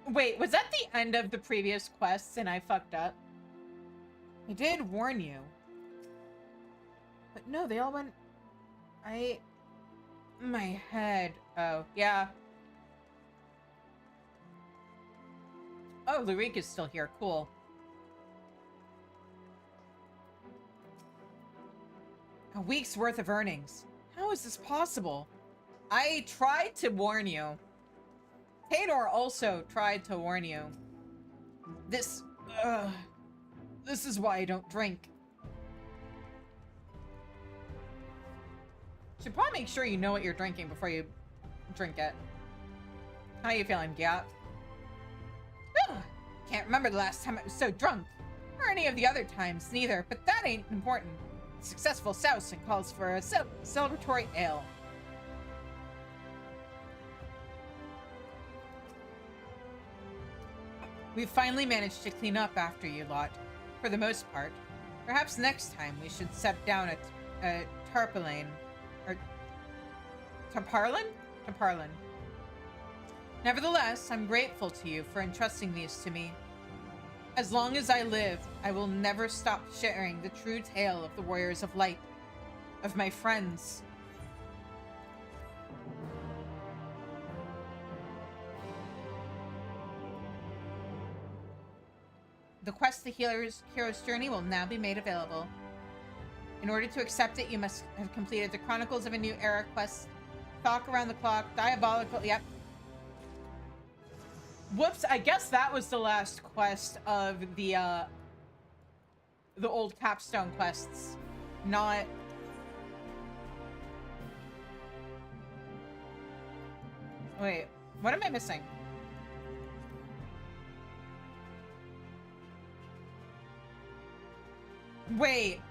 S1: Wait, was that the end of the previous quests and I fucked up? I did warn you. But no, they all went... My head. Oh, yeah. Oh, Lurk is still here. Cool. A week's worth of earnings. How is this possible? I tried to warn you. Hador also tried to warn you. This is why I don't drink. Should probably make sure you know what you're drinking before you drink it. How you feeling, Gyat? Can't remember the last time I was so drunk. Or any of the other times, neither, but that ain't important. A successful sousing calls for a celebratory ale. We've finally managed to clean up after you lot, for the most part. Perhaps next time we should set down a tarpaulin, or tarpaulin? Tarpaulin. Nevertheless, I'm grateful to you for entrusting these to me. As long as I live, I will never stop sharing the true tale of the Warriors of Light, of my friends. The quest The Hero's Journey will now be made available. In order to accept it, you must have completed the Chronicles of a New Era quest, Talk Around the Clock, Diabolical, yep. Whoops, I guess that was the last quest of the old capstone quests. Not... Wait, what am I missing? Wait.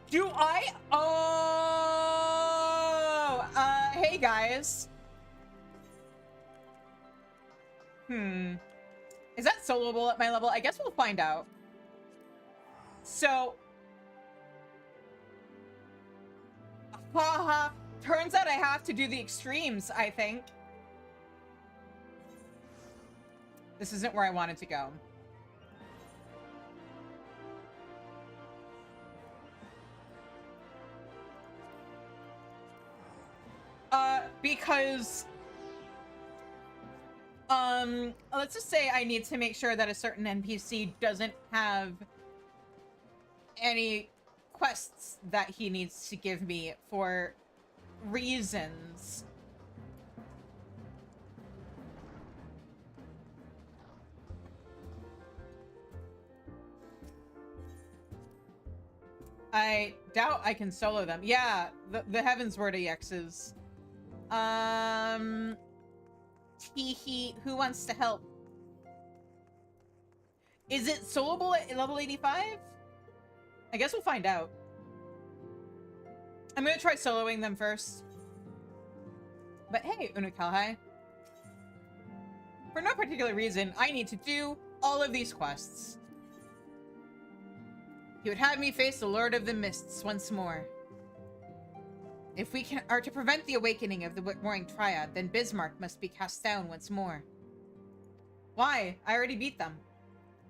S1: Do I? Oh, hey guys. Is that soloable at my level? I guess we'll find out. So, haha, turns out I have to do the extremes, I think. This isn't where I wanted to go. Because, let's just say I need to make sure that a certain NPC doesn't have any quests that he needs to give me for reasons. I doubt I can solo them. Yeah, the Heavensward EXs. Teehee, who wants to help? Is it soloable at level 85? I guess we'll find out. I'm gonna try soloing them first. But hey, Unukalhai. For no particular reason, I need to do all of these quests. He would have me face the Lord of the Mists once more. If we are to prevent the awakening of the Warring Triad, then Bismarck must be cast down once more. Why? I already beat them.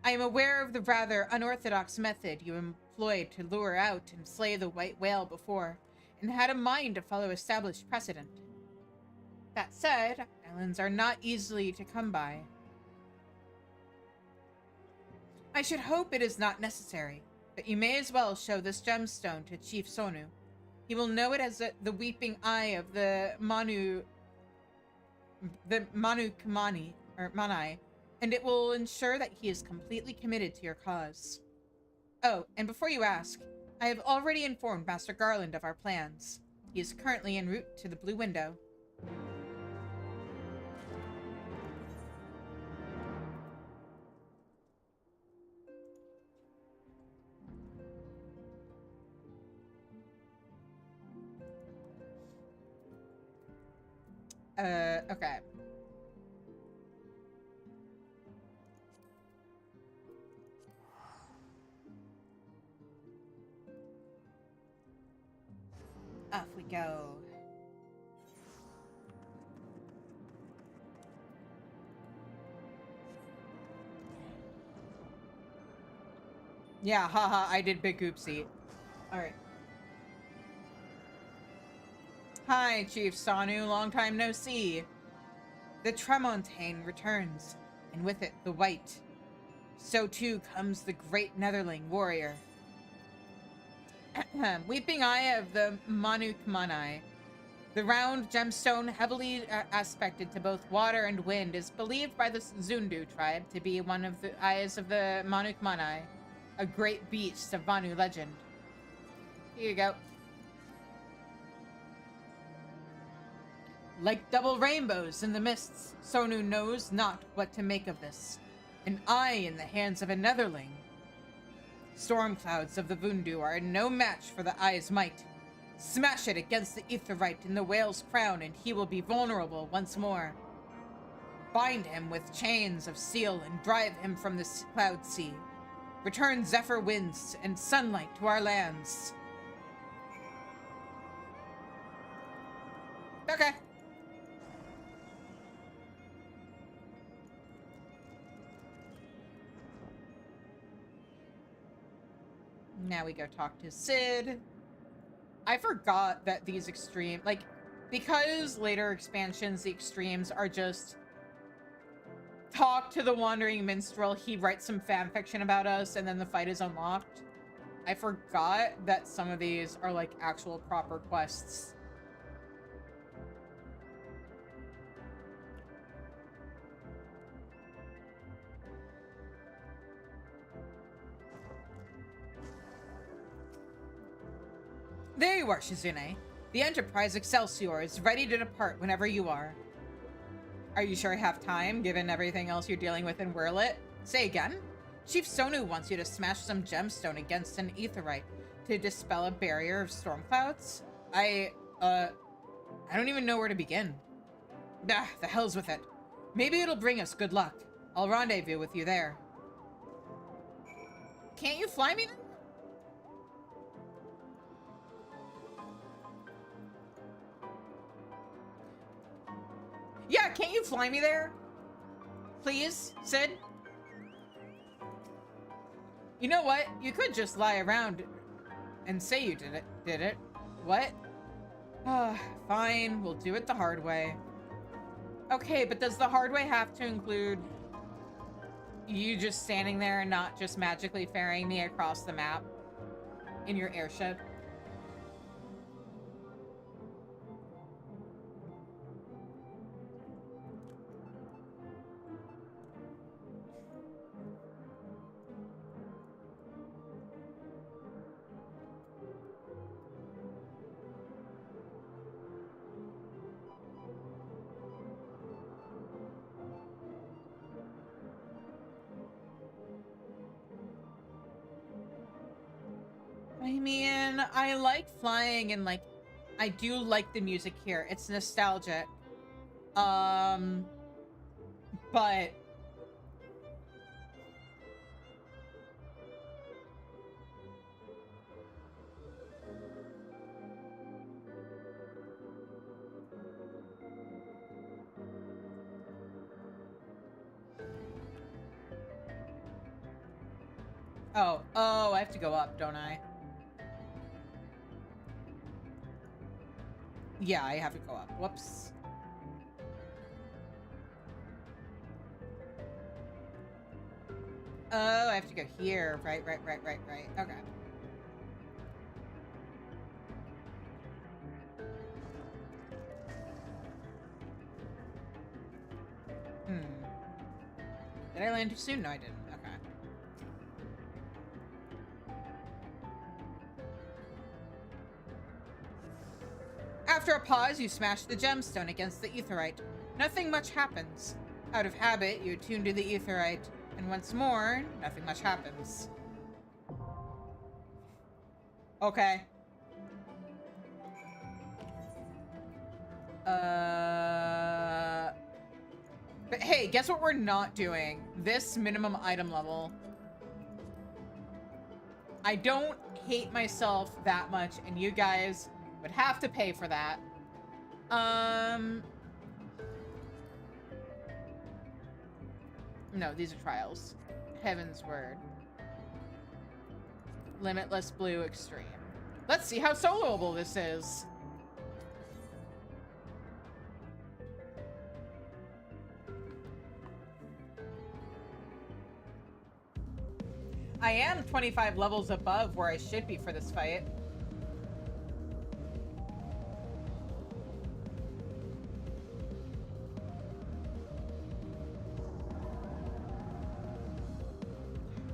S1: I am aware of the rather unorthodox method you employed to lure out and slay the White Whale before, and had a mind to follow established precedent. That said, islands are not easily to come by. I should hope it is not necessary, but you may as well show this gemstone to Chief Sonu. He will know it as the weeping eye of the Manu Kamani, or Manai, and it will ensure that he is completely committed to your cause. Oh, and before you ask, I have already informed Master Garland of our plans. He is currently en route to the Blue Window. Okay. go. Yeah, haha, I did big oopsie. Alright. Hi, Chief Sanu, long time no see. The Tremontaine returns, and with it the white. So too comes the great Netherling warrior. Weeping Eye of the Manukmanai. The round gemstone, heavily aspected to both water and wind, is believed by the Zundu tribe to be one of the eyes of the Manukmanai, a great beast of Vanu legend. Here you go. Like double rainbows in the mists, Sonu knows not what to make of this. An eye in the hands of a Netherling. Storm clouds of the Vundu are no match for the eye's might. Smash it against the Aetheryte in the whale's crown, and he will be vulnerable once more. Bind him with chains of steel and drive him from the cloud sea. Return zephyr winds and sunlight to our lands. Okay. Now we go talk to Sid. I forgot that these extreme, like, because later expansions, the extremes are just talk to the wandering minstrel, he writes some fan fiction about us, and then the fight is unlocked. I forgot that some of these are like actual proper quests. There you are, Shizune. The Enterprise Excelsior is ready to depart whenever you are. Are you sure you have time, given everything else you're dealing with in Whirlit? Say again? Chief Sonu wants you to smash some gemstone against an Aetheryte to dispel a barrier of storm clouds? I don't even know where to begin. Bah, the hell's with it. Maybe it'll bring us good luck. I'll rendezvous with you there. Can't you fly me? Yeah, can't you fly me there? Please, Sid? You know what? You could just lie around and say you did it. What? Fine, we'll do it the hard way. Okay, but does the hard way have to include you just standing there and not just magically ferrying me across the map in your airship? I mean, I like flying and like, I do like the music here. It's nostalgic. But oh, I have to go up, don't I? Yeah, I have to go up. Whoops. Oh, I have to go here. Right. Okay. Did I land too soon? No, I didn't. Okay. After a pause, you smash the gemstone against the Aetheryte. Nothing much happens. Out of habit, you attune to the Aetheryte, and once more, nothing much happens. Okay. But hey, guess what we're not doing? This minimum item level. I don't hate myself that much, and you guys Would have to pay for that. No, these are trials. Heaven's Word. Limitless Blue Extreme. Let's see how soloable this is. I am 25 levels above where I should be for this fight.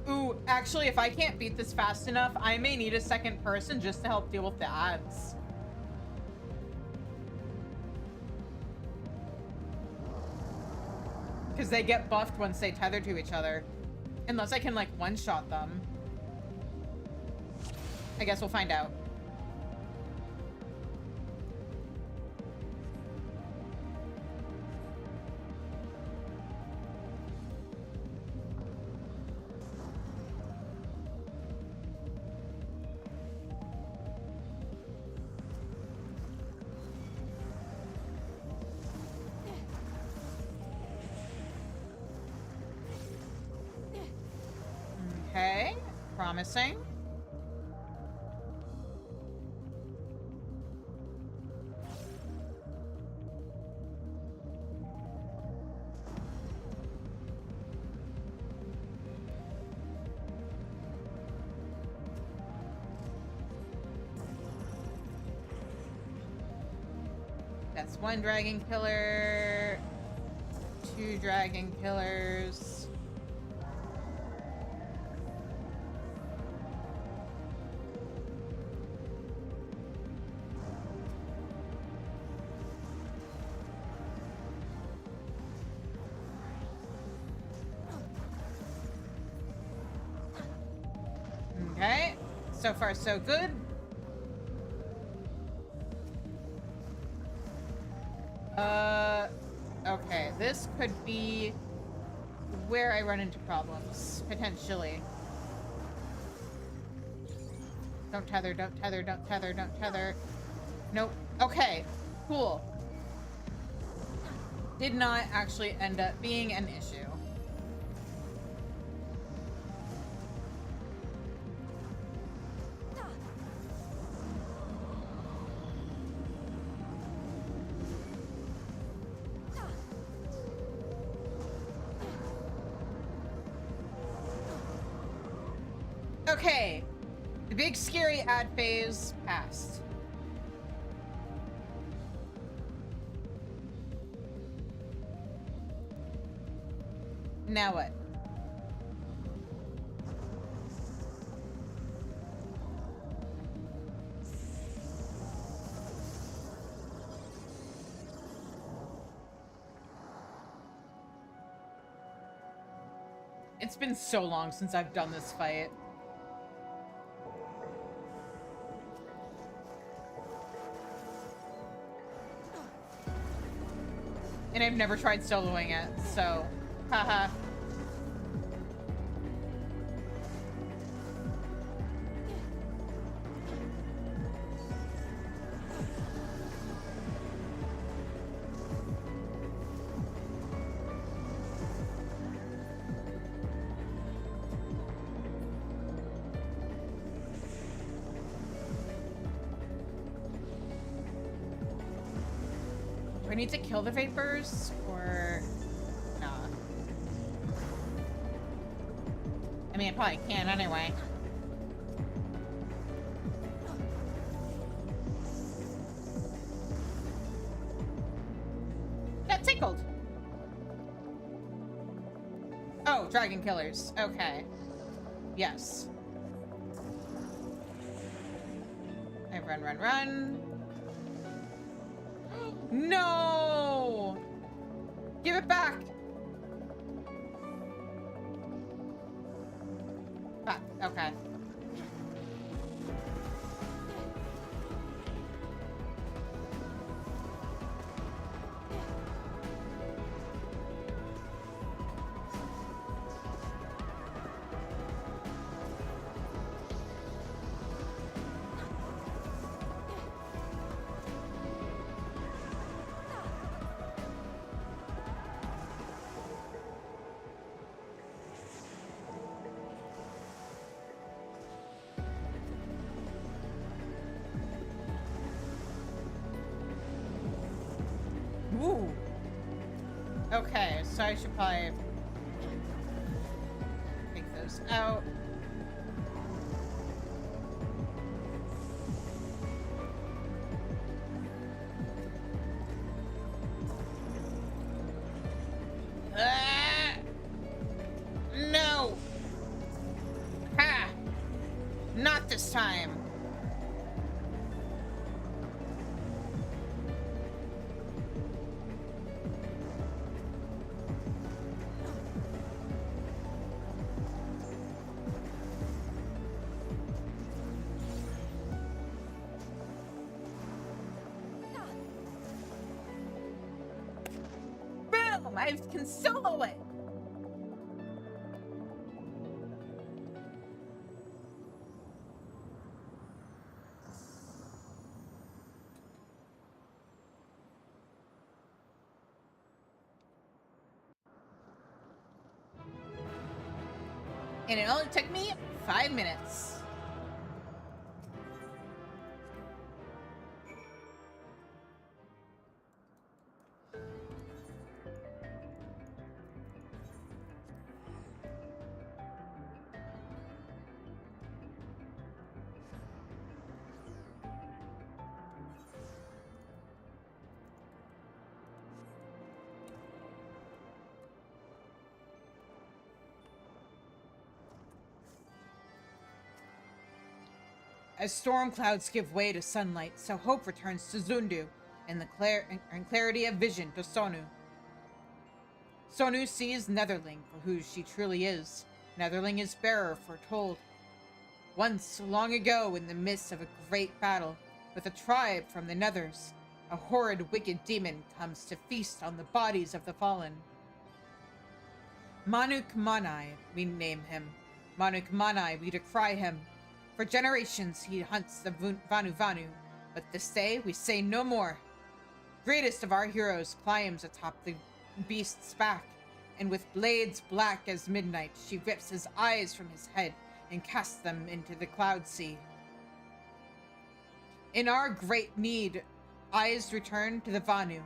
S1: Ooh, actually, if I can't beat this fast enough, I may need a second person just to help deal with the ads. Because they get buffed once they tether to each other. Unless I can, like, one-shot them. I guess we'll find out. Okay, promising. That's one dragon killer, 2 dragon killers. Okay, so far so good. Okay, this could be where I run into problems, potentially. Don't tether, don't tether, don't tether, don't tether. Nope. Okay, cool. Did not actually end up being an issue. Okay, the big scary ad phase passed. Now what? It's been so long since I've done this fight. And I've never tried soloing it, so haha. Do I need to kill the vapors, or nah? I mean, I probably can anyway. Got tickled. Oh, dragon killers. Okay. Yes. I run, run, run. No! Give it back! Ah, okay. Okay, so I should probably take those out. No! Ha! Not this time. Boom! I can solo it! And it only took me 5 minutes. As storm clouds give way to sunlight, so hope returns to Zundu, and the clarity of vision to Sonu. Sonu sees Netherling for who she truly is. Netherling is bearer foretold. Once, long ago, in the midst of a great battle, with a tribe from the Nethers, a horrid, wicked demon comes to feast on the bodies of the fallen. Manuk Manai, we name him. Manuk Manai, we decry him. For generations he hunts the Vanu Vanu, but this day we say no more. Greatest of our heroes climbs atop the beast's back, and with blades black as midnight she rips his eyes from his head and casts them into the cloud sea. In our great need, eyes return to the Vanu.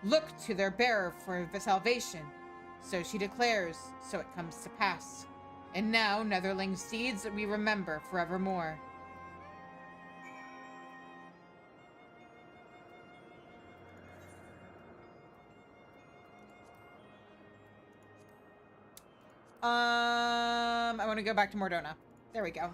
S1: Look to their bearer for salvation. So she declares, so it comes to pass. And now, Netherling's deeds that we remember forevermore. I want to go back to Mordona. There we go.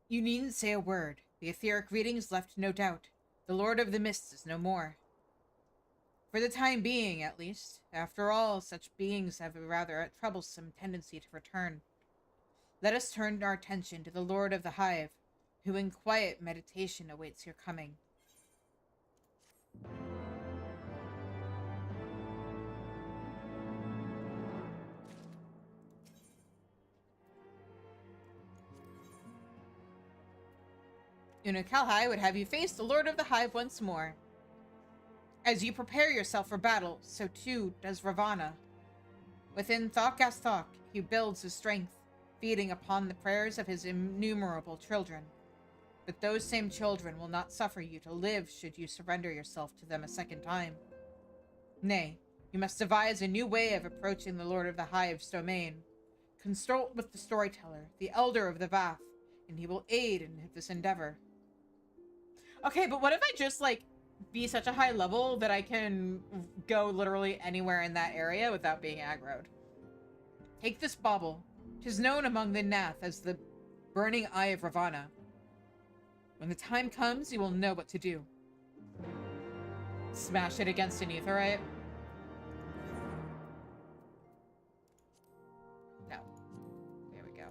S1: You needn't say a word. The etheric readings left no doubt. The Lord of the Mists is no more. For the time being, at least. After all, such beings have a rather troublesome tendency to return. Let us turn our attention to the Lord of the Hive, who in quiet meditation awaits your coming. Unakalhai would have you face the Lord of the Hive once more. As you prepare yourself for battle, so too does Ravana. Within Thok, he builds his strength, feeding upon the prayers of his innumerable children. But those same children will not suffer you to live should you surrender yourself to them a second time. Nay, you must devise a new way of approaching the Lord of the Hive's domain. Consult with the storyteller, the elder of the Vath, and he will aid in this endeavor. Okay, but what if I just, like, be such a high level that I can go literally anywhere in that area without being aggroed? Take this bauble. 'Tis known among the Nath as the Burning Eye of Ravana. When the time comes, you will know what to do. Smash it against an aetherite? No. There we go.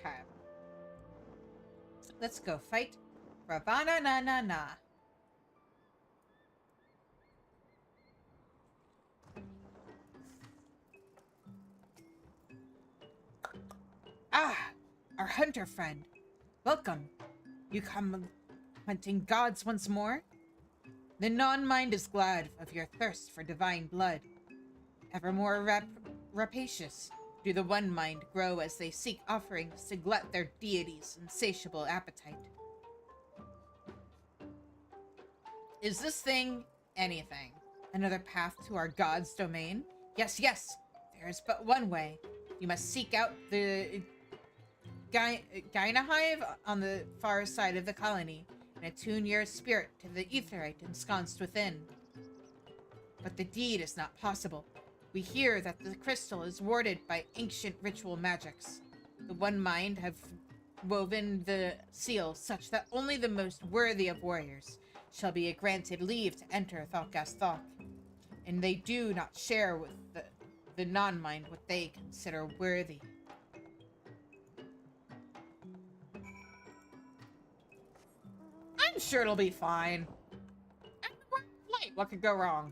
S1: Okay. Let's go fight Ravana na na na. Ah, our hunter friend. Welcome. You come hunting gods once more? The non-mind is glad of your thirst for divine blood. Ever more rapacious do the one mind grow as they seek offerings to glut their deity's insatiable appetite. Is this thing anything? Another path to our god's domain? Yes, yes, there is but one way. You must seek out the Gyna hive on the far side of the colony and attune your spirit to the etherite ensconced within. But the deed is not possible. We hear that the crystal is warded by ancient ritual magics. The One Mind have woven the seal such that only the most worthy of warriors shall be granted leave to enter Thok-as-Thok, and they do not share with the non-mind what they consider worthy. I'm sure it'll be fine. What could go wrong?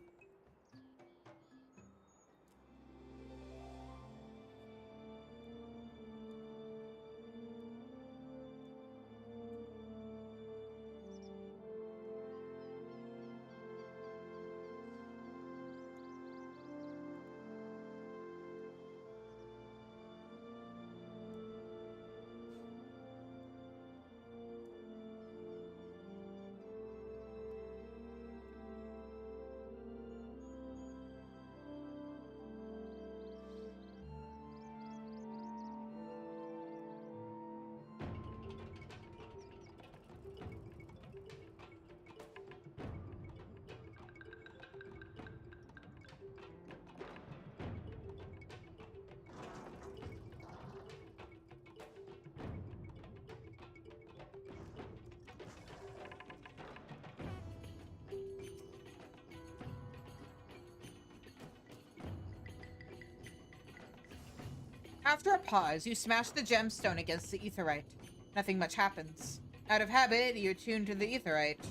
S1: After a pause, you smash the gemstone against the etherite. Nothing much happens. Out of habit, you attune to the etherite.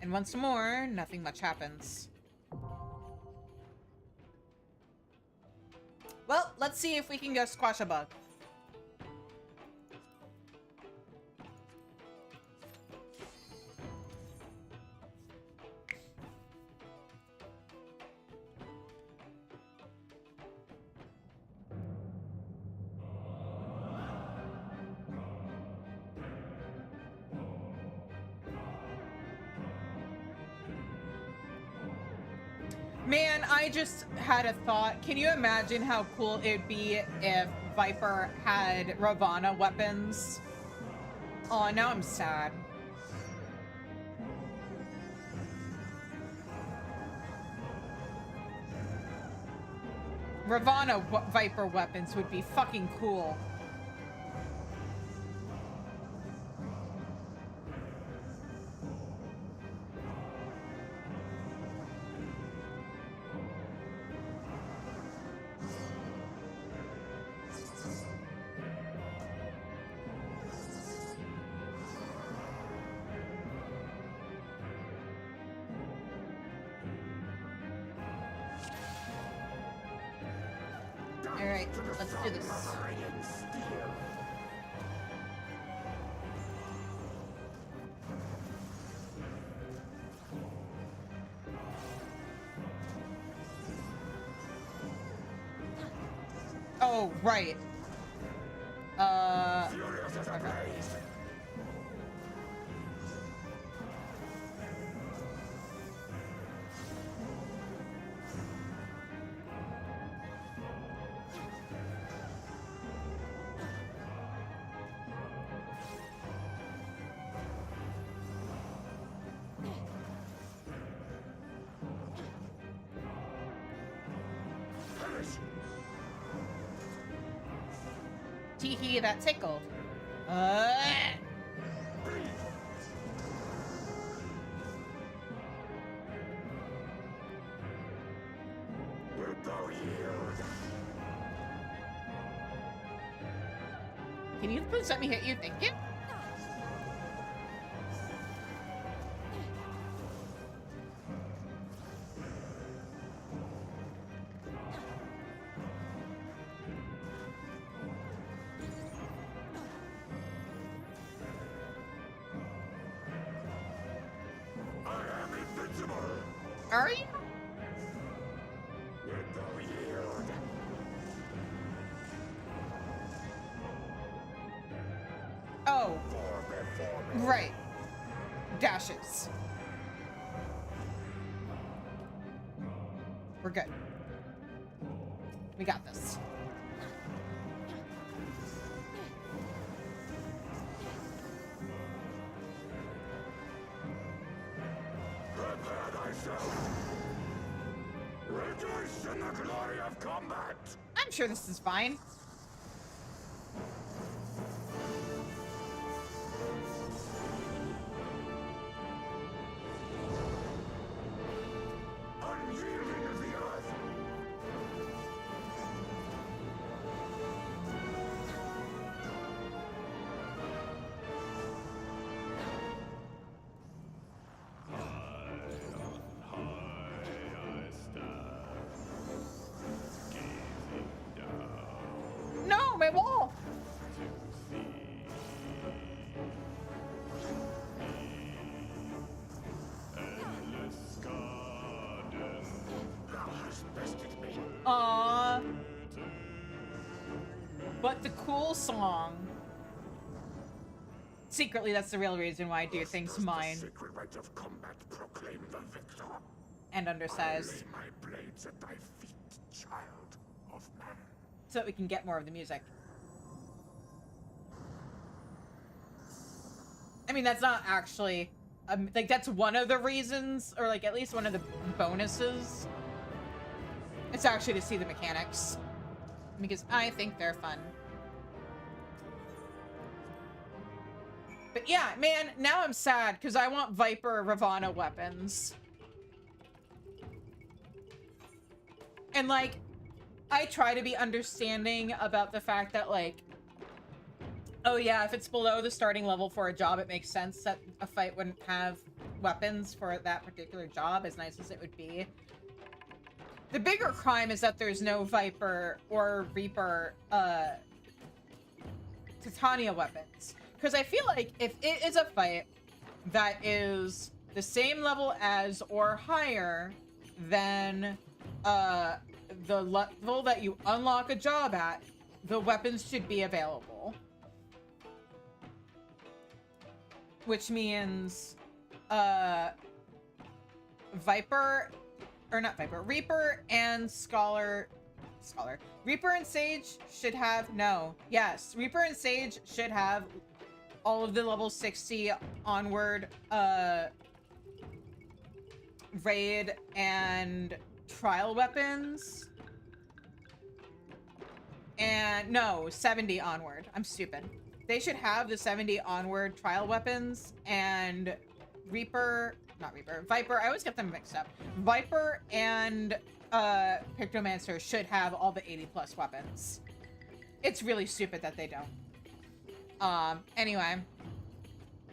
S1: And once more, nothing much happens. Well, let's see if we can go squash a bug. Man, I just had a thought. Can you imagine how cool it'd be if Viper had Ravana weapons? Oh, now I'm sad. Ravana Viper weapons would be fucking cool. Alright, let's do this. Oh, right. Okay. Teehee, that tickled. Can you please let me hit you? Thank you. Are you? Oh. Right. Dashes. We're good. We got this.
S6: Prepare thyself. Rejoice in the glory of combat.
S1: I'm sure this is fine.
S6: Unyielding of the earth.
S1: No, my wall.
S6: Thou hast bested me.
S1: Aww. But the cool song. Secretly, that's the real reason why I do things
S6: Does
S1: mine
S6: the sacred rite of combat proclaim the victor.
S1: and
S6: I
S1: undersized,
S6: lay my blades at thy feet, child of man.
S1: so that we can get more of the music. I mean, that's not actually, like, that's one of the reasons, or like at least one of the bonuses. It's actually to see the mechanics, because I think they're fun. But yeah, man, now I'm sad because I want Viper Ravana weapons. And like, I try to be understanding about the fact that like, oh yeah, if it's below the starting level for a job, it makes sense that a fight wouldn't have weapons for that particular job, as nice as it would be. The bigger crime is that there's no Viper or Reaper Titania weapons. Because I feel like if it is a fight that is the same level as or higher than the level that you unlock a job at, the weapons should be available. Which means Viper, or not Viper, Reaper and Scholar, Reaper and Sage should have, no, yes, Reaper and Sage should have all of the level 60 onward raid and trial weapons. And no, 70 onward. I'm stupid. They should have the 70 onward trial weapons, and Viper, I always get them mixed up. Viper and Pictomancer should have all the 80 plus weapons. It's really stupid that they don't. Anyway,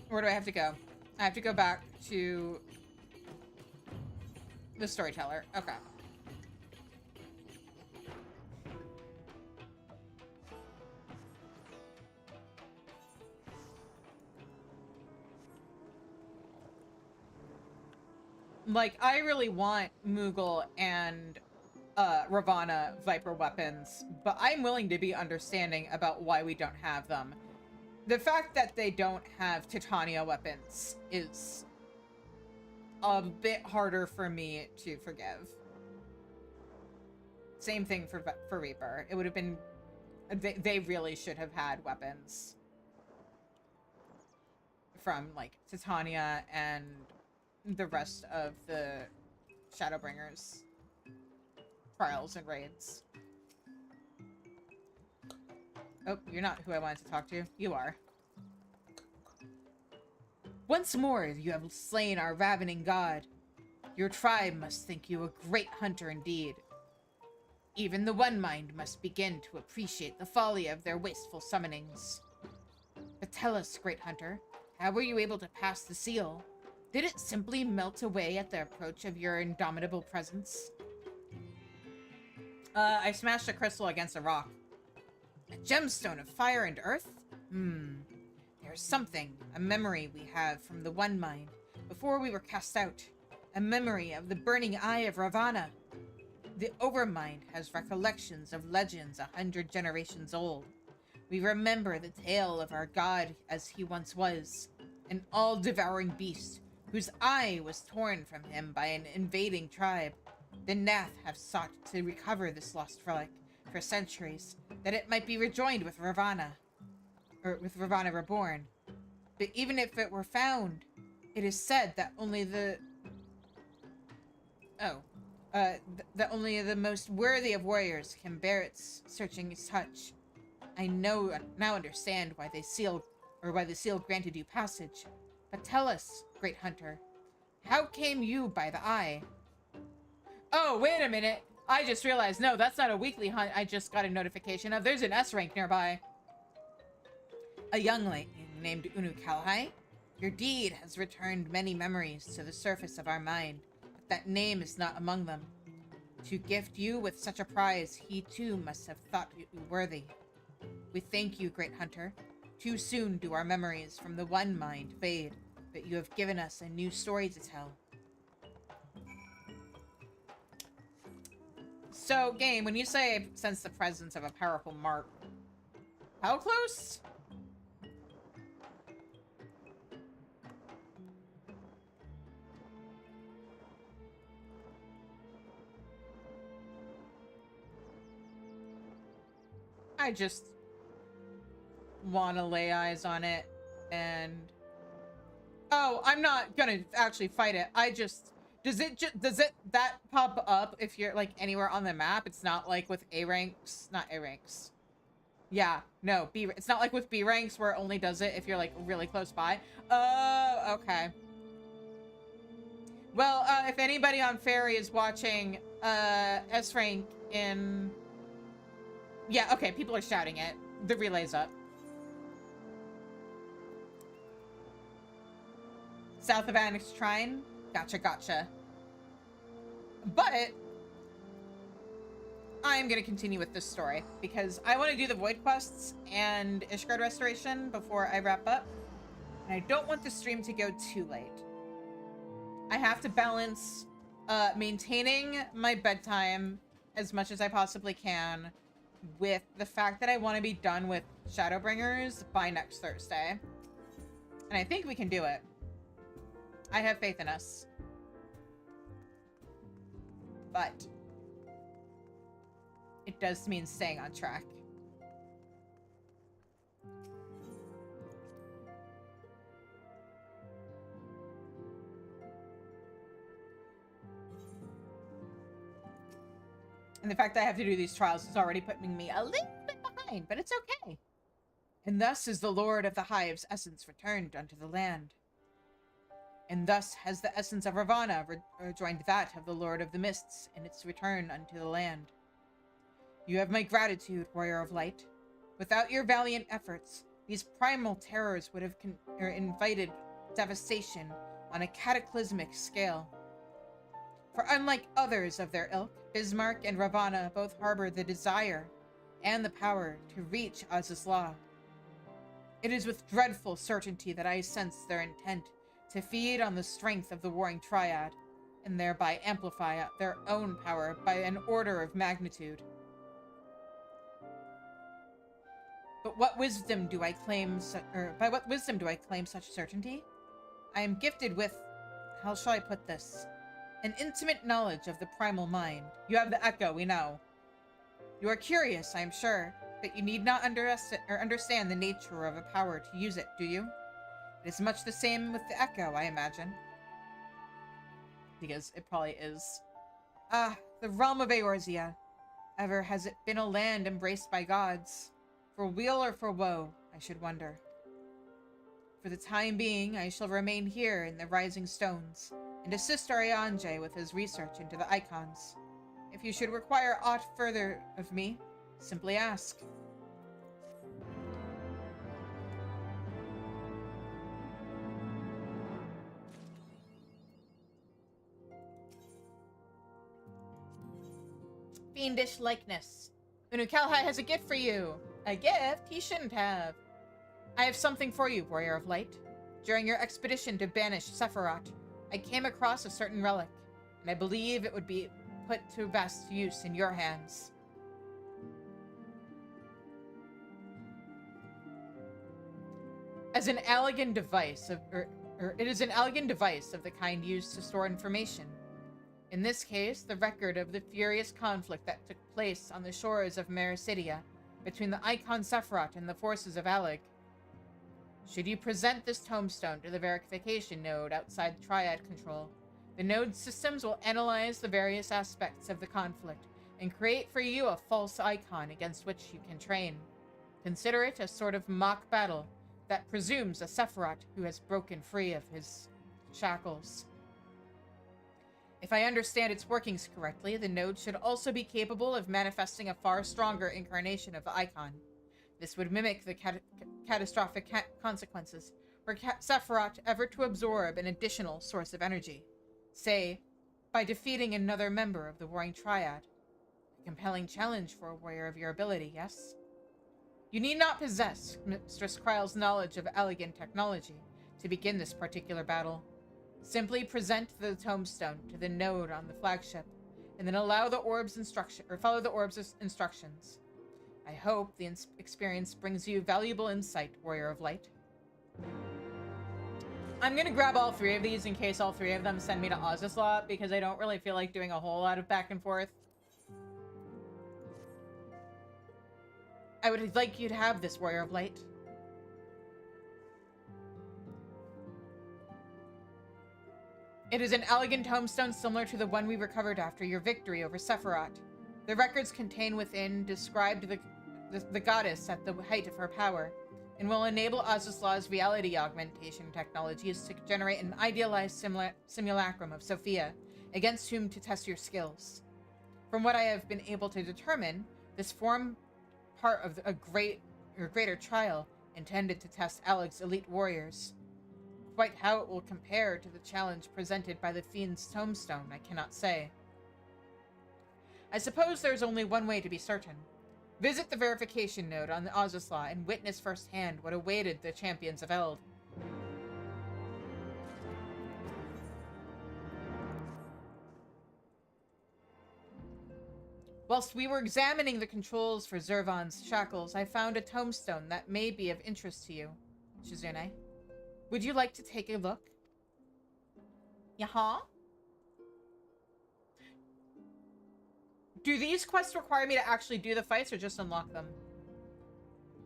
S1: where do I have to go? I have to go back to the storyteller. Okay. Like, I really want Moogle and Ravana Viper weapons, but I'm willing to be understanding about why we don't have them. The fact that they don't have Titania weapons is a bit harder for me to forgive. Same thing for Reaper. It would have been... They really should have had weapons from, like, Titania and the rest of the Shadowbringers trials and raids. Oh, you're not who I wanted to talk to. You are. Once more, you have slain our ravening god. Your tribe must think you a great hunter indeed. Even the One Mind must begin to appreciate the folly of their wasteful summonings. But tell us, Great Hunter, how were you able to pass the seal? Did it simply melt away at the approach of your indomitable presence? I smashed a crystal against a rock. A gemstone of fire and earth? There's something, a memory we have from the One Mind, before we were cast out. A memory of the burning eye of Ravana. The Overmind has recollections of legends 100 generations old. We remember the tale of our god as he once was, an all-devouring beast, whose eye was torn from him by an invading tribe. The Nath have sought to recover this lost relic for centuries, that it might be rejoined with Ravana, or with Ravana Reborn. But even if it were found, it is said that only that only the most worthy of warriors can bear its searching touch. I now understand why the seal granted you passage. But tell us, Great Hunter, how came you by the eye? Oh, wait a minute. I just realized, no, that's not a weekly hunt I just got a notification of. There's an S rank nearby. A young lady named Unu Kalhai. Your deed has returned many memories to the surface of our mind, but that name is not among them. To gift you with such a prize, he too must have thought you worthy. We thank you, Great Hunter. Too soon do our memories from the One Mind fade, but you have given us a new story to tell. So, game, when you say I sense the presence of a powerful mark, how close? I just want to lay eyes on it, and... Oh, I'm not gonna actually fight it. I just... Does that pop up if you're, like, anywhere on the map? It's not like with A ranks. Not A ranks. Yeah, no, B... It's not like with B ranks where it only does it if you're, like, really close by. Oh, okay. Well, if anybody on Fairy is watching, S rank in... Yeah, okay, people are shouting it. The relay's up. South of Annex Shrine? Gotcha, gotcha. But I'm gonna continue with this story because I want to do the Void Quests and Ishgard Restoration before I wrap up. And I don't want the stream to go too late. I have to balance maintaining my bedtime as much as I possibly can with the fact that I want to be done with Shadowbringers by next Thursday. And I think we can do it. I have faith in us. But it does mean staying on track. And the fact that I have to do these trials is already putting me a little bit behind, but it's okay. And thus is the Lord of the Hive's essence returned unto the land. And thus has the essence of Ravana rejoined that of the Lord of the Mists in its return unto the land. You have my gratitude, Warrior of Light. Without your valiant efforts, these primal terrors would have invited devastation on a cataclysmic scale. For unlike others of their ilk, Bismarck and Ravana both harbor the desire and the power to reach Az's law. It is with dreadful certainty that I sense their intent to feed on the strength of the warring triad, and thereby amplify their own power by an order of magnitude. But what wisdom do I claim, by what wisdom do I claim such certainty? I am gifted with, how shall I put this? An intimate knowledge of the primal mind. You have the echo, we know. You are curious, I am sure, but you need not understand the nature of a power to use it, do you? It is much the same with the echo, I imagine. Because it probably is. Ah, the realm of Eorzea. Ever has it been a land embraced by gods? For weal or for woe, I should wonder. For the time being, I shall remain here in the Rising Stones, and assist Arianje with his research into the icons. If you should require aught further of me, simply ask. fiendish likeness. Unukalhai has a gift for you. A gift he shouldn't have. I have something for you, Warrior of Light. During your expedition to banish Sephiroth, I came across a certain relic, and I believe it would be put to best use in your hands. As an elegant device of, it is an elegant device of the kind used to store information. In this case, the record of the furious conflict that took place on the shores of Mericidia between the Icon Sephiroth and the forces of Alig. Should you present this tombstone to the verification node outside Triad control, the node systems will analyze the various aspects of the conflict and create for you a false icon against which you can train. Consider it a sort of mock battle that presumes a Sephiroth who has broken free of his shackles. If I understand its workings correctly, the node should also be capable of manifesting a far stronger incarnation of the icon. This would mimic the catastrophic consequences were Sephiroth ever to absorb an additional source of energy. Say, by defeating another member of the Warring Triad. A compelling challenge for a warrior of your ability, yes? You need not possess Mistress Kryle's knowledge of elegant technology to begin this particular battle. Simply present the tombstone to the node on the flagship, and then allow the orb's follow the orb's instructions. I hope the experience brings you valuable insight, Warrior of Light. I'm gonna grab all three of these in case all three of them send me to Ozislot, because I don't really feel like doing a whole lot of back and forth. I would like you to have this, Warrior of Light. It is an elegant tombstone similar to the one we recovered after your victory over Sephiroth. The records contained within described the goddess at the height of her power, and will enable Ozislaw's reality augmentation technologies to generate an idealized simulacrum of Sophia, against whom to test your skills. From what I have been able to determine, this formed part of a greater trial intended to test Alig's elite warriors. Quite how it will compare to the challenge presented by the Fiend's tombstone, I cannot say. I suppose there is only one way to be certain. Visit the verification node on the Ozislaw and witness firsthand what awaited the champions of Eld. Whilst we were examining the controls for Zurvan's shackles, I found a tombstone that may be of interest to you, Shizune. Would you like to take a look? Yaha? Do these quests require me to actually do the fights or just unlock them?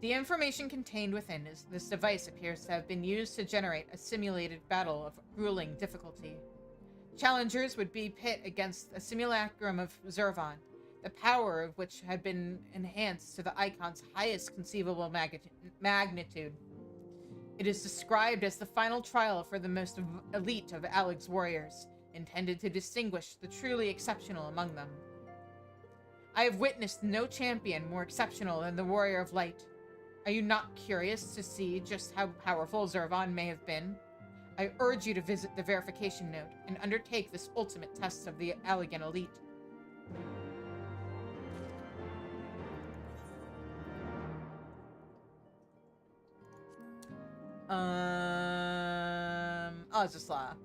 S1: The information contained within this device appears to have been used to generate a simulated battle of grueling difficulty. Challengers would be pit against a simulacrum of Zurvan, the power of which had been enhanced to the icon's highest conceivable magnitude. It is described as the final trial for the most elite of Alig's warriors, intended to distinguish the truly exceptional among them. I have witnessed no champion more exceptional than the Warrior of Light. Are you not curious to see just how powerful Zurvan may have been? I urge you to visit the verification node and undertake this ultimate test of the elegant elite. Ozislaw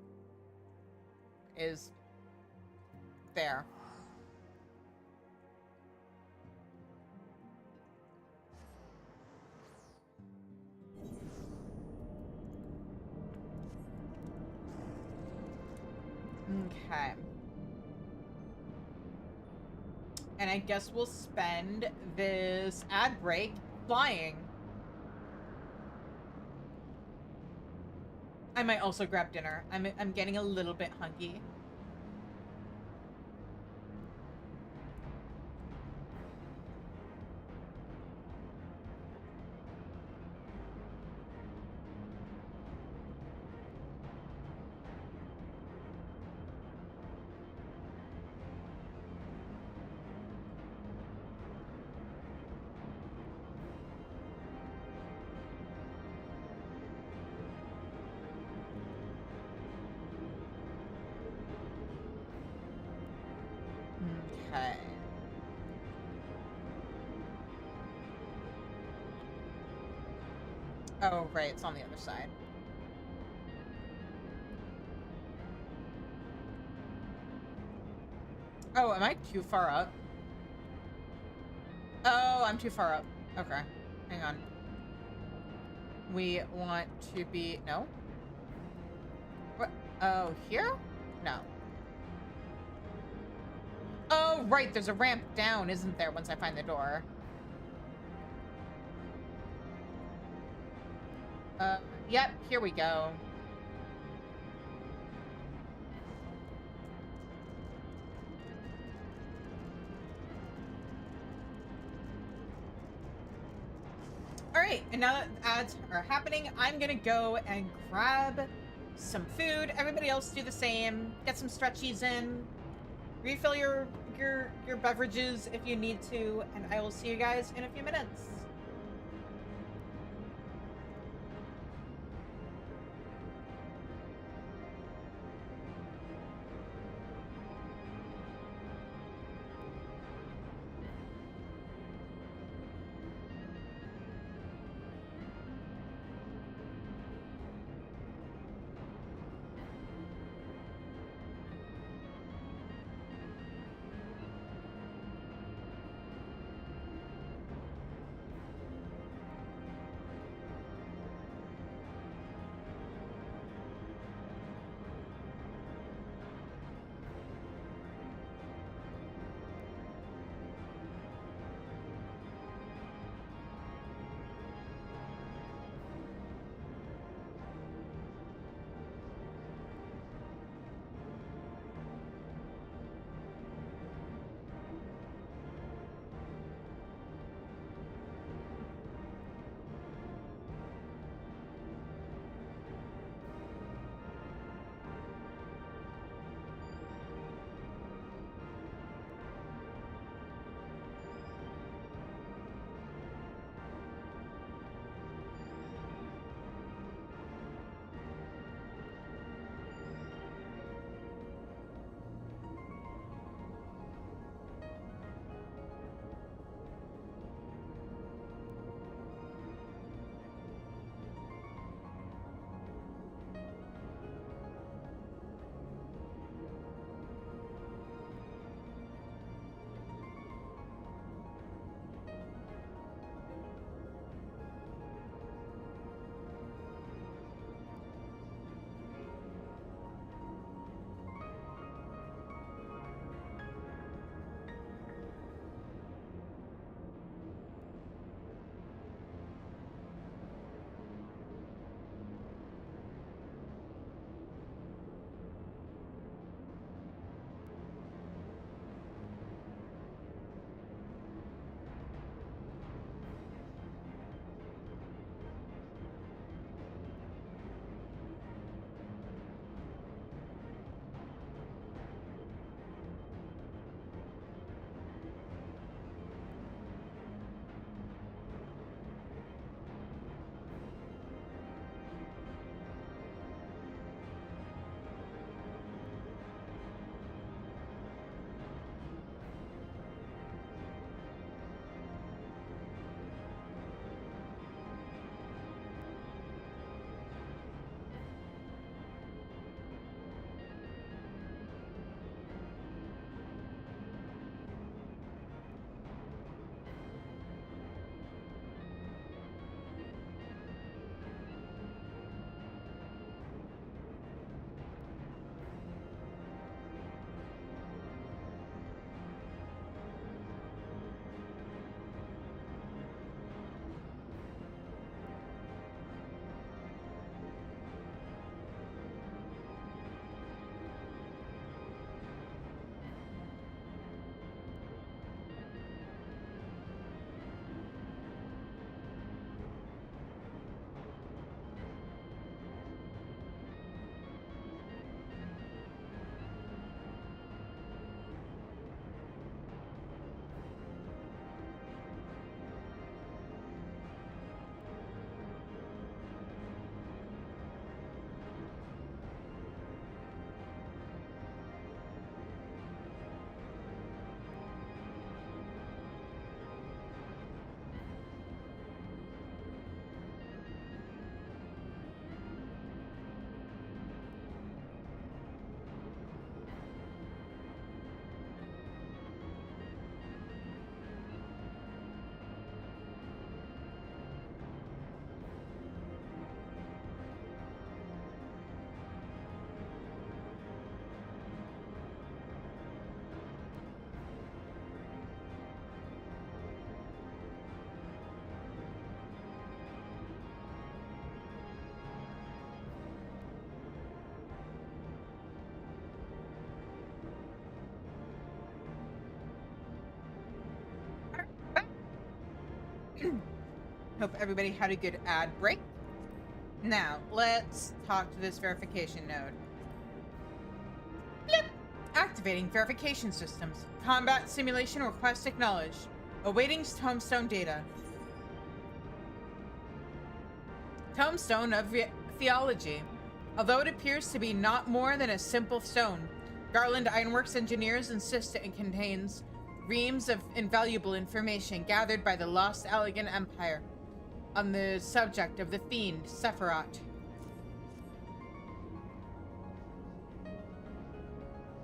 S1: is there. Okay. And I guess we'll spend this ad break flying. I might also grab dinner. I'm getting a little bit hungry. Okay. Oh, right, it's on the other side. Oh, am I too far up? Oh, I'm too far up. Okay, hang on. We want to be... No? What? Oh, here? No. Oh, right, there's a ramp down, isn't there, once I find the door? Yep, here we go. Alright, and now that ads are happening, I'm gonna go and grab some food. Everybody else do the same. Get some stretchies in. Refill your beverages if you need to, and I will see you guys in a few minutes. Hope everybody had a good ad break. Now, let's talk to this verification node. Blip! Activating verification systems. Combat simulation request acknowledged. Awaiting tombstone data. Tombstone of theology. Although it appears to be not more than a simple stone, Garland Ironworks engineers insist it contains reams of invaluable information gathered by the lost Allegan Empire on the subject of the fiend Sephiroth.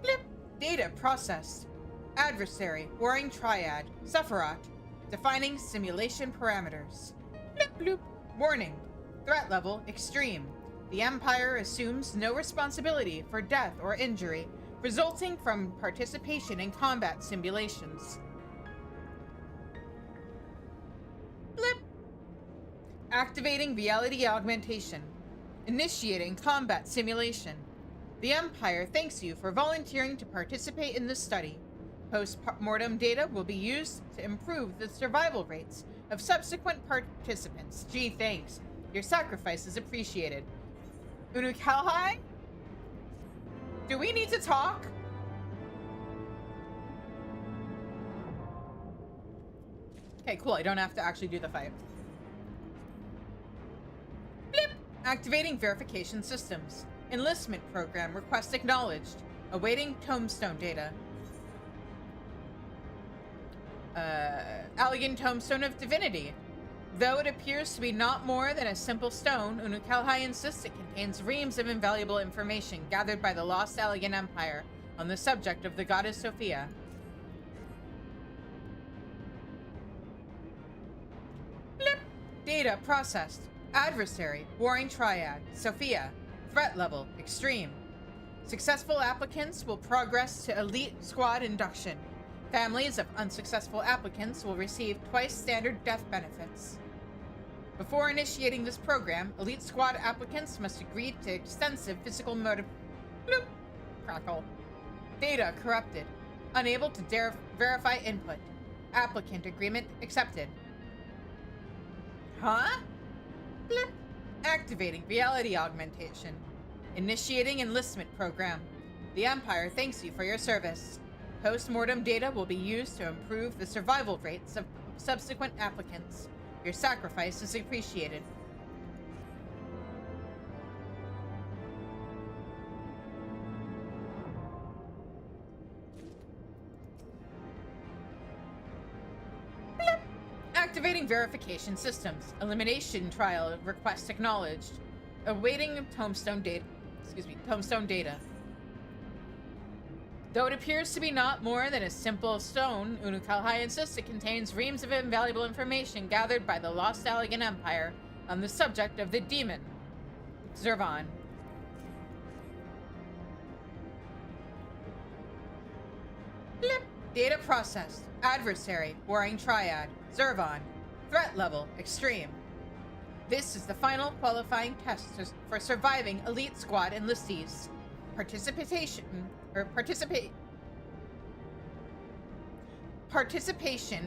S1: Blip! Data processed. Adversary, warring triad, Sephiroth. Defining simulation parameters. Blip bloop. Warning. Threat level extreme. The Empire assumes no responsibility for death or injury resulting from participation in combat simulations. Blip! Activating reality augmentation. Initiating combat simulation. The Empire thanks you for volunteering to participate in this study. Post-mortem data will be used to improve the survival rates of subsequent participants. Gee, thanks. Your sacrifice is appreciated. Unukalhai? Do we need to talk? Okay, cool. I don't have to actually do the fight. Blip! Activating verification systems. Enlistment program request acknowledged. Awaiting tombstone data. Allegan Tombstone of Divinity. Though it appears to be not more than a simple stone, Unukalhai insists it contains reams of invaluable information gathered by the lost Allegan Empire on the subject of the goddess Sophia. Blip! Data processed. Adversary, warring triad, Sophia. Threat level, extreme. Successful applicants will progress to elite squad induction. Families of unsuccessful applicants will receive twice standard death benefits. Before initiating this program, elite squad applicants must agree to extensive physical motive. Bloop! Crackle. Data corrupted. Unable to verify input. Applicant agreement accepted. Huh? Blip. Activating reality augmentation. Initiating enlistment program. The Empire thanks you for your service. Post-mortem data will be used to improve the survival rates of subsequent applicants. Your sacrifice is appreciated. Blip. Activating verification systems. Elimination trial request acknowledged. Awaiting tombstone data. Tombstone data. Though it appears to be not more than a simple stone, Unukalhai insists it contains reams of invaluable information gathered by the lost Allegan Empire on the subject of the demon, Zervan. Blip! Data processed. Adversary, warring triad, Zervan. Threat level, extreme. This is the final qualifying test for surviving elite squad enlistees. Participation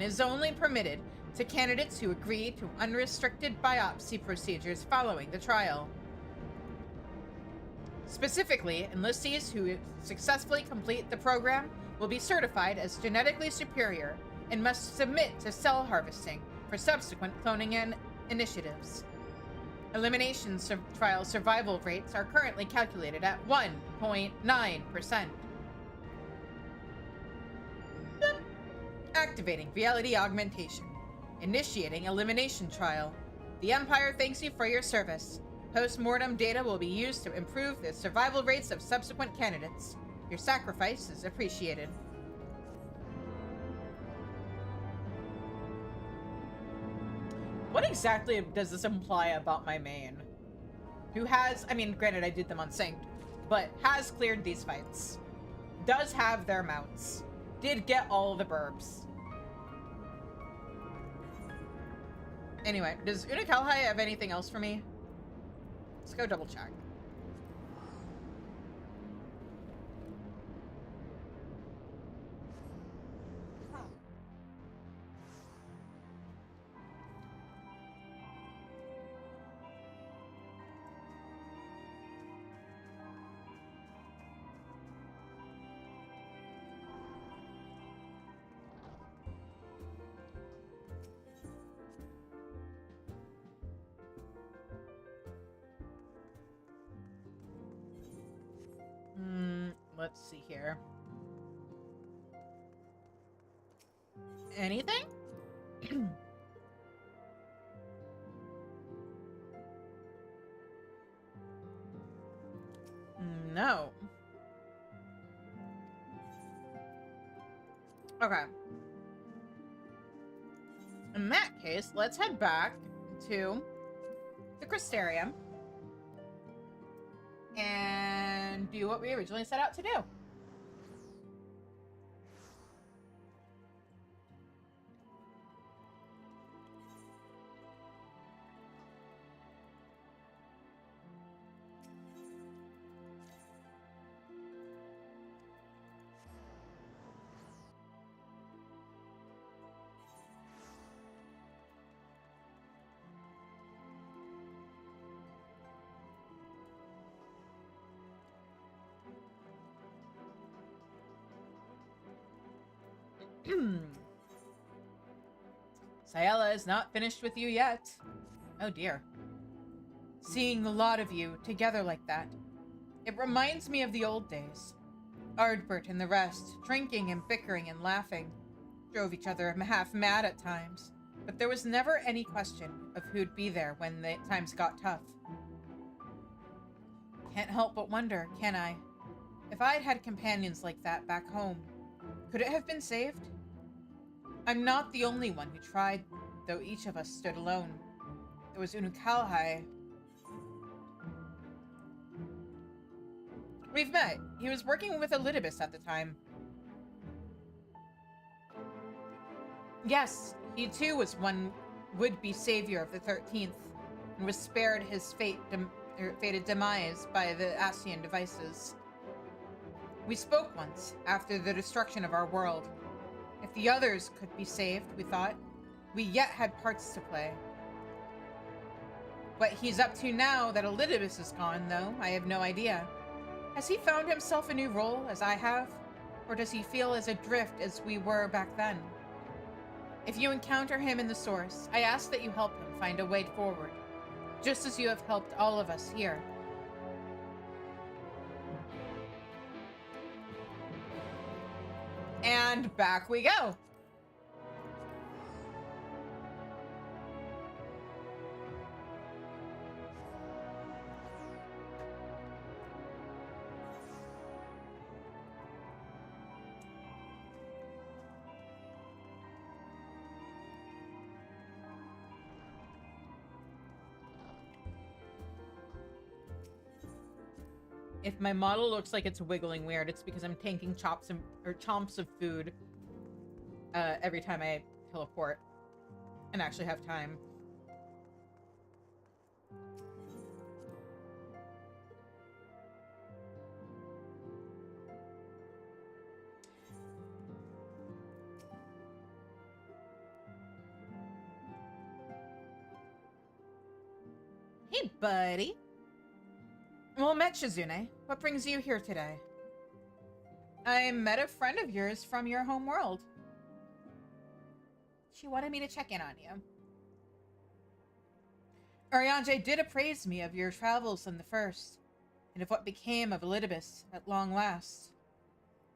S1: is only permitted to candidates who agree to unrestricted biopsy procedures following the trial. Specifically, enlistees who successfully complete the program will be certified as genetically superior and must submit to cell harvesting for subsequent cloning initiatives. Elimination trial survival rates are currently calculated at 1.9%. Activating reality augmentation. Initiating elimination trial. The Empire thanks you for your service. Post-mortem data will be used to improve the survival rates of subsequent candidates. Your sacrifice is appreciated. What exactly does this imply about my main? Who has, I mean, granted I did them on synced, but has cleared these fights. Does have their mounts. Did get all the burbs. Anyway, does Unukalhai have anything else for me? Let's go double check. let's see here. Anything? No. Okay. In that case, let's head back to the Crystarium and do what we originally set out to do. Sayela is not finished with you yet. Oh dear. Seeing the lot of you together like that, it reminds me of the old days. Ardbert and the rest, drinking and bickering and laughing, drove each other half mad at times, but there was never any question of who'd be there when the times got tough. Can't help but wonder, can I? If I'd had companions like that back home, could it have been saved? I'm not the only one who tried, though each of us stood alone. There was Unukalhai. We've met. He was working with Elidibus at the time. Yes, he too was one would-be savior of the 13th, and was spared his fated demise by the Ascian devices. We spoke once, after the destruction of our world. If the others could be saved, we thought, we yet had parts to play. What he's up to now that Elidibus is gone, though, I have no idea. Has he found himself a new role, as I have? Or does he feel as adrift as we were back then? If you encounter him in the Source, I ask that you help him find a way forward, just as you have helped all of us here. And back we go. If my model looks like it's wiggling weird, it's because I'm taking chomps of food every time I teleport and actually have time. Hey, buddy. Well met, Shizune. What brings you here today? I met a friend of yours from your home world. She wanted me to check in on you. Arianje did appraise me of your travels in the first, and of what became of Elidibus at long last.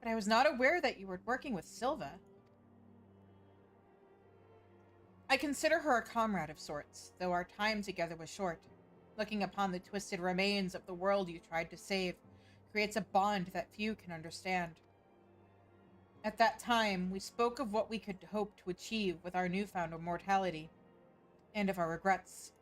S1: But I was not aware that you were working with Silva. I consider her a comrade of sorts, though our time together was short. Looking upon the twisted remains of the world you tried to save creates a bond that few can understand. At that time, we spoke of what we could hope to achieve with our newfound immortality, and of our regrets.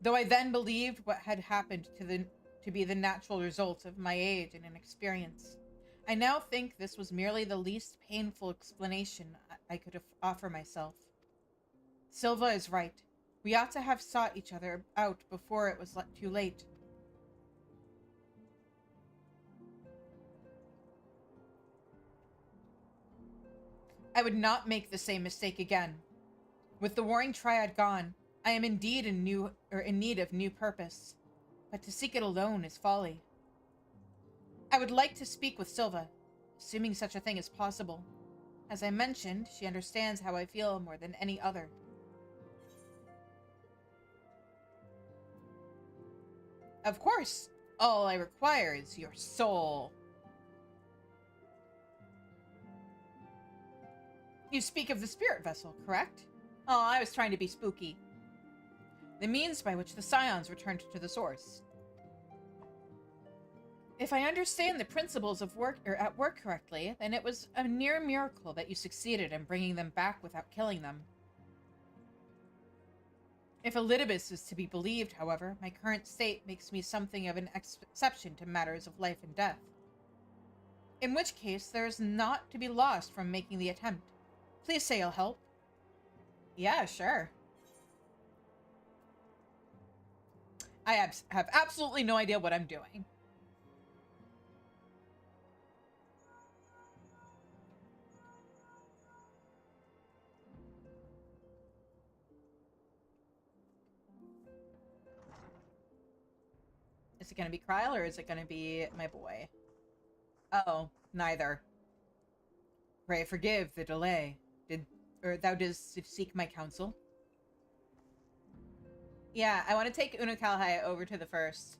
S1: Though I then believed what had happened to be the natural result of my age and inexperience, I now think this was merely the least painful explanation I could offer myself. Silva is right. We ought to have sought each other out before it was too late. I would not make the same mistake again. With the Warring Triad gone, I am indeed in need of new purpose, but to seek it alone is folly. I would like to speak with Silva, assuming such a thing is possible. As I mentioned, she understands how I feel more than any other. Of course. All I require is your soul. You speak of the spirit vessel, correct? Oh, I was trying to be spooky. The means by which the scions returned to the source. If I understand the principles of at work correctly, then it was a near miracle that you succeeded in bringing them back without killing them. If Elidibus is to be believed, however, my current state makes me something of an exception to matters of life and death. In which case, there is naught to be lost from making the attempt. Please say you'll help. Yeah, sure. I have absolutely no idea what I'm doing. Is it going to be Kryle or is it going to be my boy? Oh, neither. Pray forgive the delay. Thou didst seek my counsel? Yeah, I want to take Unukalhai over to the first.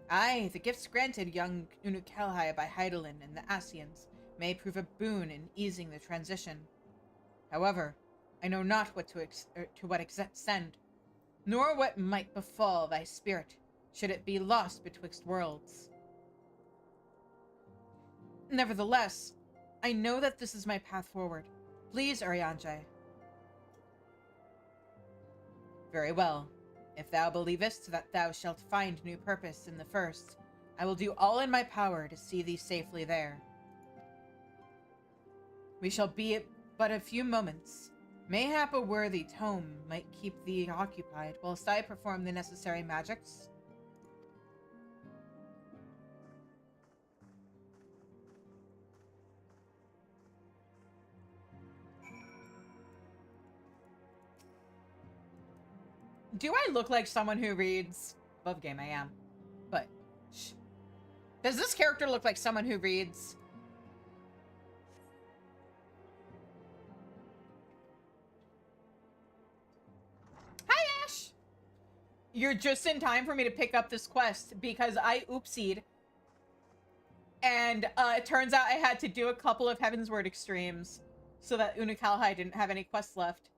S1: Aye, the gifts granted young Unukalhai by Hydaelyn and the Asians may prove a boon in easing the transition. However, I know not what to what extent, nor what might befall thy spirit, should it be lost betwixt worlds. Nevertheless, I know that this is my path forward. Please, Urianger. Very well. If thou believest that thou shalt find new purpose in the first, I will do all in my power to see thee safely there. We shall be but a few moments. Mayhap a worthy tome might keep thee occupied whilst I perform the necessary magics. Do I look like someone who reads? Above game, I am. But, shh. Does this character look like someone who reads? Hi, Ash! You're just in time for me to pick up this quest because I oopsied. And it turns out I had to do a couple of Heavensward extremes so that Unukalhai didn't have any quests left.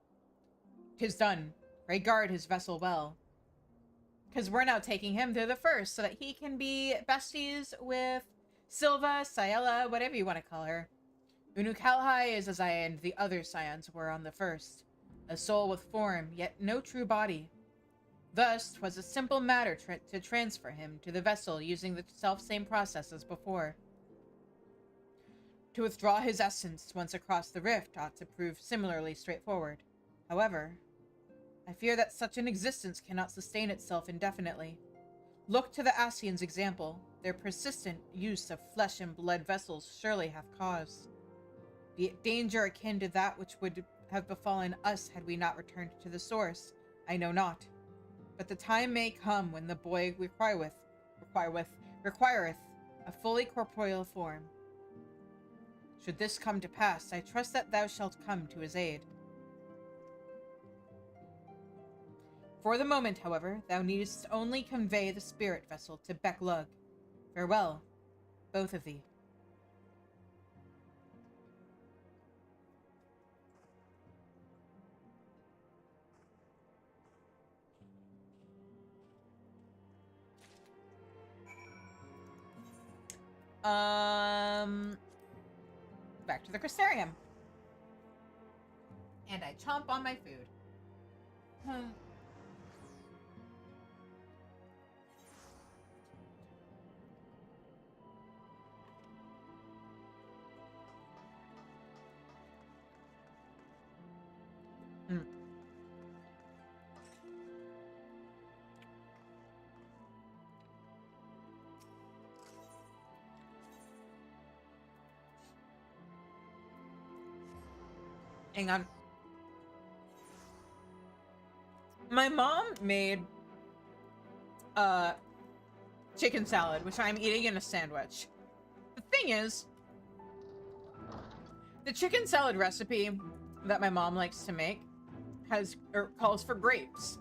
S1: 'Tis done. Pray guard his vessel well. Because we're now taking him to the first so that he can be besties with Silva, Ciela, whatever you want to call her. Unukalhai is as I and the other scions were on the first. A soul with form, yet no true body. Thus, 'twas a simple matter to transfer him to the vessel using the self-same process as before. To withdraw his essence once across the rift ought to prove similarly straightforward. However, I fear that such an existence cannot sustain itself indefinitely. Look to the Asians' example. Their persistent use of flesh and blood vessels surely hath cause. Be it danger akin to that which would have befallen us had we not returned to the source, I know not. But the time may come when the boy requireth a fully corporeal form. Should this come to pass, I trust that thou shalt come to his aid. For the moment, however, thou needest only convey the spirit vessel to Beklug. Farewell, both of thee. Back to the Crystarium. And I chomp on my food. Hang on. My mom made chicken salad, which I'm eating in a sandwich. The thing is, the chicken salad recipe that my mom likes to make calls for grapes.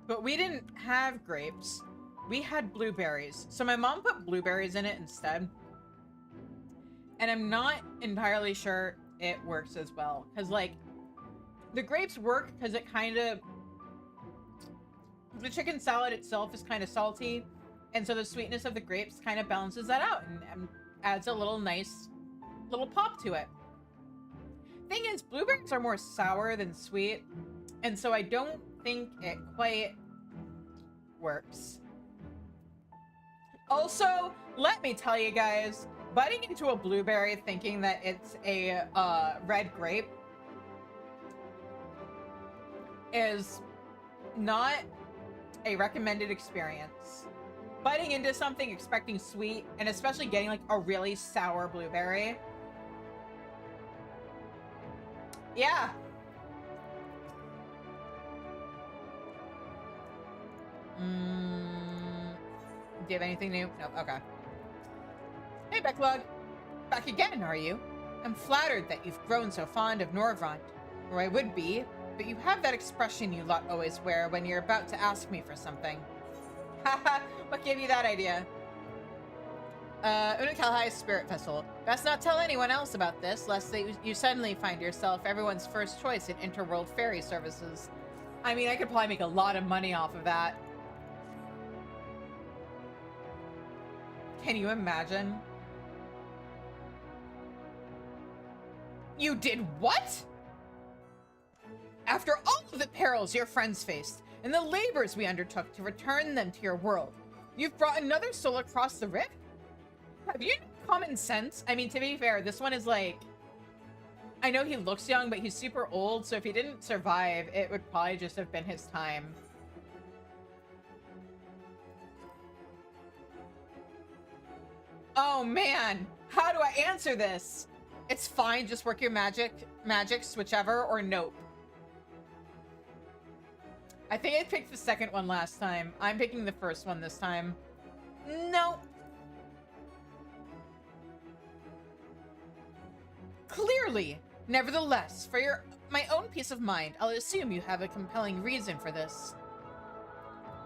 S1: But we didn't have grapes. we had blueberries. So my mom put blueberries in it instead. And I'm not entirely sure it works as well. Because, like, the grapes work because it kind of... The chicken salad itself is kind of salty. And so the sweetness of the grapes kind of balances that out and adds a little nice little pop to it. Thing is, blueberries are more sour than sweet. And so I don't think it quite works. Also, let me tell you guys, biting into a blueberry thinking that it's a red grape is not a recommended experience. Biting into something expecting sweet, and especially getting like a really sour blueberry. Yeah. Do you have anything new? No, okay. Hey, Becklug. Back again, are you? I'm flattered that you've grown so fond of Norvrant. Or I would be, but you have that expression you lot always wear when you're about to ask me for something. Haha, what gave you that idea? Unukalhai's Spirit Vessel. Best not tell anyone else about this, lest you suddenly find yourself everyone's first choice in interworld ferry services. I mean, I could probably make a lot of money off of that. Can you imagine? You did what? After all of the perils your friends faced, and the labors we undertook to return them to your world, you've brought another soul across the rift? Have you no common sense? I mean, to be fair, this one is like... I know he looks young, but he's super old, so if he didn't survive, it would probably just have been his time. Oh man, how do I answer this? It's fine, just work your magics, whichever, or nope. I think I picked the second one last time. I'm picking the first one this time. Nope. Clearly. Nevertheless, for my own peace of mind, I'll assume you have a compelling reason for this.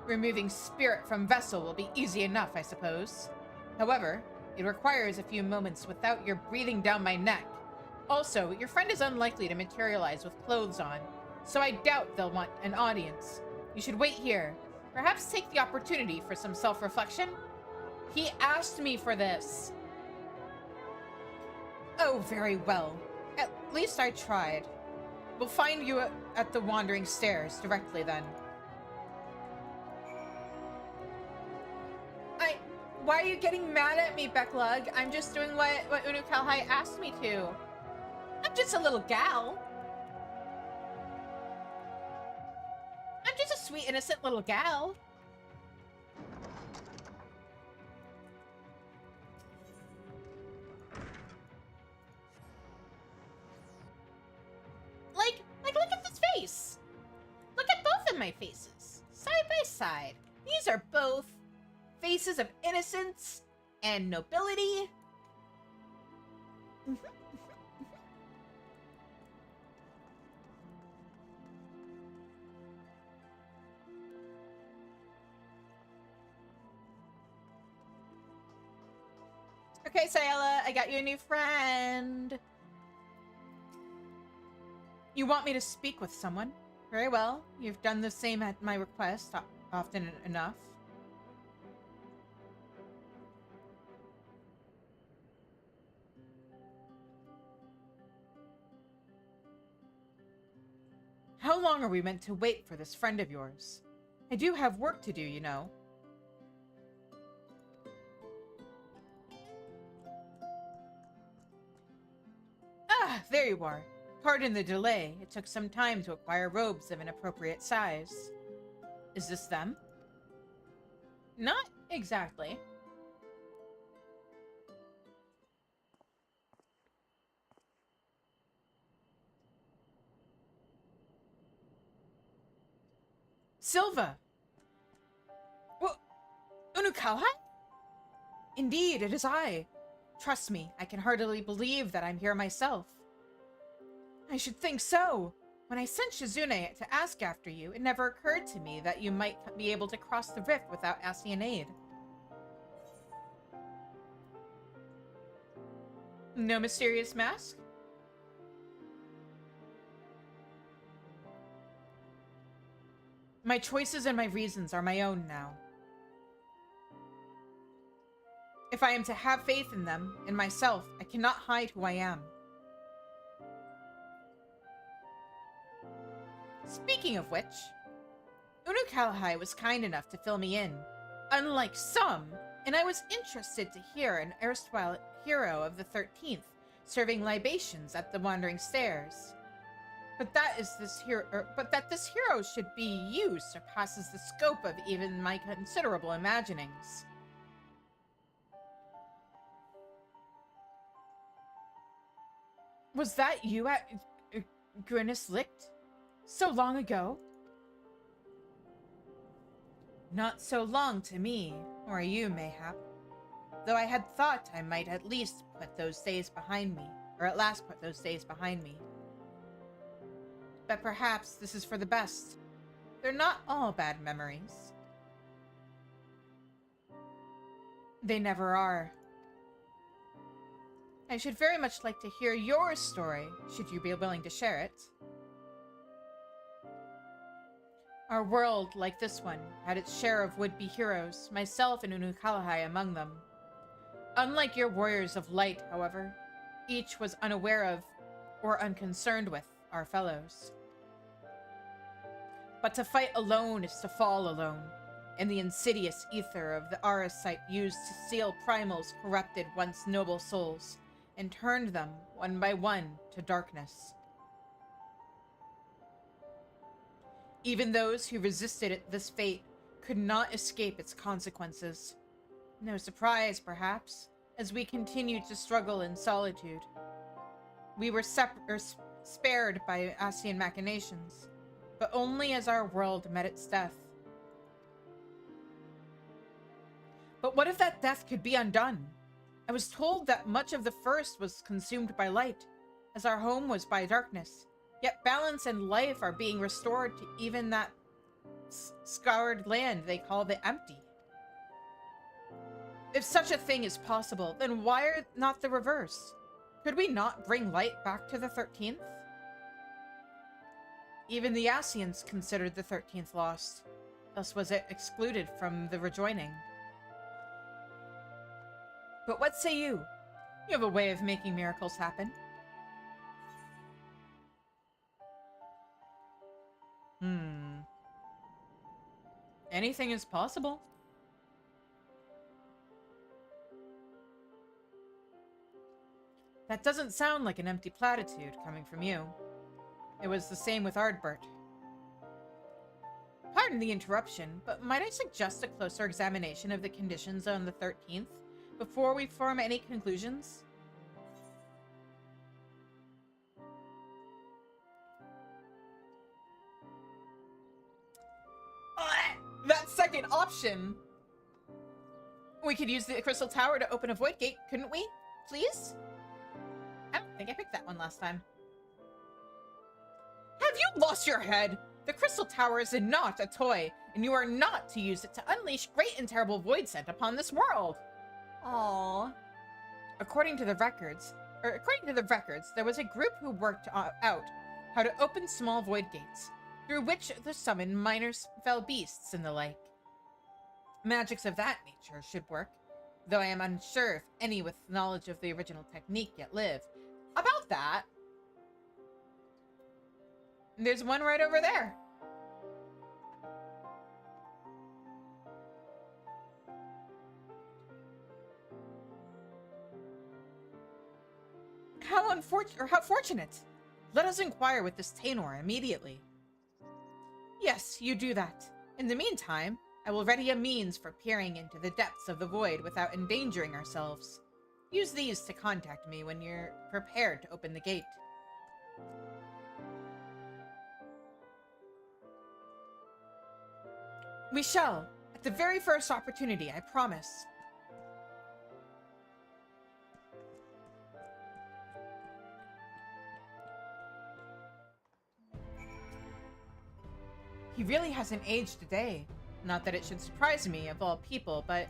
S1: Removing spirit from vessel will be easy enough, I suppose. However, it requires a few moments without your breathing down my neck. Also, your friend is unlikely to materialize with clothes on, so I doubt they'll want an audience. You should wait here. Perhaps take the opportunity for some self-reflection? He asked me for this. Oh, very well. At least I tried. We'll find you at the Wandering Stairs directly then. Why are you getting mad at me, Becklug? I'm just doing what Unukalhai asked me to. I'm just a little gal. I'm just a sweet, innocent little gal. Like, look at this face. Look at both of my faces, side by side. These are both faces of innocence and nobility. Okay, Sayala, I got you a new friend. You want me to speak with someone? Very well. You've done the same at my request often enough. How long are we meant to wait for this friend of yours? I do have work to do, you know. Ah, there you are. Pardon the delay. It took some time to acquire robes of an appropriate size. Is this them? Not exactly. Silva! Well, Unukalhai? Indeed, it is I. Trust me, I can hardly believe that I'm here myself. I should think so. When I sent Shizune to ask after you, it never occurred to me that you might be able to cross the rift without Asian aid. No mysterious mask? My choices and my reasons are my own now. If I am to have faith in them, in myself, I cannot hide who I am. Speaking of which, Unukalahai was kind enough to fill me in, unlike some, and I was interested to hear an erstwhile hero of the 13th serving libations at the Wandering Stairs. But that this hero should be you surpasses the scope of even my considerable imaginings. Was that you at Grinnis Licht? So long ago? Not so long to me, or you, mayhap. Though I had thought I might at least put those days behind me, or at last put those days behind me. But perhaps this is for the best. They're not all bad memories. They never are. I should very much like to hear your story, should you be willing to share it. Our world, like this one, had its share of would-be heroes, myself and Unukalahai among them. Unlike your warriors of light, however, each was unaware of, or unconcerned with, our fellows. But to fight alone is to fall alone, and the insidious ether of the Arasite used to seal primals corrupted once noble souls, and turned them, one by one, to darkness. Even those who resisted this fate could not escape its consequences. No surprise, perhaps, as we continued to struggle in solitude. We were spared by Asian machinations, but only as our world met its death. But what if that death could be undone? I was told that much of the first was consumed by light, as our home was by darkness. Yet balance and life are being restored to even that scoured land they call the empty. If such a thing is possible, then why not the reverse? Could we not bring light back to the 13th? Even the Asians considered the 13th lost, thus was it excluded from the rejoining. But what say you? You have a way of making miracles happen. Anything is possible. That doesn't sound like an empty platitude coming from you. It was the same with Ardbert. Pardon the interruption, but might I suggest a closer examination of the conditions on the 13th before we form any conclusions? That second option! We could use the Crystal Tower to open a Void Gate, couldn't we? Please? I don't think I picked that one last time. Have you lost your head? The Crystal Tower is not a toy, and you are not to use it to unleash great and terrible void scent upon this world. Aww. According to the records, there was a group who worked out how to open small void gates, through which to summon minor fell beasts and the like. Magics of that nature should work, though I am unsure if any with knowledge of the original technique yet live. About that, there's one right over there. How fortunate! Let us inquire with this Tainor immediately. Yes, you do that. In the meantime, I will ready a means for peering into the depths of the void without endangering ourselves. Use these to contact me when you're prepared to open the gate. We shall, at the very first opportunity, I promise. He really hasn't aged a day. Not that it should surprise me, of all people, but...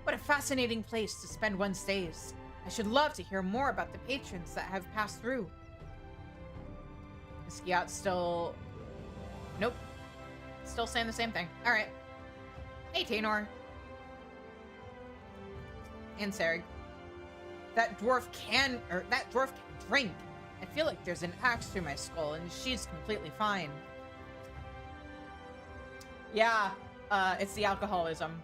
S1: What a fascinating place to spend one's days. I should love to hear more about the patrons that have passed through. Is Giat still... Nope. Still saying the same thing. Alright. Hey, Taynor. And Serg. That dwarf can drink. I feel like there's an axe through my skull, and she's completely fine. Yeah, it's the alcoholism.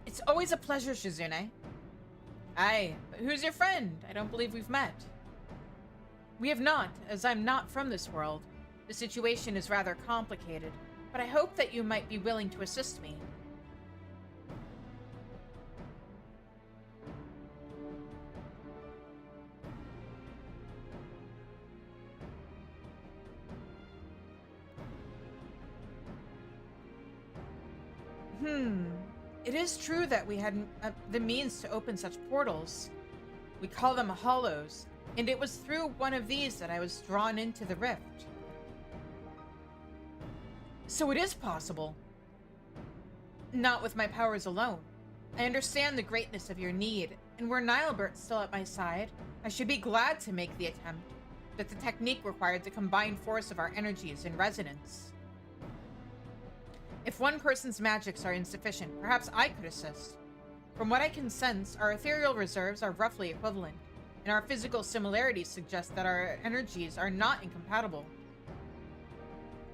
S1: It's always a pleasure, Shizune. Aye, but who's your friend? I don't believe we've met. We have not, as I'm not from this world. The situation is rather complicated, but I hope that you might be willing to assist me. It is true that we had the means to open such portals. We call them hollows, and it was through one of these that I was drawn into the rift. So it is possible. Not with my powers alone. I understand the greatness of your need, and were Nilbert's still at my side, I should be glad to make the attempt, but the technique required the combined force of our energies in resonance. If one person's magics are insufficient, perhaps I could assist. From what I can sense, our ethereal reserves are roughly equivalent, and our physical similarities suggest that our energies are not incompatible.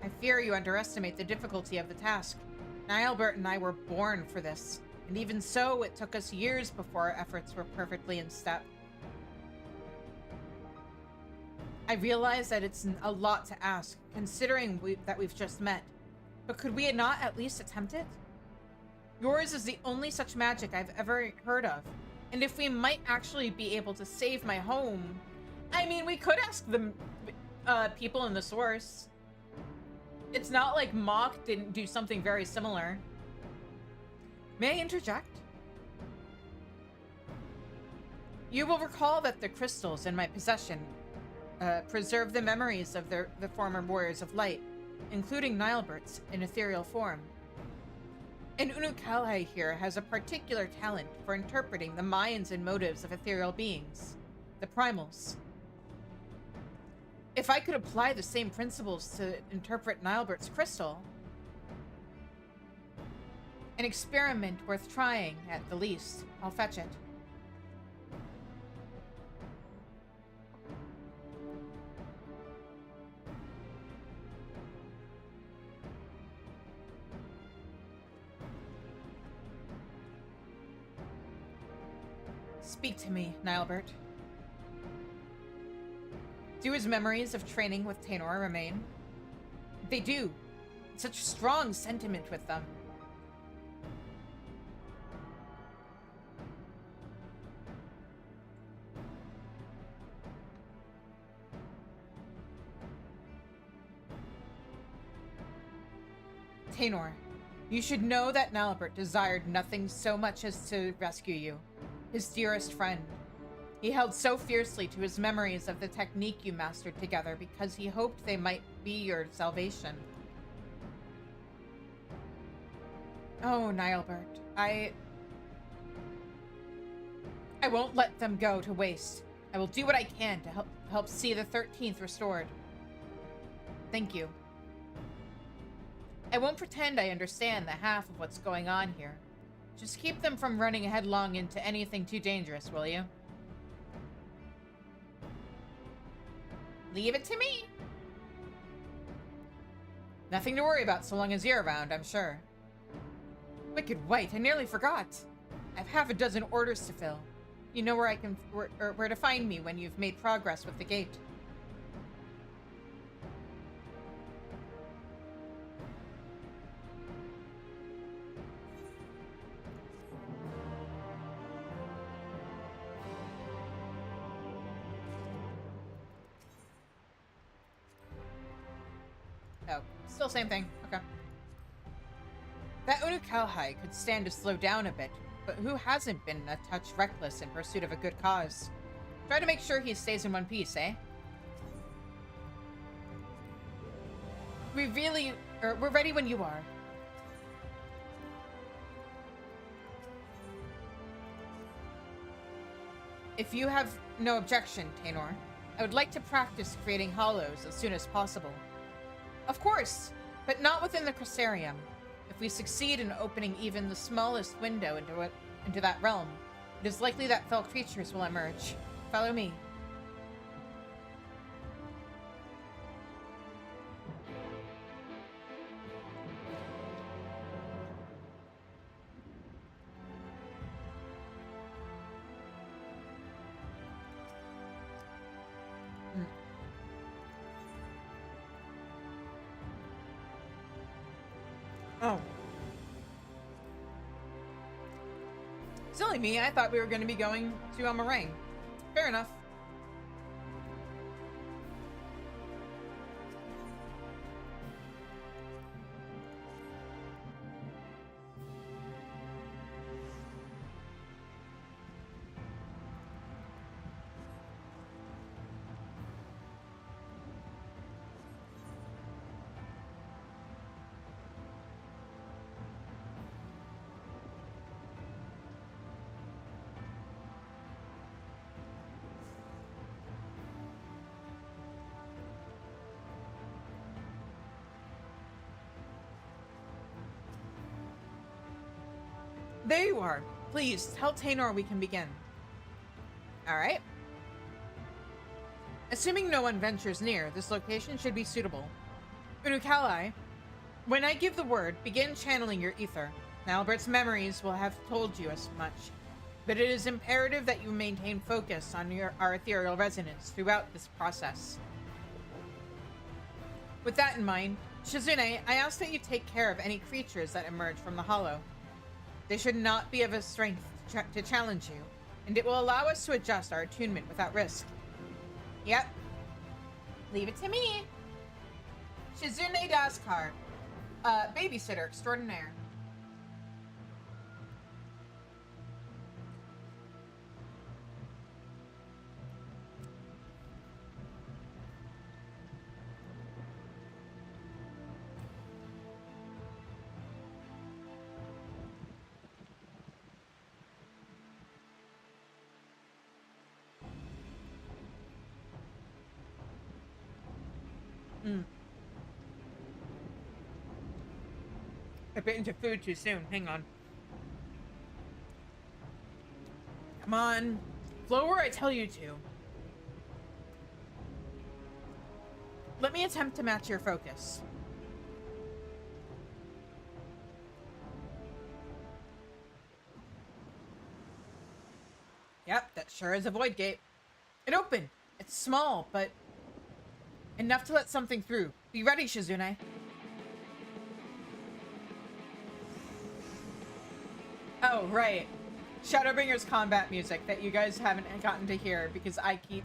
S1: I fear you underestimate the difficulty of the task. Nilbert and I were born for this, and even so, it took us years before our efforts were perfectly in step. I realize that it's a lot to ask, considering that we've just met. But could we not at least attempt it? Yours is the only such magic I've ever heard of. And if we might actually be able to save my home... I mean, we could ask the people in the source. It's not like Mock didn't do something very similar. May I interject? You will recall that the crystals in my possession preserve the memories of the former Warriors of Light, including Nilbert's in ethereal form. And Unukalhai here has a particular talent for interpreting the minds and motives of ethereal beings, the primals. If I could apply the same principles to interpret Nilbert's crystal, an experiment worth trying at the least, I'll fetch it. Speak to me, Nilbert. Do his memories of training with Taynor remain? They do. Such strong sentiment with them. Taynor, you should know that Nilbert desired nothing so much as to rescue you. His dearest friend. He held so fiercely to his memories of the technique you mastered together because he hoped they might be your salvation. Oh, Nilbert, I won't let them go to waste. I will do what I can to help see the 13th restored. Thank you. I won't pretend I understand the half of what's going on here. Just keep them from running headlong into anything too dangerous, will you? Leave it to me. Nothing to worry about so long as you're around, I'm sure. Wicked White, I nearly forgot. I've half a dozen orders to fill. You know where to find me when you've made progress with the gate. Oh, still same thing. Okay. That Unukalhai could stand to slow down a bit, but who hasn't been a touch reckless in pursuit of a good cause? Try to make sure he stays in one piece, eh? We're ready when you are. If you have no objection, Tainor, I would like to practice creating hollows as soon as possible. Of course, but not within the Crystarium. If we succeed in opening even the smallest window into that realm, it is likely that fell creatures will emerge. Follow me. Oh. Silly me, I thought we were going to be going to a meringue. Fair enough. There you are. Please, tell Tainor we can begin. Alright. Assuming no one ventures near, this location should be suitable. Unukalai, when I give the word, begin channeling your ether. Albert's memories will have told you as much, but it is imperative that you maintain focus on our ethereal resonance throughout this process. With that in mind, Shizune, I ask that you take care of any creatures that emerge from the hollow. They should not be of a strength to challenge you, and it will allow us to adjust our attunement without risk. Yep. Leave it to me. Shizune Daskar, babysitter extraordinaire. I bit into food too soon. Hang on. Come on. Flow where I tell you to. Let me attempt to match your focus. Yep, that sure is a void gate. It opened. It's small, but enough to let something through. Be ready, Shizune. Oh, right. Shadowbringer's combat music that you guys haven't gotten to hear because I keep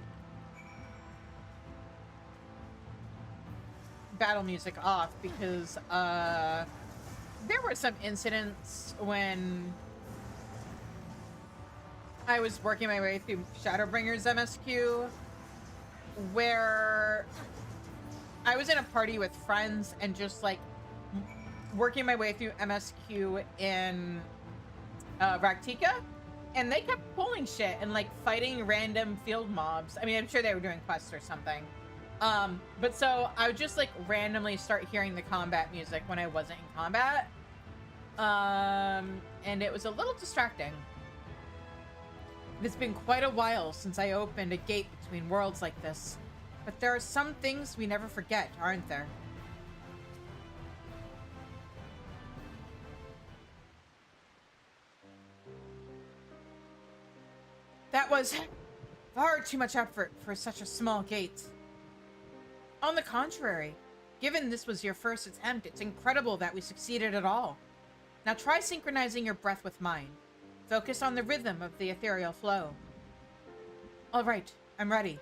S1: battle music off because there were some incidents when I was working my way through Shadowbringer's MSQ where I was in a party with friends and just like working my way through MSQ in Raktika, and they kept pulling shit and like fighting random field mobs. I mean, I'm sure they were doing quests or something. But so I would just like randomly start hearing the combat music when I wasn't in combat. And it was a little distracting. It's been quite a while since I opened a gate between worlds like this, but there are some things we never forget, aren't there? That was far too much effort for such a small gate. On the contrary, given this was your first attempt, it's incredible that we succeeded at all. Now try synchronizing your breath with mine. Focus on the rhythm of the ethereal flow. All right, I'm ready.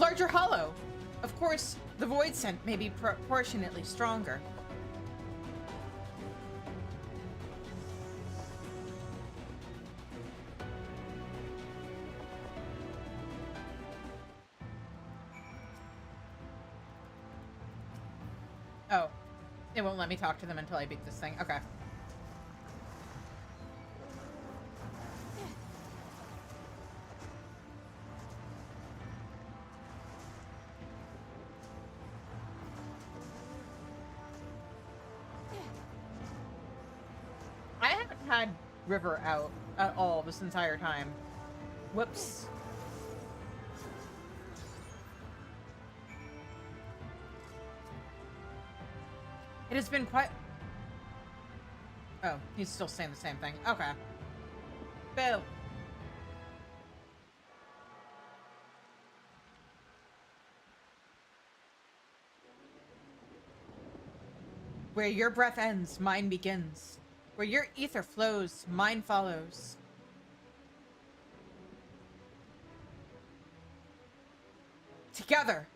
S1: larger hollow. Of course, the void scent may be proportionately stronger. Oh, it won't let me talk to them until I beat this thing. Okay. I haven't had River out at all this entire time. Whoops. It has been quite... Oh, he's still saying the same thing. Okay. Bill. Where your breath ends, mine begins. Where your ether flows, mine follows. Together.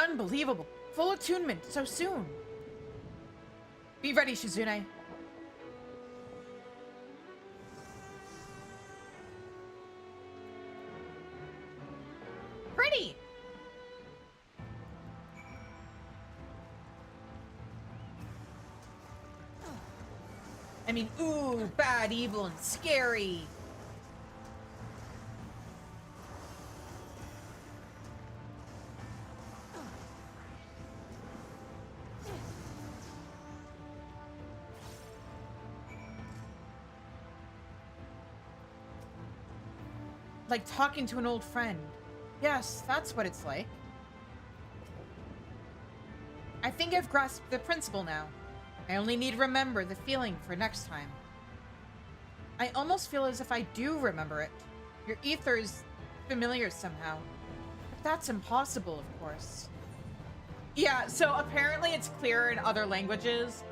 S1: Unbelievable. Full attunement so soon. Be ready, Shizune. Pretty. I mean, ooh, bad, evil, and scary. Like talking to an old friend. Yes, that's what it's like. I think I've grasped the principle now. I only need to remember the feeling for next time. I almost feel as if I do remember it. Your ether is familiar somehow. But that's impossible, of course. Yeah, so apparently it's clearer in other languages.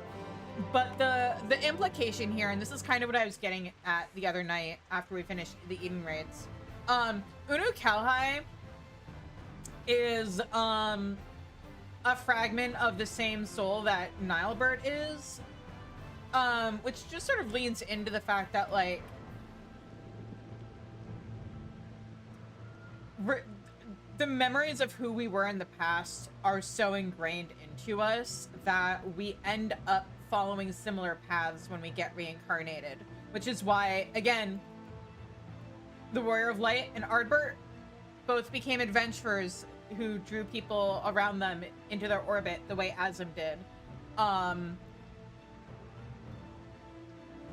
S1: But the implication here, and this is kind of what I was getting at the other night after we finished the Eden raids. Unu Kalhai is a fragment of the same soul that Nilebert is, which just sort of leans into the fact that, like, the memories of who we were in the past are so ingrained into us that we end up following similar paths when we get reincarnated, which is why, again, the Warrior of Light and Ardbert both became adventurers who drew people around them into their orbit the way Azim did.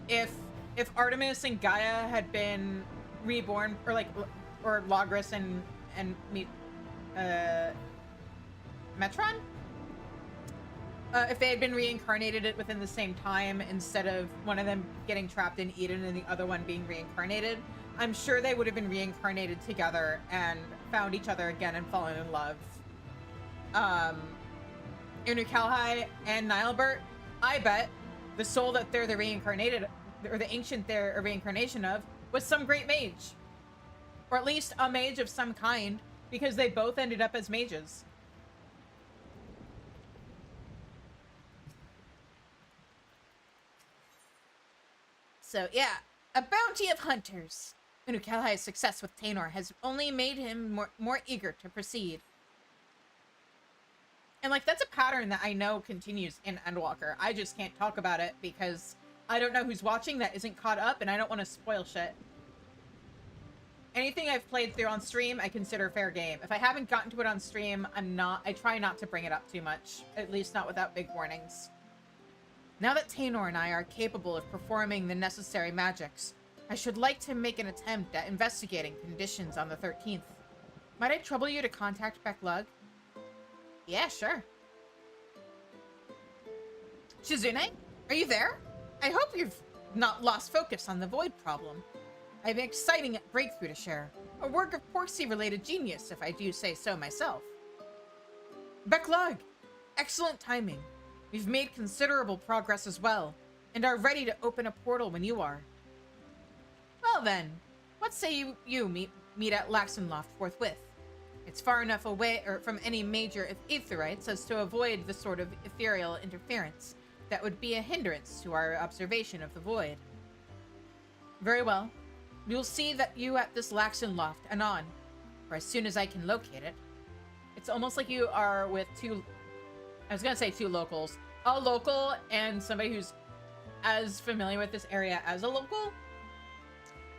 S1: If Artemis and Gaia had been reborn, or Logris and Metron, if they had been reincarnated within the same time instead of one of them getting trapped in Eden and the other one being reincarnated, I'm sure they would have been reincarnated together and found each other again and fallen in love. Unu Kalhai and Nilebert, I bet the soul that they're the reincarnated, or the ancient they're a reincarnation of, was some great mage. Or at least a mage of some kind, because they both ended up as mages. So yeah, a bounty of hunters. Unu Kalhai's success with Tainor has only made him more eager to proceed. And, like, that's a pattern that I know continues in Endwalker. I just can't talk about it because I don't know who's watching that isn't caught up, and I don't want to spoil shit. Anything I've played through on stream, I consider fair game. If I haven't gotten to it on stream, I try not to bring it up too much. At least not without big warnings. Now that Tainor and I are capable of performing the necessary magics, I should like to make an attempt at investigating conditions on the 13th. Might I trouble you to contact Becklug? Yeah, sure. Shizune, are you there? I hope you've not lost focus on the void problem. I have an exciting breakthrough to share. A work of Porksy-related genius, if I do say so myself. Backlog! Excellent timing. We've made considerable progress as well, and are ready to open a portal when you are. Well then, what say you meet at Laxenloft forthwith? It's far enough away from any major aetherites as to avoid the sort of ethereal interference that would be a hindrance to our observation of the void. Very well. We will see that you at this Laxenloft anon, or as soon as I can locate it. It's almost like you are with I was gonna say two locals. A local and somebody who's as familiar with this area as a local.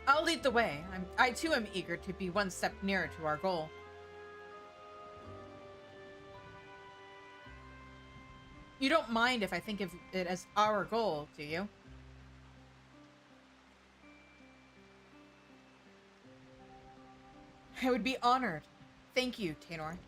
S1: I'll lead the way. I too am eager to be one step nearer to our goal. You don't mind if I think of it as our goal, do you? I would be honored. Thank you, Taynor.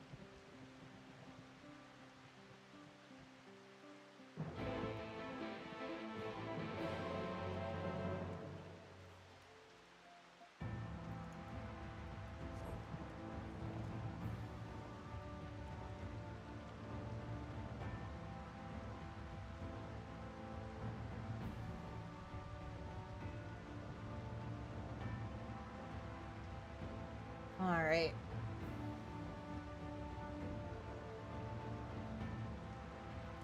S1: Alright.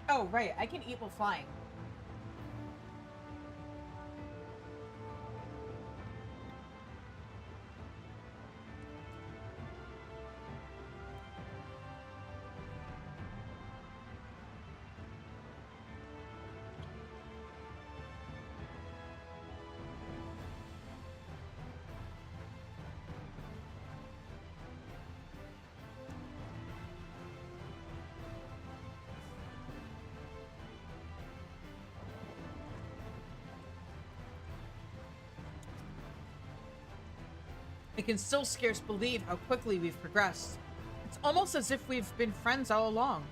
S1: Oh, right. I can eat while flying. I can still scarce believe how quickly we've progressed. It's almost as if we've been friends all along.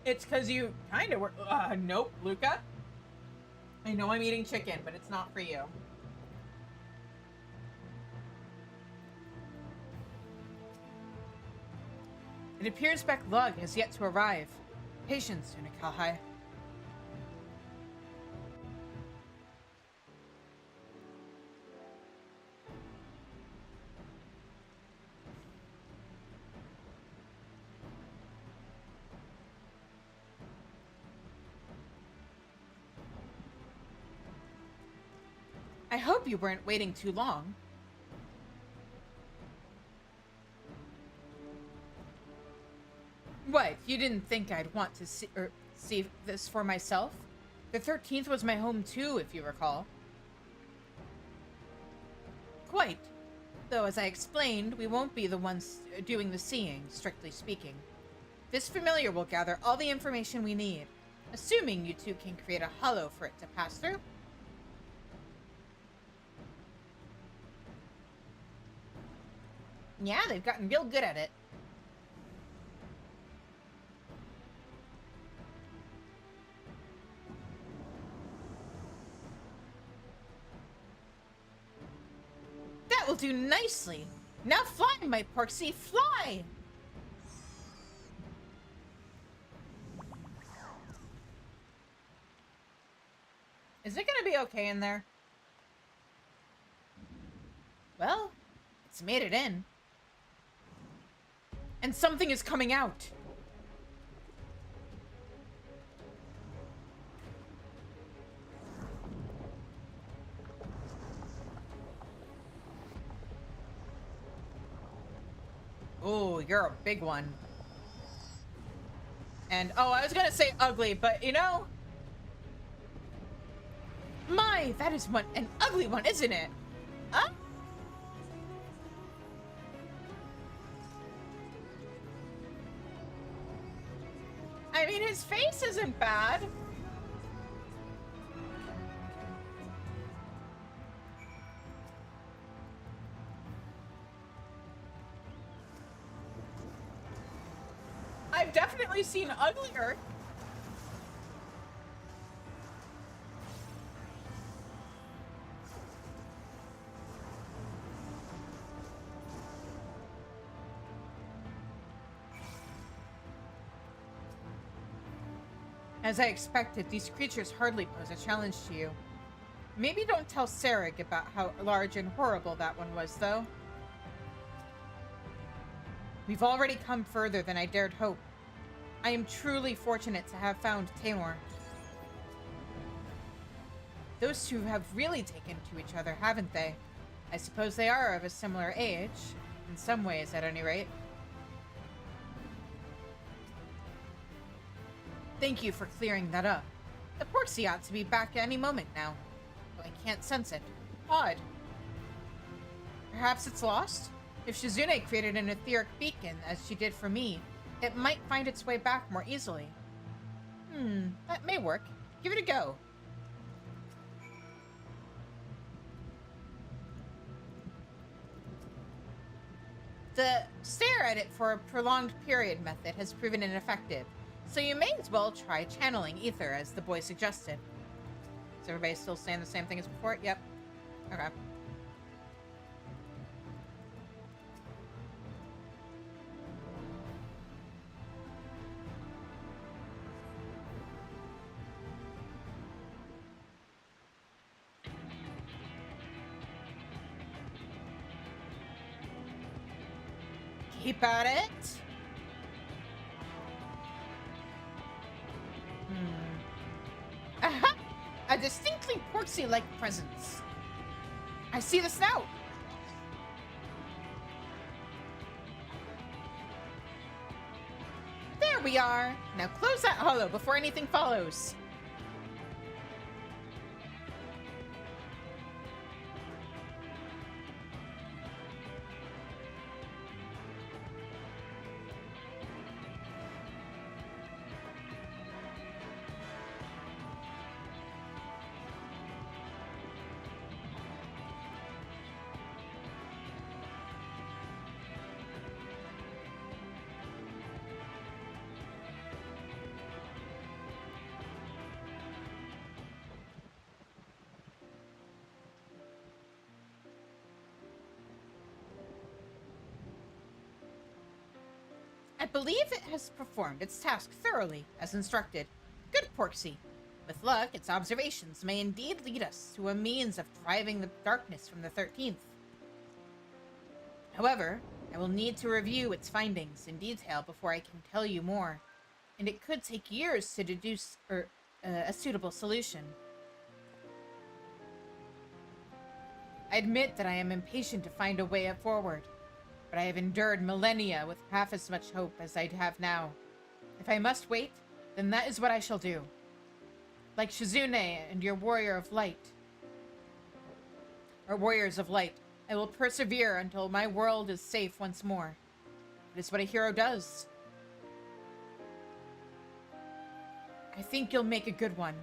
S1: It's because you kind of were. Nope, Luca. I know I'm eating chicken, but it's not for you. It appears Backlog has yet to arrive. Patience, Unikahai. I hope you weren't waiting too long. What, you didn't think I'd want to see this for myself? The 13th was my home too, if you recall. Quite. Though, as I explained, we won't be the ones doing the seeing, strictly speaking. This familiar will gather all the information we need, assuming you two can create a hollow for it to pass through. Yeah, they've gotten real good at it. That will do nicely. Now fly, my Porksy, fly! Is it gonna be okay in there? Well, it's made it in. And something is coming out. Oh, you're a big one. And, oh, I was gonna say ugly, but you know? My, that is an ugly one, isn't it? Huh? I mean, his face isn't bad. I've definitely seen uglier. As I expected, these creatures hardly pose a challenge to you. Maybe don't tell Sarek about how large and horrible that one was, though. We've already come further than I dared hope. I am truly fortunate to have found Tamor. Those two have really taken to each other, haven't they? I suppose they are of a similar age. In some ways, at any rate. Thank you for clearing that up. The Porksy ought to be back any moment now. Though I can't sense it. Odd. Perhaps it's lost? If Shizune created an etheric beacon, as she did for me, it might find its way back more easily. That may work. Give it a go. The stare at it for a prolonged period method has proven ineffective, so you may as well try channeling ether, as the boy suggested. Is everybody still saying the same thing as before? Yep. Okay. Keep at it. Aha! A distinctly Porksy-like presence. I see the snout. There we are. Now close that hollow before anything follows. I believe it has performed its task thoroughly, as instructed. Good, Porksy. With luck, its observations may indeed lead us to a means of driving the darkness from the 13th. However, I will need to review its findings in detail before I can tell you more, and it could take years to deduce a suitable solution. I admit that I am impatient to find a way forward, but I have endured millennia with half as much hope as I have now. If I must wait, then that is what I shall do. Like Shizune and your warrior of light, or warriors of light, I will persevere until my world is safe once more. It is what a hero does. I think you'll make a good one.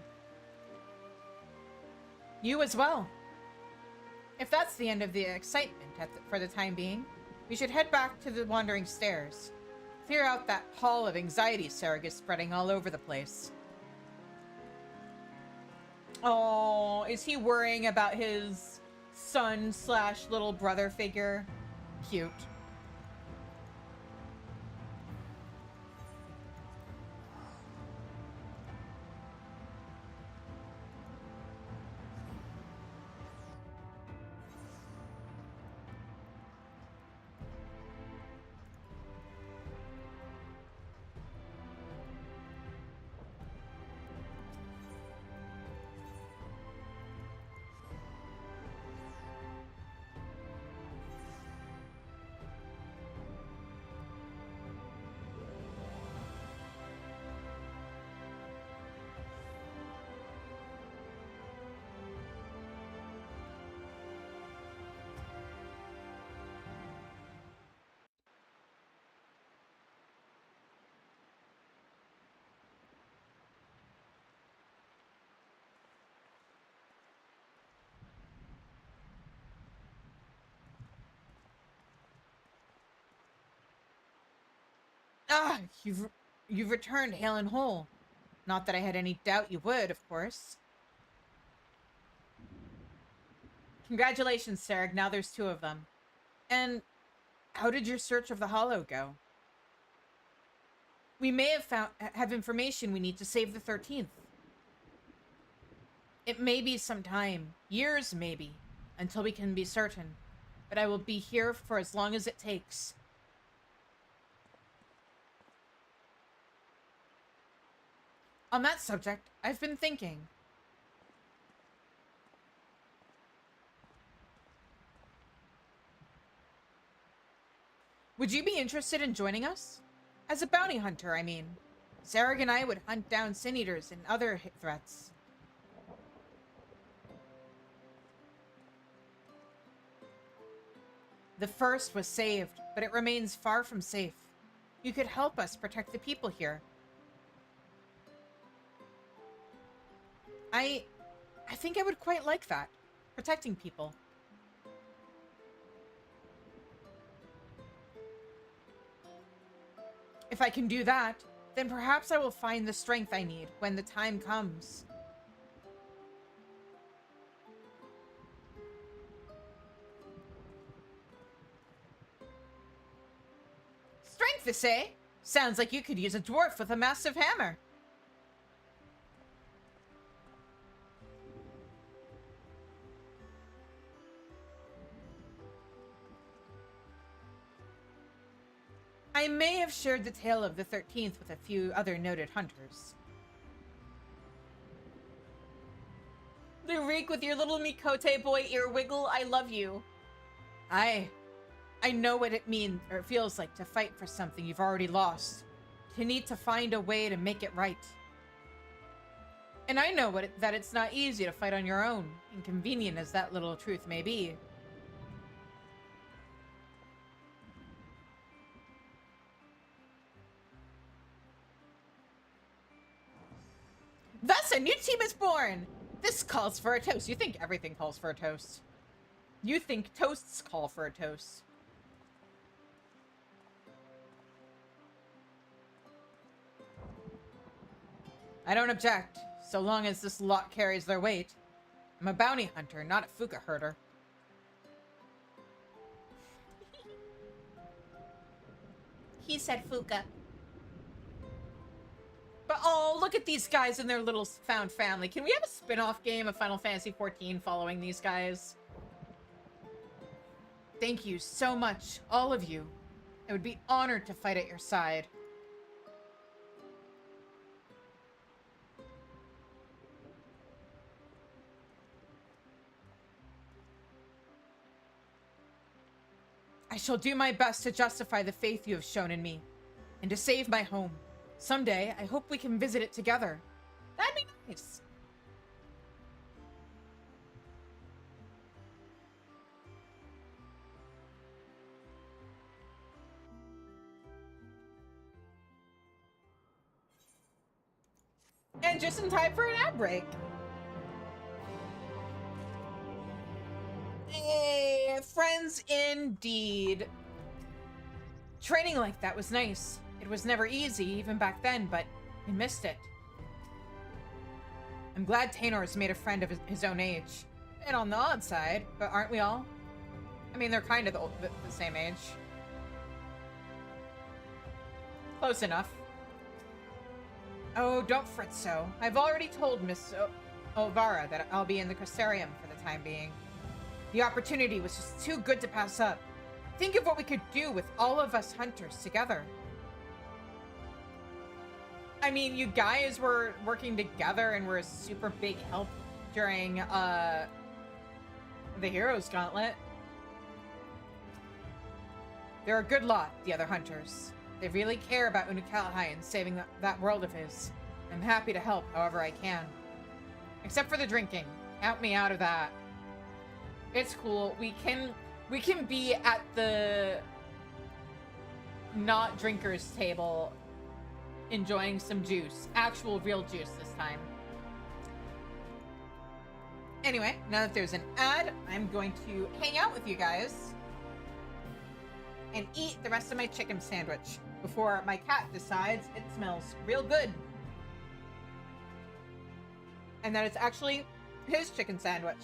S1: You as well. If that's the end of the excitement for the time being, we should head back to the Wandering Stairs. Clear out that pall of anxiety Sarek is spreading all over the place. Oh, is he worrying about his son/little brother figure? Cute. Ah, you've returned hale and whole. Not that I had any doubt you would, of course. Congratulations, Sarek. Now there's two of them. And how did your search of the Hollow go? We may have information we need to save the 13th. It may be some time, years maybe, until we can be certain, but I will be here for as long as it takes. On that subject, I've been thinking. Would you be interested in joining us? As a bounty hunter, I mean. Zarek and I would hunt down Sin Eaters and other threats. The first was saved, but it remains far from safe. You could help us protect the people here. I think I would quite like that. Protecting people. If I can do that, then perhaps I will find the strength I need when the time comes. Strength, you say? Sounds like you could use a dwarf with a massive hammer. I may have shared the tale of the 13th with a few other noted hunters. Lurik with your little Mikote boy ear wiggle, I love you. I know what it means, or it feels like to fight for something you've already lost. To need to find a way to make it right. And I know that it's not easy to fight on your own, inconvenient as that little truth may be. Thus, a new team is born! This calls for a toast. You think everything calls for a toast. You think toasts call for a toast. I don't object, so long as this lot carries their weight. I'm a bounty hunter, not a fuka herder. He said fuka. But oh, look at these guys and their little found family. Can we have a spin-off game of Final Fantasy XIV following these guys? Thank you so much, all of you. I would be honored to fight at your side. I shall do my best to justify the faith you have shown in me, and to save my home. Someday, I hope we can visit it together. That'd be nice. And just in time for an ad break. Hey, friends indeed. Training like that was nice. It was never easy, even back then, but I missed it. I'm glad Tanor's made a friend of his own age. And on the odd side, but aren't we all? I mean, they're kind of the same age. Close enough. Oh, don't fret so. I've already told Miss Ovara that I'll be in the Crystarium for the time being. The opportunity was just too good to pass up. Think of what we could do with all of us hunters together. I mean, you guys were working together and were a super big help during, the Heroes Gauntlet. They're a good lot, the other hunters. They really care about Unukalahai and saving that world of his. I'm happy to help however I can. Except for the drinking. Count me out of that. It's cool. We can be at the not drinkers table enjoying some juice. Actual real juice this time. Anyway, now that there's an ad, I'm going to hang out with you guys and eat the rest of my chicken sandwich before my cat decides it smells real good. And that it's actually his chicken sandwich.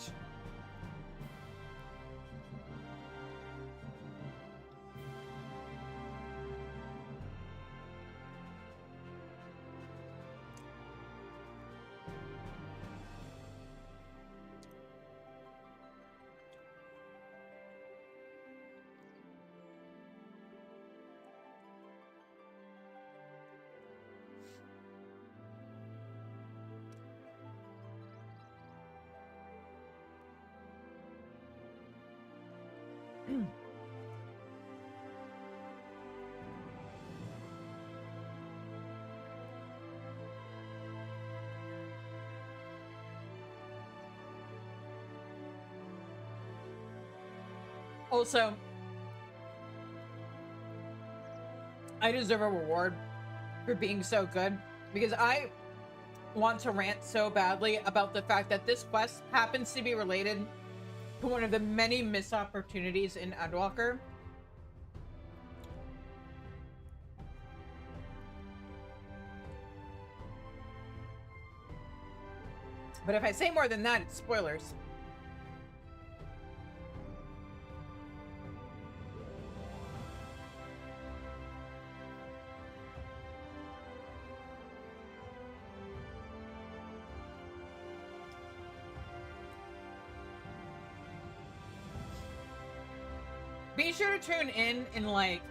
S1: Also, I deserve a reward for being so good because I want to rant so badly about the fact that this quest happens to be related to one of the many missed opportunities in Endwalker. But if I say more than that, it's spoilers. Be sure to tune in like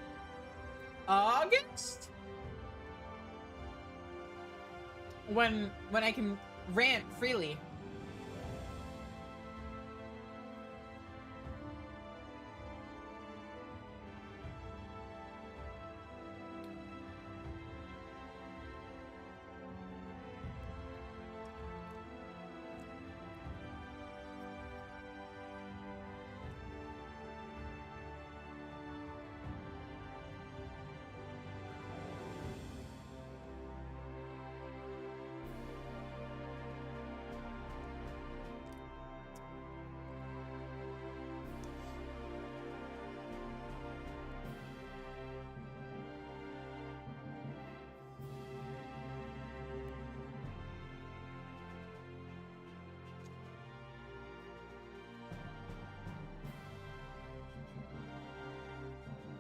S1: August when I can rant freely.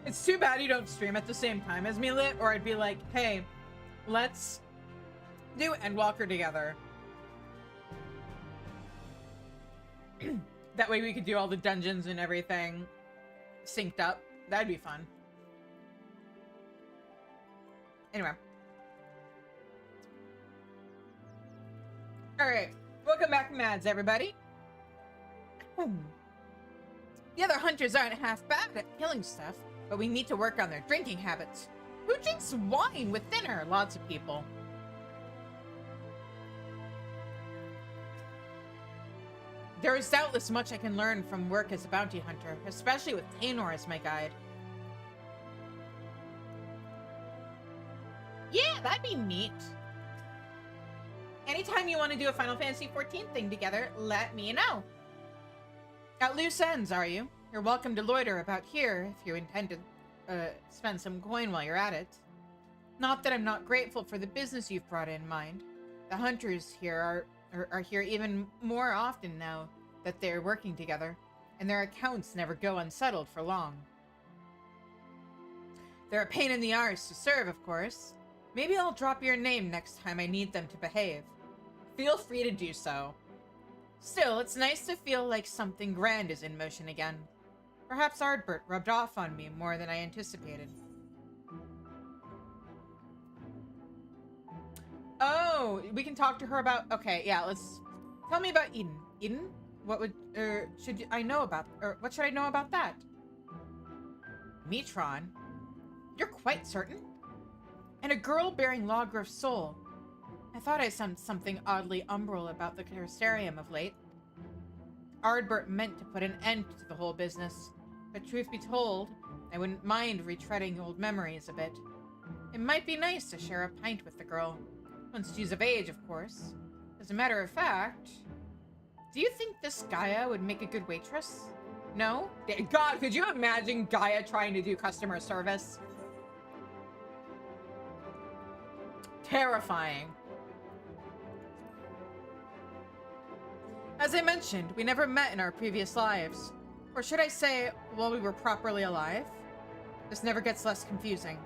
S1: It's too bad you don't stream at the same time as me, Lit, or I'd be like, hey, let's do Endwalker together. That way we could do all the dungeons and everything synced up. That'd be fun. Anyway. Alright. Welcome back, Mads, everybody. The other hunters aren't half bad at killing stuff, but we need to work on their drinking habits. Who drinks wine with dinner? Lots of people. There is doubtless much I can learn from work as a bounty hunter, especially with Taynor as my guide. Yeah, that'd be neat. Anytime you want to do a Final Fantasy XIV thing together, let me know. At loose ends, are you? You're welcome to loiter about here if you intend to spend some coin while you're at it. Not that I'm not grateful for the business you've brought in mind. The hunters here are here even more often now that they're working together, and their accounts never go unsettled for long. They're a pain in the arse to serve, of course. Maybe I'll drop your name next time I need them to behave. Feel free to do so. Still, it's nice to feel like something grand is in motion again. Perhaps Ardbert rubbed off on me more than I anticipated. Oh, we can talk to her about... Okay, yeah, let's... Tell me about Eden. Eden? What would... should I know about... Or what should I know about that? Metron? You're quite certain? And a girl bearing Lawgrove soul. I thought I sensed something oddly umbral about the Cursarium of late. Ardbert meant to put an end to the whole business, but truth be told, I wouldn't mind retreading old memories a bit. It might be nice to share a pint with the girl. Once she's of age, of course. As a matter of fact... Do you think this Gaia would make a good waitress? No? God, could you imagine Gaia trying to do customer service? Terrifying. As I mentioned, we never met in our previous lives. Or should I say, while we were properly alive? This never gets less confusing.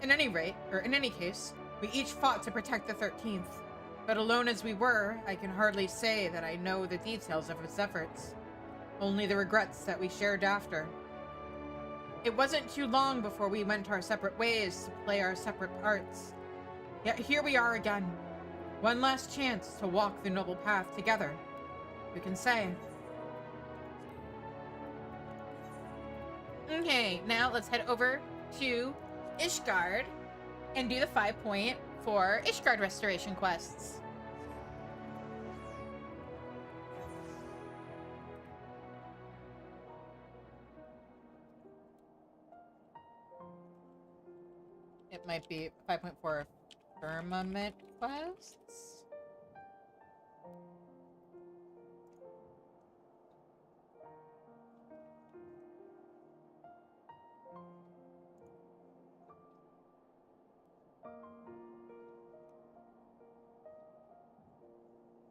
S1: In any rate, or in any case, we each fought to protect the 13th. But alone as we were, I can hardly say that I know the details of its efforts. Only the regrets that we shared after. It wasn't too long before we went our separate ways to play our separate parts. Yet here we are again. One last chance to walk the noble path together. Who can say? Okay, now let's head over to Ishgard and do the 5-point for Ishgard restoration quests. it might be 5.4 Firmament quests.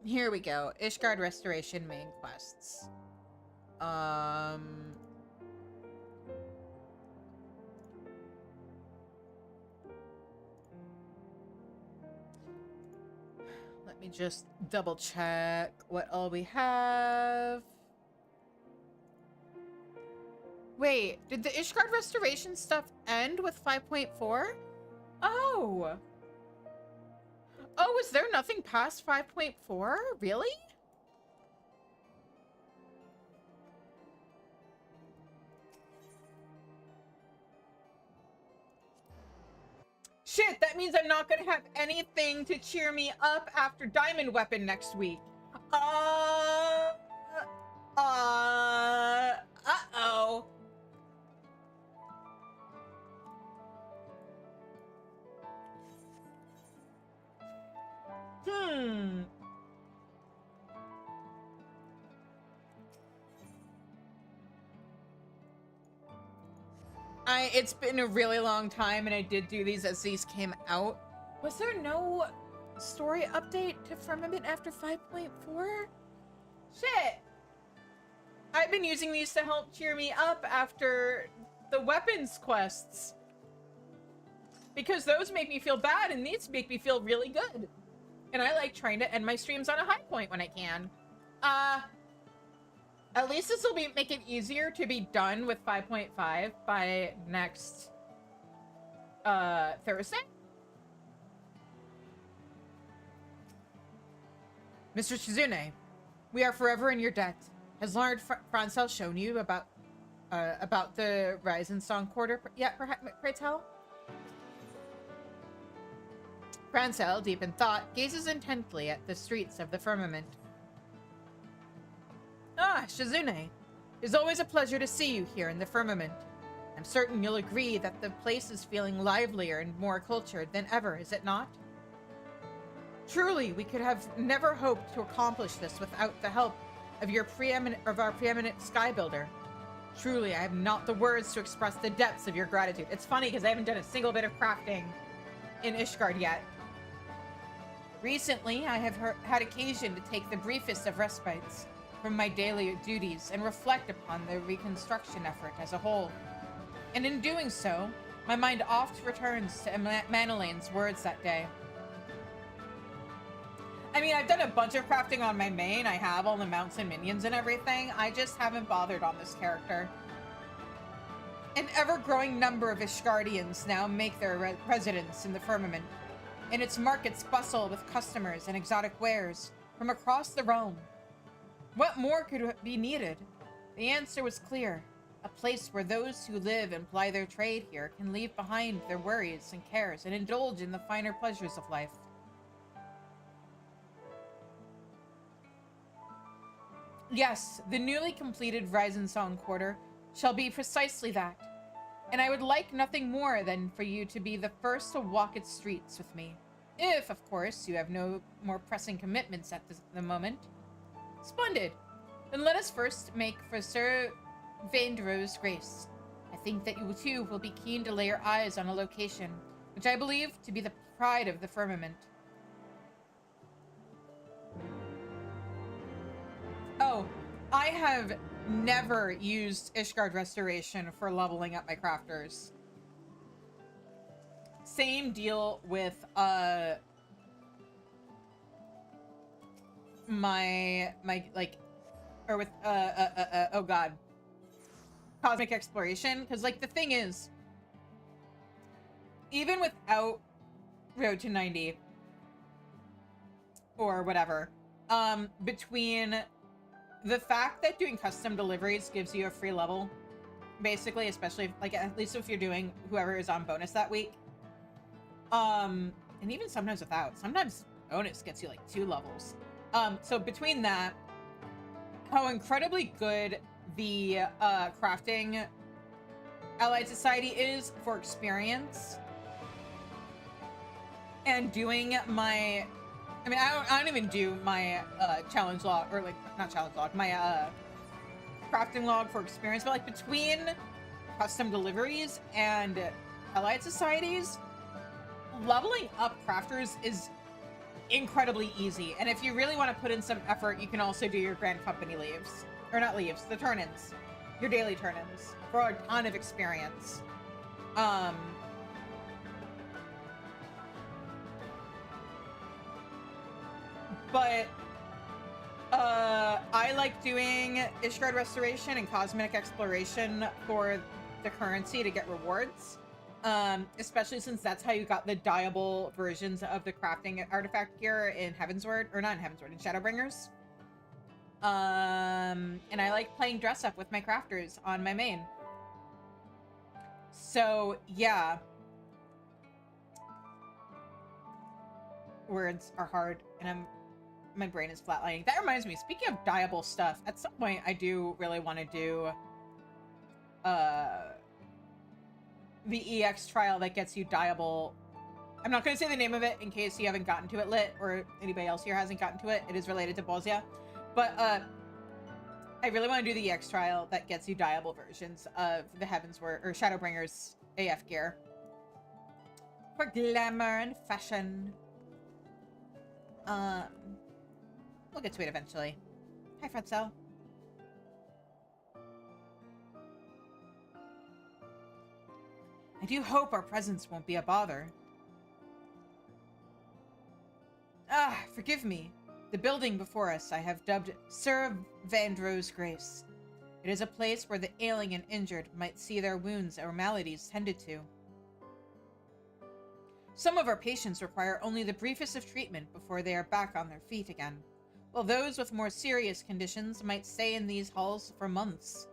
S1: Here we go. Ishgard Restoration main quests. Let me just double check what all we have. Wait, did the Ishgard Restoration stuff end with 5.4? Oh! Oh, is there nothing past 5.4? Really? Shit, that means I'm not gonna have anything to cheer me up after Diamond Weapon next week. Uh-oh. It's been a really long time, and I did do these as these came out. Was there no story update to Firmament after 5.4? Shit! I've been using these to help cheer me up after the weapons quests. Because those make me feel bad, and these make me feel really good. And I like trying to end my streams on a high point when I can. At least this will make it easier to be done with 5.5 by next Thursday. Mr. Shizune, we are forever in your debt. Has Lord Francel shown you about the Ryzen Song Quarter yet, pray tell? Francel, deep in thought, gazes intently at the streets of the Firmament. Ah, Shizune. It's always a pleasure to see you here in the Firmament. I'm certain you'll agree that the place is feeling livelier and more cultured than ever, is it not? Truly, we could have never hoped to accomplish this without the help of our preeminent sky builder. Truly, I have not the words to express the depths of your gratitude. It's funny because I haven't done a single bit of crafting in Ishgard yet. Recently, I have had occasion to take the briefest of respites from my daily duties and reflect upon the reconstruction effort as a whole. And in doing so, my mind oft returns to Manolane's words that day. I mean, I've done a bunch of crafting on my main. I have all the mounts and minions and everything. I just haven't bothered on this character. An ever-growing number of Ishgardians now make their residence in the Firmament, and its markets bustle with customers and exotic wares from across the realm. What more could be needed? The answer was clear. A place where those who live and ply their trade here can leave behind their worries and cares and indulge in the finer pleasures of life. Yes, the newly completed Ryzen Song Quarter shall be precisely that. And I would like nothing more than for you to be the first to walk its streets with me. If, of course, you have no more pressing commitments at the moment. Splendid. Then let us first make for Sir Vaindro's grace. I think that you too will be keen to lay your eyes on a location, which I believe to be the pride of the Firmament. Oh, I have never used Ishgard Restoration for leveling up my crafters. Same deal with oh god, Cosmic Exploration, because like the thing is, even without Road to 90 or whatever, between the fact that doing custom deliveries gives you a free level, basically, especially if, like, at least if you're doing whoever is on bonus that week, and even sometimes without, sometimes bonus gets you like 2 levels. So between that, how incredibly good the crafting Allied Society is for experience, and doing my, I mean, I don't even do my challenge log, or like, not challenge log, my crafting log for experience, but like between custom deliveries and allied societies, leveling up crafters is incredibly easy. And if you really want to put in some effort, you can also do your Grand Company leaves. Or not leaves, the turn-ins. Your daily turn-ins. For a ton of experience. But I like doing Ishgard Restoration and Cosmetic Exploration for the currency to get rewards. Especially since that's how you got the dyeable versions of the crafting artifact gear in Heavensward, or not in Heavensward, in Shadowbringers. And I like playing dress up with my crafters on my main. So, yeah. Words are hard, and my brain is flatlining. That reminds me, speaking of dyeable stuff, at some point I do really want to do the EX trial that gets you dyeable. I'm not going to say the name of it in case you haven't gotten to it, Lit, or anybody else here hasn't gotten to it. It is related to Bozia. But I really want to do the EX trial that gets you dyeable versions of the Heavensward or Shadowbringers AF gear. For glamour and fashion. We'll get to it eventually. Hi, Fretzel. I do hope our presence won't be a bother. Ah, forgive me. The building before us I have dubbed Sir Vandro's Grace. It is a place where the ailing and injured might see their wounds or maladies tended to. Some of our patients require only the briefest of treatment before they are back on their feet again, while those with more serious conditions might stay in these halls for months.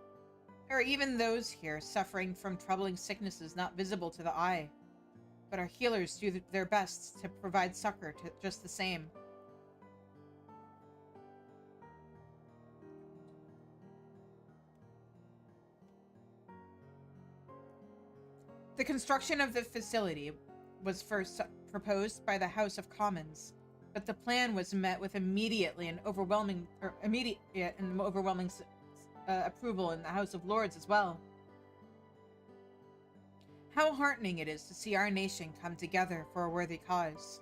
S1: There are even those here suffering from troubling sicknesses not visible to the eye, but our healers do their best to provide succor to just the same. The construction of the facility was first proposed by the House of Commons, but the plan was met with immediate and overwhelming approval in the House of Lords as well. How heartening it is to see our nation come together for a worthy cause.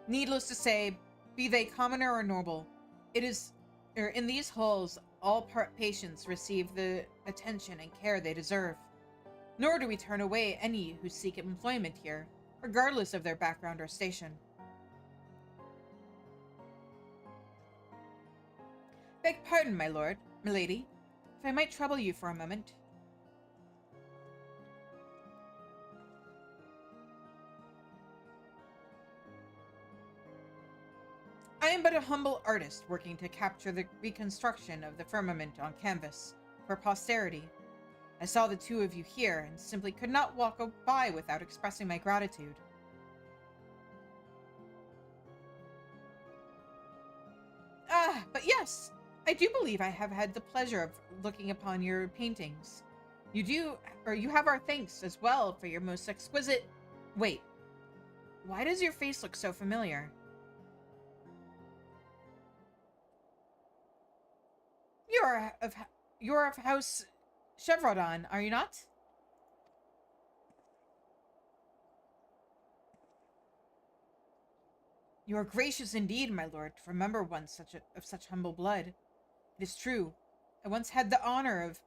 S1: Needless to say, be they commoner or noble, in these halls all patients receive the attention and care they deserve. Nor do we turn away any who seek employment here, regardless of their background or station. Beg pardon, my lord, milady, if I might trouble you for a moment. I am but a humble artist working to capture the reconstruction of the firmament on canvas for posterity. I saw the two of you here and simply could not walk by without expressing my gratitude. But yes, I do believe I have had the pleasure of looking upon your paintings. You have our thanks as well for your most exquisite... Wait, why does your face look so familiar? You're of House Chevrodon, are you not? You are gracious indeed, my lord, to remember one of such humble blood. It is true. I once had the honor of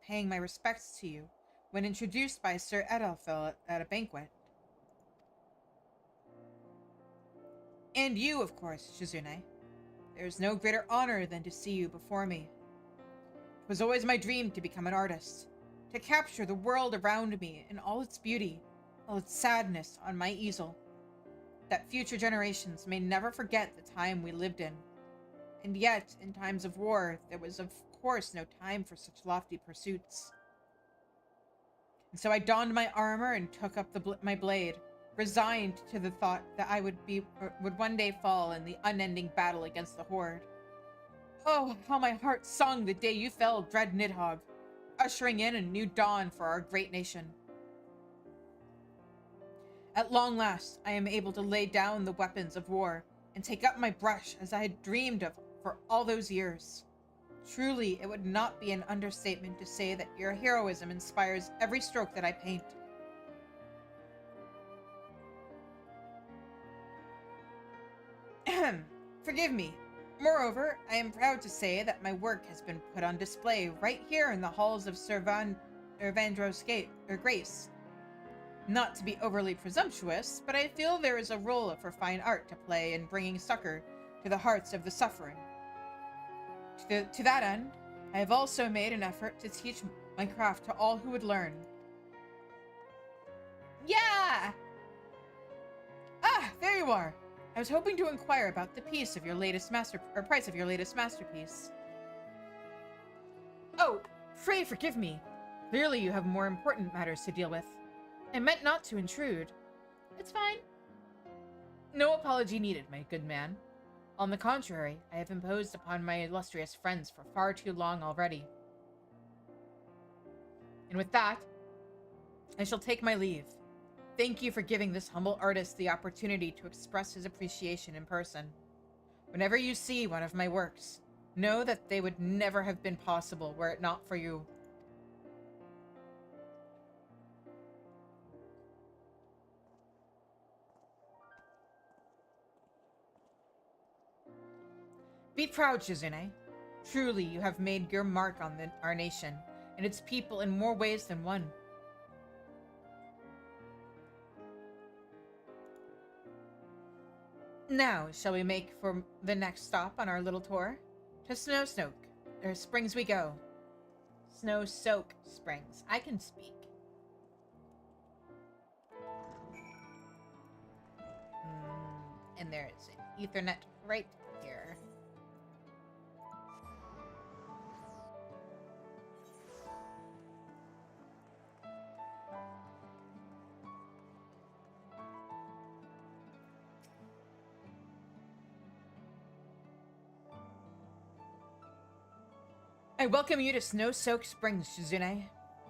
S1: paying my respects to you when introduced by Sir Edelfell at a banquet. And you, of course, Shizune. There is no greater honor than to see you before me. It was always my dream to become an artist, to capture the world around me in all its beauty, all its sadness on my easel, that future generations may never forget the time we lived in. And yet, in times of war, there was of course no time for such lofty pursuits. And so I donned my armor and took up my blade, resigned to the thought that I would one day fall in the unending battle against the Horde. Oh, how my heart sung the day you fell, dread Nidhogg, ushering in a new dawn for our great nation. At long last, I am able to lay down the weapons of war and take up my brush as I had dreamed of for all those years. Truly, it would not be an understatement to say that your heroism inspires every stroke that I paint. Forgive me. Moreover, I am proud to say that my work has been put on display right here in the halls of Sir Vandro's Grace. Not to be overly presumptuous, but I feel there is a role for fine art to play in bringing succor to the hearts of the suffering. To that end, I have also made an effort to teach my craft to all who would learn. Yeah! Ah, there you are. I was hoping to inquire about the price of your latest masterpiece. Oh, pray forgive me. Clearly you have more important matters to deal with. I meant not to intrude. It's fine. No apology needed, my good man. On the contrary, I have imposed upon my illustrious friends for far too long already. And with that, I shall take my leave. Thank you for giving this humble artist the opportunity to express his appreciation in person. Whenever you see one of my works, know that they would never have been possible were it not for you. Be proud, Shizune. Truly, you have made your mark on our nation and its people in more ways than one. Now, shall we make for the next stop on our little tour? To Springs we go. Snow Soak Springs. I can speak. And there is an Ethernet right here. I welcome you to Snow-Soaked Springs, Shizune.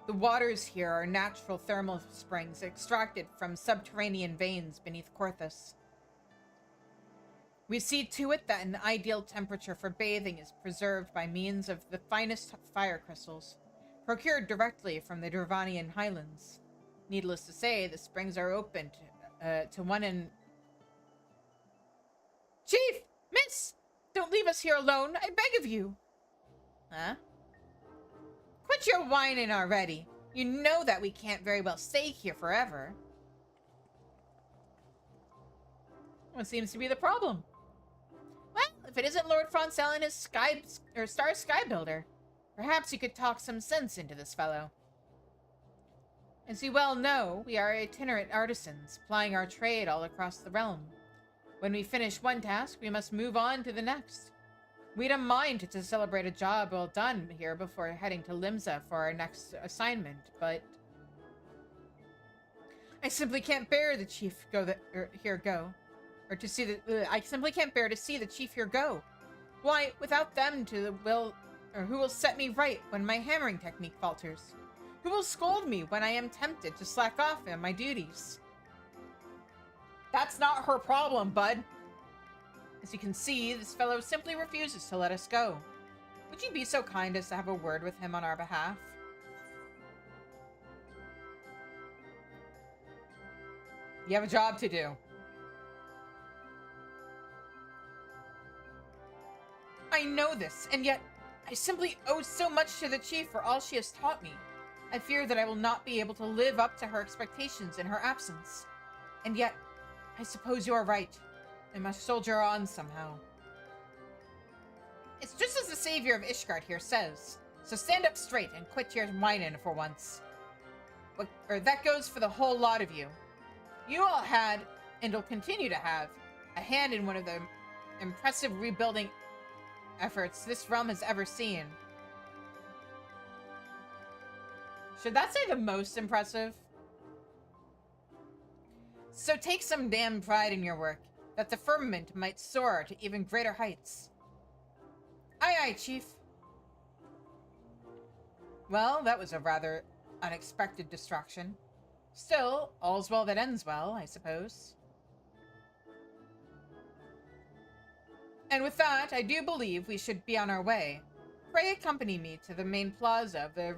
S1: The waters here are natural thermal springs extracted from subterranean veins beneath Korthus. We see to it that an ideal temperature for bathing is preserved by means of the finest fire crystals, procured directly from the Durvanian highlands. Needless to say, the springs are open to one in... Chief! Miss! Don't leave us here alone, I beg of you! Huh? Quit your whining already. You know that we can't very well stay here forever. What seems to be the problem? Well, if it isn't Lord Francel and his Star Sky Builder, perhaps you could talk some sense into this fellow. As you well know, we are itinerant artisans, plying our trade all across the realm. When we finish one task, we must move on to the next. We don't mind to celebrate a job well done here before heading to Limsa for our next assignment, but I simply can't bear the chief I simply can't bear to see the chief here go. Why, without them who will set me right when my hammering technique falters? Who will scold me when I am tempted to slack off on my duties? That's not her problem, bud. As you can see, this fellow simply refuses to let us go. Would you be so kind as to have a word with him on our behalf? You have a job to do. I know this, and yet I simply owe so much to the chief for all she has taught me. I fear that I will not be able to live up to her expectations in her absence. And yet, I suppose you are right. I must soldier on somehow. It's just as the savior of Ishgard here says, so stand up straight and quit your whining for once. That goes for the whole lot of you. You all had, and will continue to have, a hand in one of the impressive rebuilding efforts this realm has ever seen. Should that say the most impressive? So take some damn pride in your work, that the Firmament might soar to even greater heights. Aye, aye, Chief. Well, that was a rather unexpected distraction. Still, all's well that ends well, I suppose. And with that, I do believe we should be on our way. Pray accompany me to the main plaza of the